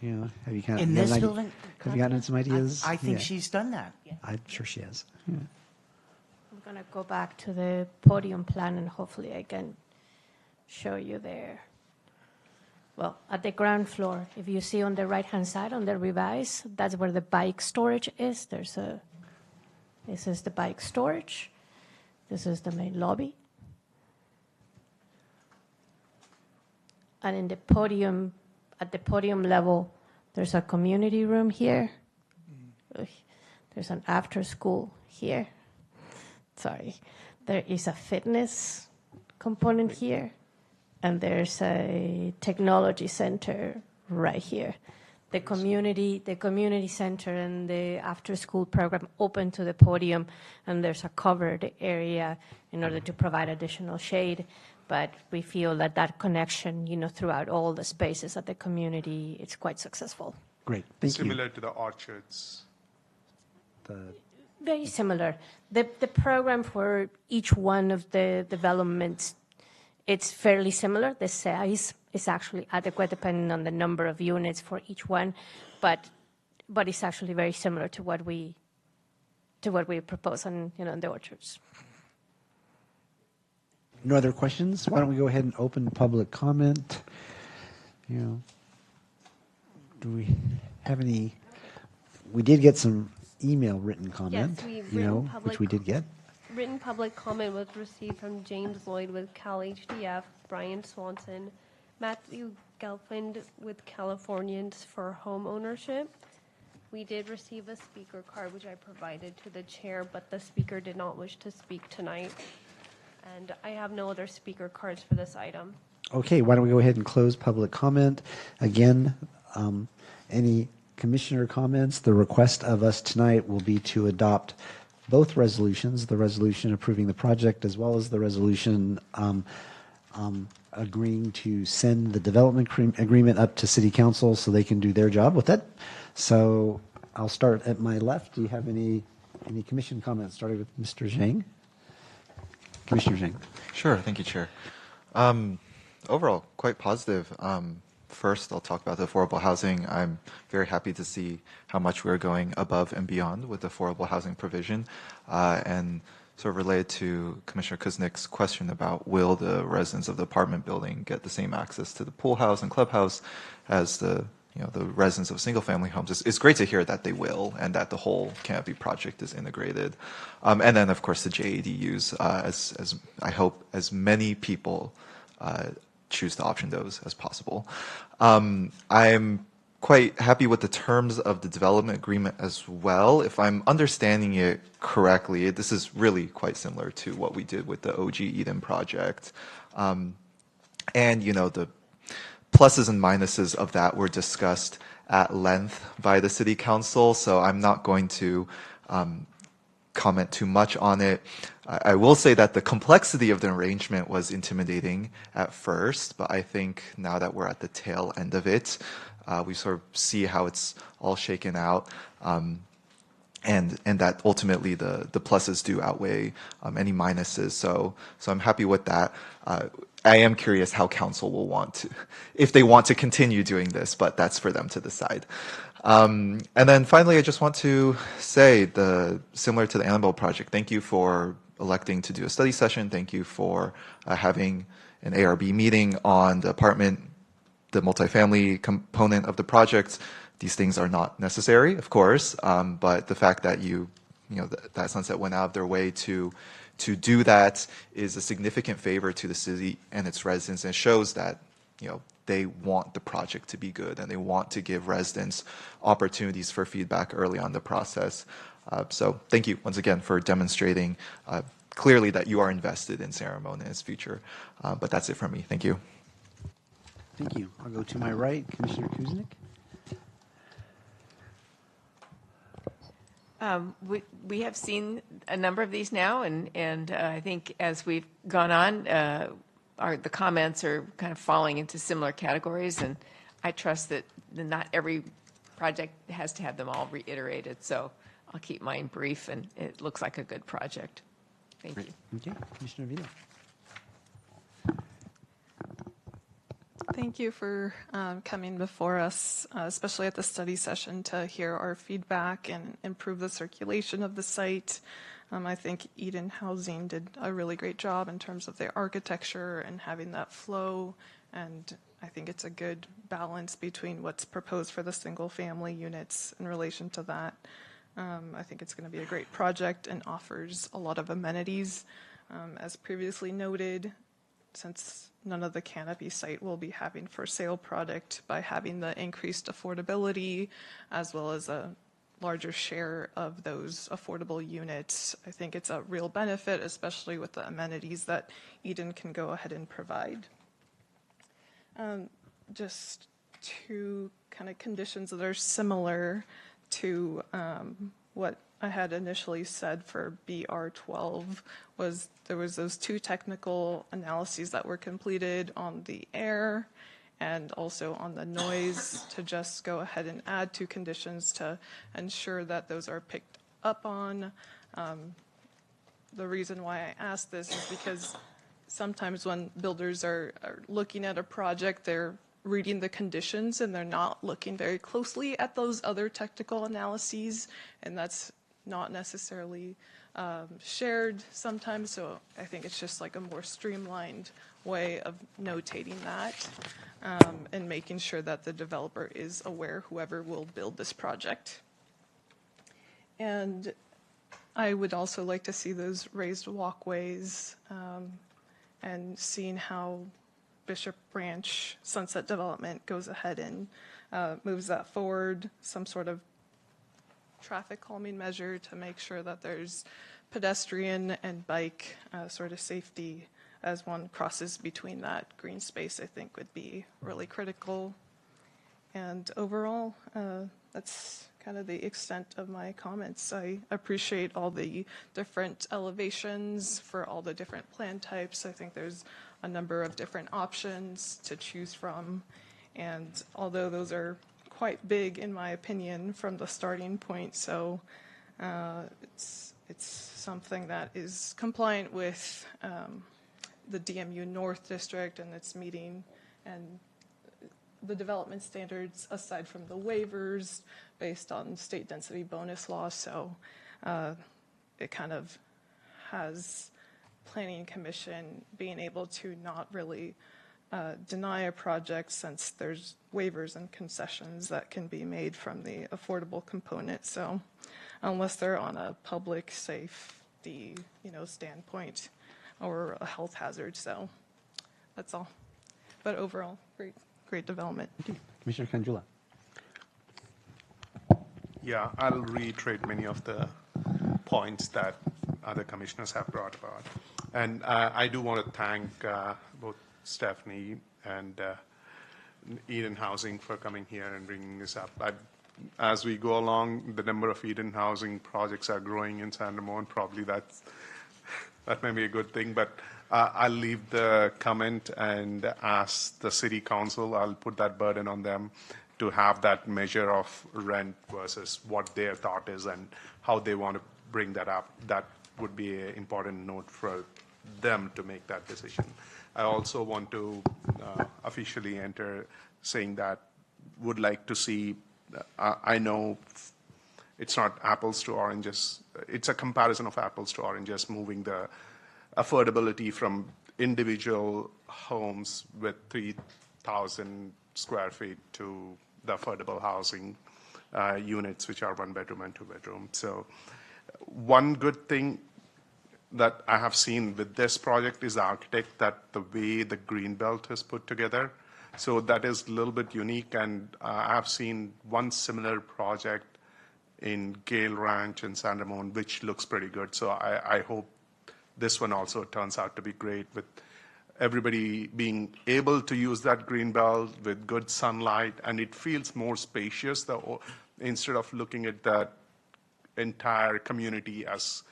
Have you kind of In you have this an idea- building? Have you gotten some ideas? I think Yeah. she's done that. I'm sure she has. Yeah. I'm going to go back to the podium plan, and hopefully I can show you there. Well, at the ground floor, if you see on the right-hand side on the revise, that's where the bike storage is. This is the bike storage. This is the main lobby. And in the podium, at the podium level, there's a community room here. There's an after school here. Sorry. There is a fitness component here. And there's a technology center right here. The community center and the after school program open to the podium, and there's a covered area in order to provide additional shade. But we feel that connection, throughout all the spaces at the community, it's quite successful. Great. Thank you. Similar to the orchards. Very similar. The program for each one of the developments, it's fairly similar. The size is actually adequate depending on the number of units for each one, but it's actually very similar to what we propose in the orchards. No other questions? Why don't we go ahead and open public comment? Do we have any? We did get some email written comment, which we did get. Written public comment was received from James Lloyd with Cal HDF, Brian Swanson, Matthew Gelfand with Californians for Home Ownership. We did receive a speaker card, which I provided to the chair, but the speaker did not wish to speak tonight. And I have no other speaker cards for this item. Okay, why don't we go ahead and close public comment? Again, any commissioner comments? The request of us tonight will be to adopt both resolutions, the resolution approving the project as well as the resolution agreeing to send the development agreement up to City Council so they can do their job with it. So I'll start at my left. Do you have any commission comments, starting with Mr. Zhang? Commissioner Zhang. Sure. Thank you, Chair. Overall, quite positive. First, I'll talk about the affordable housing. I'm very happy to see how much we're going above and beyond with affordable housing provision. And sort of related to Commissioner Kuznick's question about will the residents of the apartment building get the same access to the pool house and clubhouse as the residents of single-family homes. It's great to hear that they will, and that the whole Canopy project is integrated. And then, of course, the JADUs, as I hope as many people choose to option those as possible. I'm quite happy with the terms of the development agreement as well. If I'm understanding it correctly, this is really quite similar to what we did with the OG Eden project. And, the pluses and minuses of that were discussed at length by the City Council, so I'm not going to comment too much on it. I will say that the complexity of the arrangement was intimidating at first, but I think now that we're at the tail end of it, we sort of see how it's all shaken out, and that ultimately the pluses do outweigh any minuses. So I'm happy with that. I am curious how council will want to, if they want to continue doing this, but that's for them to decide. And then finally, I just want to say, similar to the Annabelle project, thank you for electing to do a study session. Thank you for having an ARB meeting on the multifamily component of the project. These things are not necessary, of course, but the fact that that Sunset went out of their way to do that is a significant favor to the city and its residents, and shows that they want the project to be good and they want to give residents opportunities for feedback early on in the process. So thank you once again for demonstrating clearly that you are invested in San Ramon and its future. But that's it from me. Thank you. Thank you. I'll go to my right, Commissioner Kuznick. We have seen a number of these now, and I think as we've gone on, the comments are kind of falling into similar categories, and I trust that not every project has to have them all reiterated, so I'll keep mine brief, and it looks like a good project. Thank you. Okay, Commissioner Vito. Thank you for coming before us, especially at the study session, to hear our feedback and improve the circulation of the site. I think Eden Housing did a really great job in terms of their architecture and having that flow, and I think it's a good balance between what's proposed for the single-family units in relation to that. I think it's going to be a great project and offers a lot of amenities. As previously noted, since none of the Canopy site will be having for sale product, by having the increased affordability as well as a larger share of those affordable units, I think it's a real benefit, especially with the amenities that Eden can go ahead and provide. Just two kind of conditions that are similar to what I had initially said for BR12 was there was those two technical analyses that were completed on the air and also on the noise, to just go ahead and add two conditions to ensure that those are picked up on. The reason why I asked this is because sometimes when builders are looking at a project, they're reading the conditions and they're not looking very closely at those other technical analyses, and that's not necessarily shared sometimes. So I think it's just like a more streamlined way of notating that and making sure that the developer is aware, whoever will build this project. And I would also like to see those raised walkways and seeing how Bishop Branch Sunset Development goes ahead and moves that forward, some sort of traffic calming measure to make sure that there's pedestrian and bike sort of safety as one crosses between that green space, I think would be really critical. And overall, that's kind of the extent of my comments. I appreciate all the different elevations for all the different plan types. I think there's a number of different options to choose from. And although those are quite big, in my opinion, from the starting point, so it's something that is compliant with the DMU North District, and it's meeting and the development standards aside from the waivers based on state density bonus law. So it kind of has Planning Commission being able to not really deny a project since there's waivers and concessions that can be made from the affordable component. So unless they're on a public safety, standpoint or a health hazard. So that's all. But overall, great development. Commissioner Kanjula. Yeah, I'll reiterate many of the points that other commissioners have brought about. And I do want to thank both Stephanie and Eden Housing for coming here and bringing this up. As we go along, the number of Eden Housing projects are growing in San Ramon. Probably that may be a good thing, but I'll leave the comment and ask the city council. I'll put that burden on them to have that measure of rent versus what their thought is and how they want to bring that up. That would be an important note for them to make that decision. I also want to officially enter saying that would like to see, I know it's not apples to oranges, it's a comparison of apples to oranges, moving the affordability from individual homes with 3,000 square feet to the affordable housing units, which are 1 bedroom and 2 bedroom. So one good thing that I have seen with this project is the architect, that the way the Greenbelt is put together. So that is a little bit unique, and I've seen one similar project in Gale Ranch in San Ramon, which looks pretty good. So I hope this one also turns out to be great, with everybody being able to use that Greenbelt with good sunlight, and it feels more spacious instead of looking at that entire community as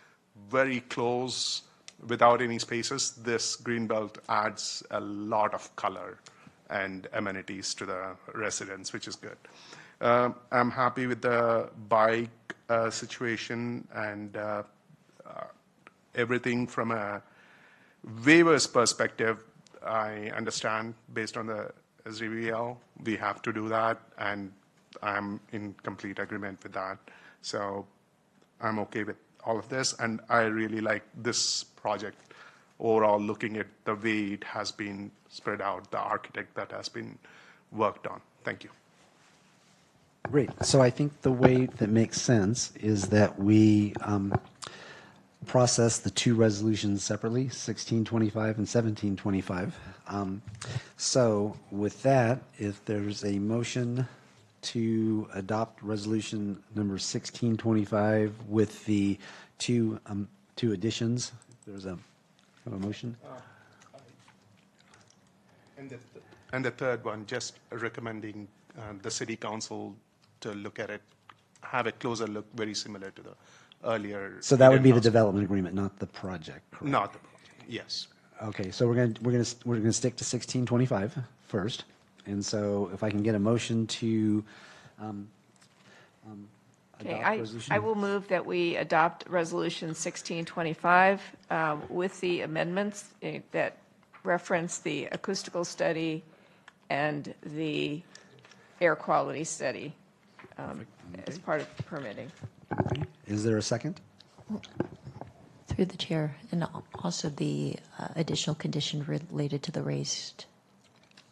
very close without any spaces. This Greenbelt adds a lot of color and amenities to the residents, which is good. I'm happy with the bike situation and everything from a waivers perspective. I understand based on the SDVL, we have to do that, and I'm in complete agreement with that. So I'm okay with all of this, and I really like this project overall, looking at the way it has been spread out, the architect that has been worked on. Thank you. Great. So I think the way that makes sense is that we process the two resolutions separately, 1625 and 1725. So with that, if there's a motion to adopt resolution number 1625 with the two additions, there's a motion. And the third one, just recommending the city council to look at it, have a closer look, very similar to the earlier. So that would be the development agreement, not the project, correct? Not the project, yes. Okay, so we're gonna stick to 1625 first, and so if I can get a motion to Okay, adopt resolution. I will move that we adopt Resolution 1625 with the amendments that reference the acoustical study and the air quality study as part of permitting. Okay. Is there a second? Through the chair, and also the additional condition related to the raised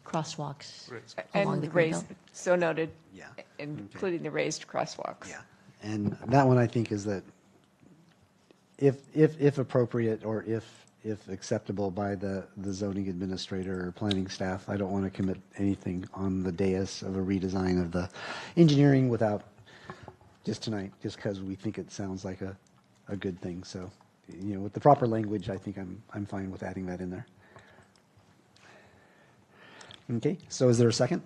crosswalks along the And raised, Greenbelt. so noted, Yeah. including the raised crosswalks. Yeah. And that one I think is that if appropriate or if acceptable by the zoning administrator or planning staff, I don't want to commit anything on the dais of a redesign of the engineering without just tonight, just because we think it sounds like a good thing. So, with the proper language, I think I'm fine with adding that in there. Okay, so is there a second?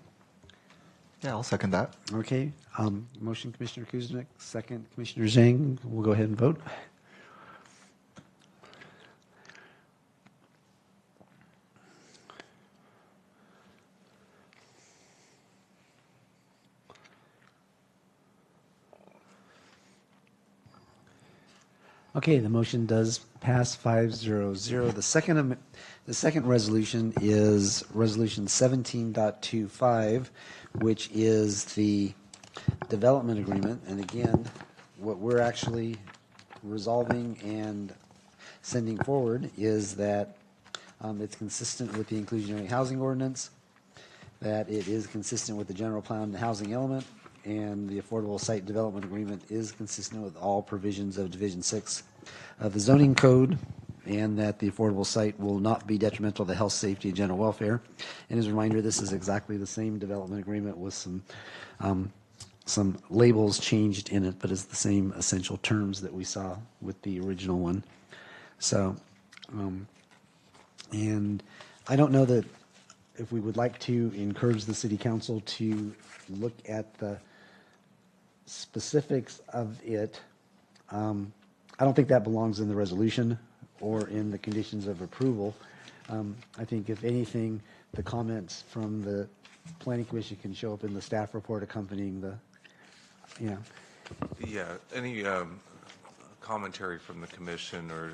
Yeah, I'll second that. Okay, motion Commissioner Kuznick, second Commissioner Zhang. We'll go ahead and vote. Okay, the motion does pass 5-0-0. The second resolution is Resolution 17.25, which is the development agreement. And again, what we're actually resolving and sending forward is that it's consistent with the inclusionary housing ordinance, that it is consistent with the general plan and the housing element, and the affordable site development agreement is consistent with all provisions of Division 6 of the zoning code, and that the affordable site will not be detrimental to health, safety, and general welfare. And as a reminder, this is exactly the same development agreement with some labels changed in it, but it's the same essential terms that we saw with the original one. So, and I don't know that if we would like to encourage the city council to look at the specifics of it, I don't think that belongs in the resolution or in the conditions of approval. I think if anything, the comments from the planning commission can show up in the staff report accompanying the, Yeah, any commentary from the commission or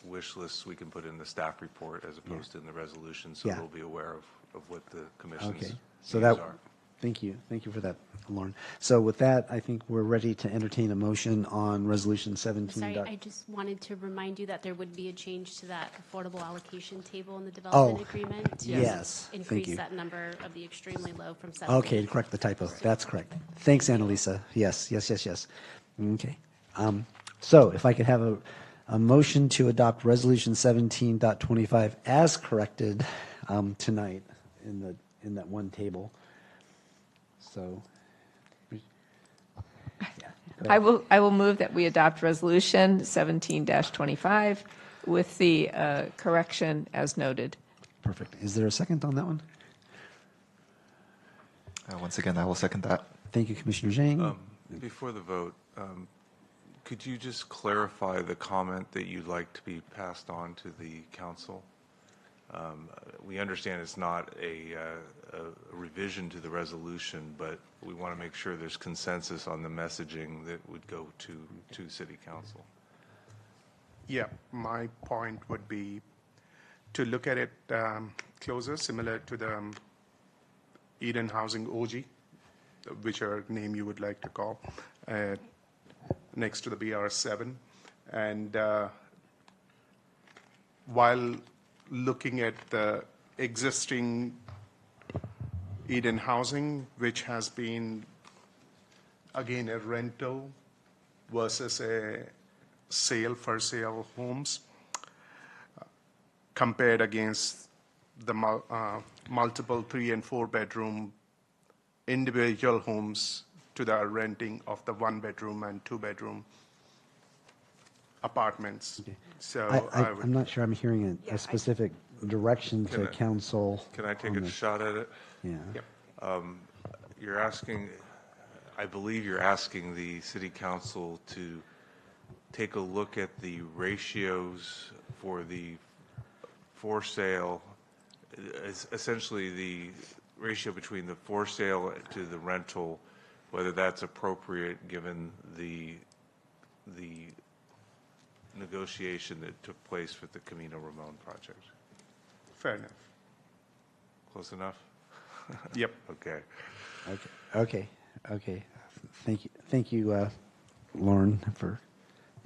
wish lists we can put in the staff report as opposed to in the resolution, so Yeah. we'll be aware of what the commission's Okay, views so that, are. thank you for that, Lauren. So with that, I think we're ready to entertain a motion on Resolution 17. Sorry, I just wanted to remind you that there would be a change to that affordable allocation table in the development agreement to yes, thank increase you. that number of the extremely low from 7 to Okay, 8. correct the typo. That's correct. Thanks, Annalisa. Yes. Okay. So if I could have a motion to adopt Resolution 17.25 as corrected tonight in that one table. So. I will move that we adopt Resolution 17-25 with the correction as noted. Perfect. Is there a second on that one? Once again, I will second that. Thank you, Commissioner Zhang. Before the vote, could you just clarify the comment that you'd like to be passed on to the council? We understand it's not a revision to the resolution, but we want to make sure there's consensus on the messaging that would go to City Council. Yeah, my point would be to look at it closer, similar to the Eden Housing OG, whichever name you would like to call, next to the BR7. And while looking at the existing Eden Housing, which has been, again, a rental versus a for sale homes, compared against the multiple 3 and 4 bedroom individual homes to the renting of the 1 bedroom and 2 bedroom apartments. Okay. So I'm not sure I'm hearing a specific direction to council. Can I take on a this. shot at it? Yeah. Yep. You're asking, I believe you're asking the city council to take a look at the ratios for the for sale, essentially the ratio between the for sale to the rental, whether that's appropriate given the negotiation that took place with the Camino Ramon project. Fair enough. Close enough? Yep. Okay. Okay. Thank you, Lauren, for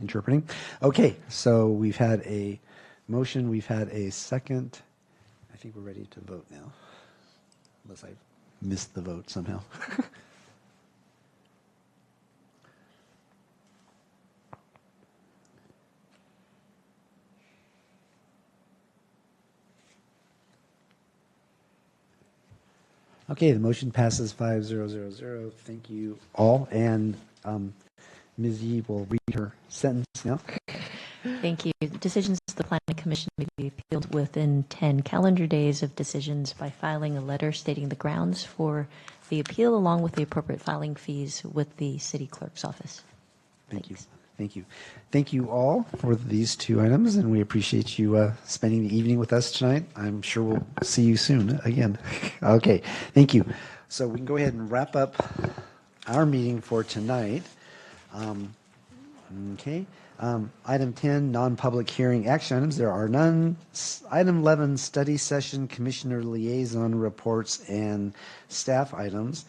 interpreting. Okay, so we've had a motion, we've had a second. I think we're ready to vote now, unless I missed the vote somehow. Okay, the motion passes 5-0-0-0. Thank you all. And Ms. Yee will read her sentence now. Thank you. Decisions of the Planning Commission may be appealed within 10 calendar days of decisions by filing a letter stating the grounds for the appeal along with the appropriate filing fees with the city clerk's office. Thank you. Thank you all for these two items, and we appreciate you spending the evening with us tonight. I'm sure we'll see you soon again. Okay, thank you. So we can go ahead and wrap up our meeting for tonight. Okay. Item 10, non-public hearing action items. There are none. Item 11, study session, commissioner liaison reports, and staff items.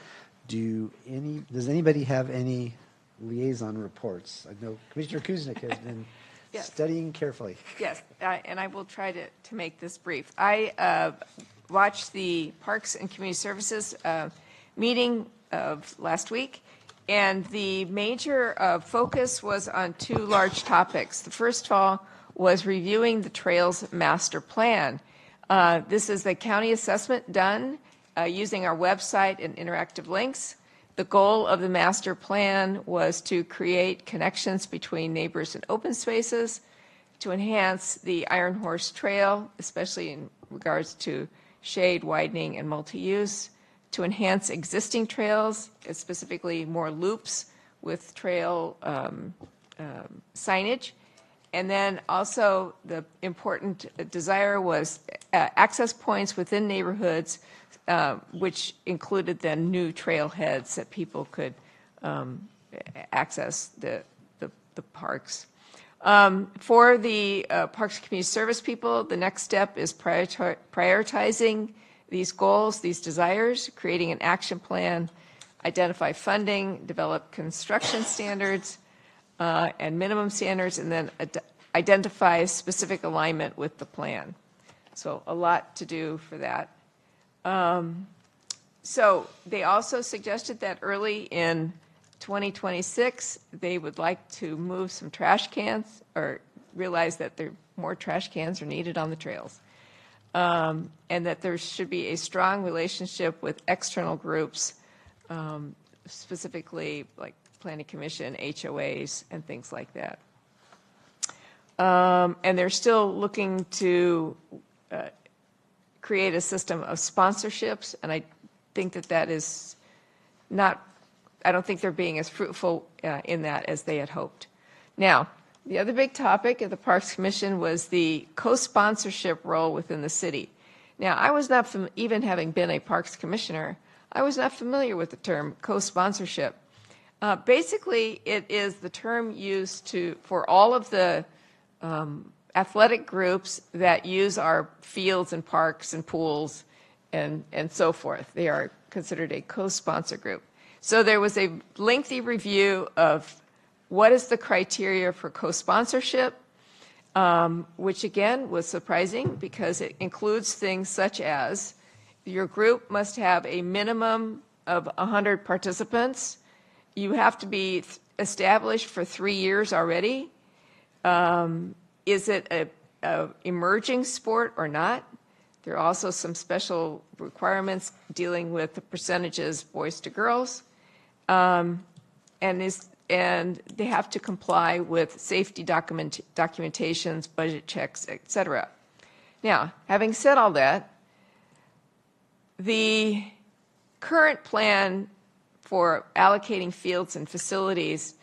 Does anybody have any liaison reports? I know Commissioner Kuznick has been Yes. studying carefully. Yes, and I will try to make this brief. I watched the Parks and Community Services meeting of last week, and the major focus was on two large topics. The first of all was reviewing the Trails Master Plan. This is the county assessment done using our website and interactive links. The goal of the master plan was to create connections between neighbors and open spaces, to enhance the Iron Horse Trail, especially in regards to shade, widening, and multi-use, to enhance existing trails, specifically more loops with trail signage. And then also the important desire was access points within neighborhoods, which included then new trailheads that people could access the parks. For the Parks and Community Service people, the next step is prioritizing these goals, these desires, creating an action plan, identify funding, develop construction standards and minimum standards, and then identify specific alignment with the plan. So a lot to do for that. So they also suggested that early in 2026, they would like to move some trash cans or realize that more trash cans are needed on the trails. And that there should be a strong relationship with external groups, specifically like Planning Commission, HOAs, and things like that. And they're still looking to create a system of sponsorships, and I think that is not, I don't think they're being as fruitful in that as they had hoped. Now, the other big topic of the Parks Commission was the co-sponsorship role within the city. Now, I was not, even having been a Parks Commissioner, I was not familiar with the term co-sponsorship. Basically, it is the term used for all of the athletic groups that use our fields and parks and pools and so forth. They are considered a co-sponsor group. So there was a lengthy review of what is the criteria for co-sponsorship, which again was surprising because it includes things such as your group must have a minimum of 100 participants. You have to be established for 3 years already. Is it a emerging sport or not? There are also some special requirements dealing with the percentages boys to girls. And they have to comply with safety documentations, budget checks, et cetera. Now, having said all that, the current plan for allocating fields and facilities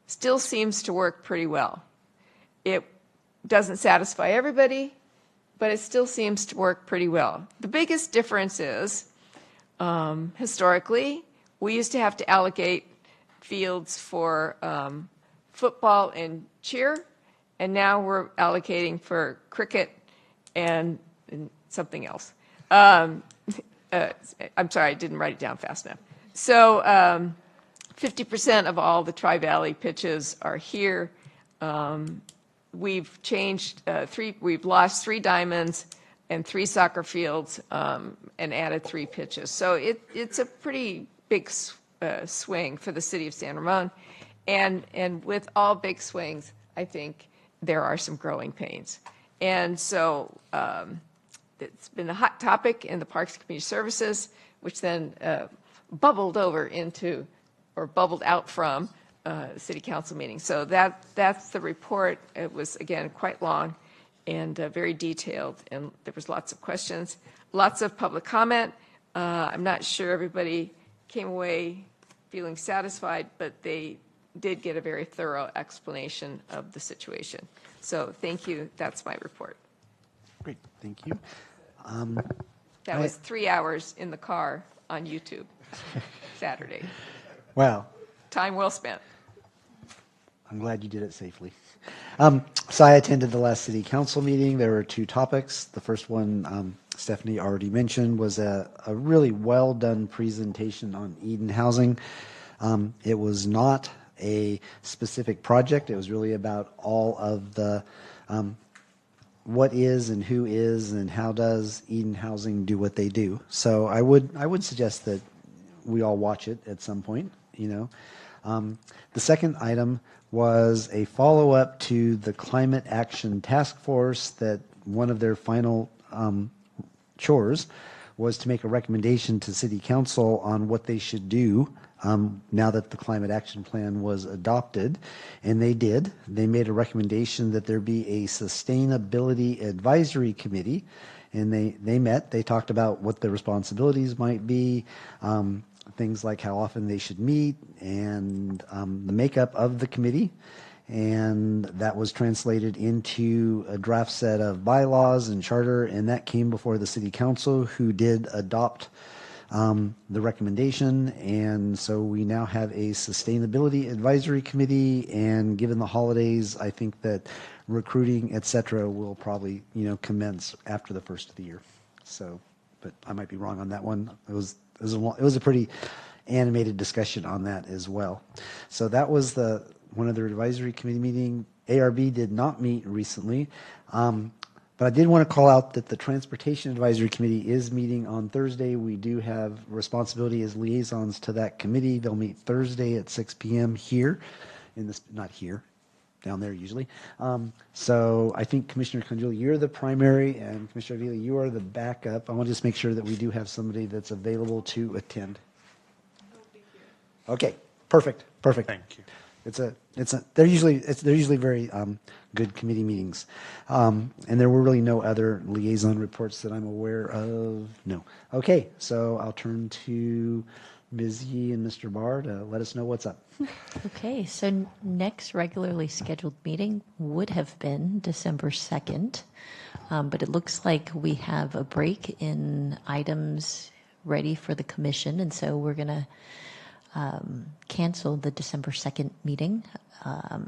still seems to work pretty well. It doesn't satisfy everybody, but it still seems to work pretty well. The biggest difference is, historically, we used to have to allocate fields for football and cheer, and now we're allocating for cricket and something else. I'm sorry, I didn't write it down fast enough. So 50% of all the Tri-Valley pitches are here. We've changed we've lost 3 diamonds and 3 soccer fields and added 3 pitches. So it's a pretty big swing for the city of San Ramon. And with all big swings, I think there are some growing pains. And so it's been a hot topic in the Parks and Community Services, which then bubbled over into, or bubbled out from, the city council meeting. So that's the report. It was, again, quite long and very detailed, and there was lots of questions, lots of public comment. I'm not sure everybody came away feeling satisfied, but they did get a very thorough explanation of the situation. So thank you. That's my report. Great, thank you. That was 3 hours in the car on YouTube Saturday. Wow. Time well spent. I'm glad you did it safely. So I attended the last city council meeting. There were two topics. The first one, Stephanie already mentioned, was a really well-done presentation on Eden Housing. It was not a specific project. It was really about all of the what is and who is and how does Eden Housing do what they do. So I would suggest that we all watch it at some point, you know. The second item was a follow-up to the Climate Action Task Force, that one of their final chores was to make a recommendation to City Council on what they should do now that the Climate Action Plan was adopted. And they did. They made a recommendation that there be a Sustainability Advisory Committee. And they met. They talked about what the responsibilities might be, things like how often they should meet, and the makeup of the committee. And that was translated into a draft set of bylaws and charter, and that came before the City Council, who did adopt the recommendation. And so we now have a Sustainability Advisory Committee, and given the holidays, I think that recruiting, et cetera, will probably, you know, commence after the first of the year. So, but I might be wrong on that one. It was a pretty animated discussion on that as well. So that was one of the advisory committee meeting. ARB did not meet recently, but I did want to call out that the Transportation Advisory Committee is meeting on Thursday. We do have responsibility as liaisons to that committee. They'll meet Thursday at 6 p.m. here, not here, down there usually. So I think Commissioner Conjula, you're the primary, and Commissioner Avila, you are the backup. I want to just make sure that we do have somebody that's available to attend. Okay, perfect. Thank you. They're usually very good committee meetings, and there were really no other liaison reports that I'm aware of. No. Okay, so I'll turn to Ms. Yee and Mr. Barr to let us know what's up. Okay, so next regularly scheduled meeting would have been December 2nd, but it looks like we have a break in items ready for the commission, and so we're going to cancel the December 2nd meeting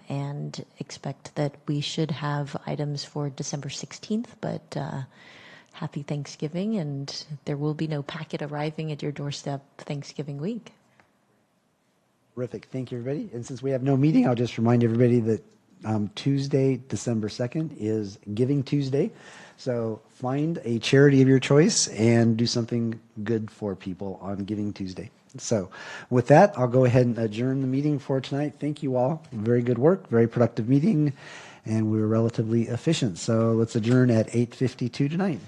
and expect that we should have items for December 16th, but happy Thanksgiving, and there will be no packet arriving at your doorstep Thanksgiving week. Terrific. Thank you, everybody. And since we have no meeting, I'll just remind everybody that Tuesday, December 2nd is Giving Tuesday. So find a charity of your choice and do something good for people on Giving Tuesday. So with that, I'll go ahead and adjourn the meeting for tonight. Thank you all. Very good work, very productive meeting, and we were relatively efficient. So let's adjourn at 8:52 tonight.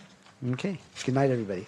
Okay. Good night, everybody.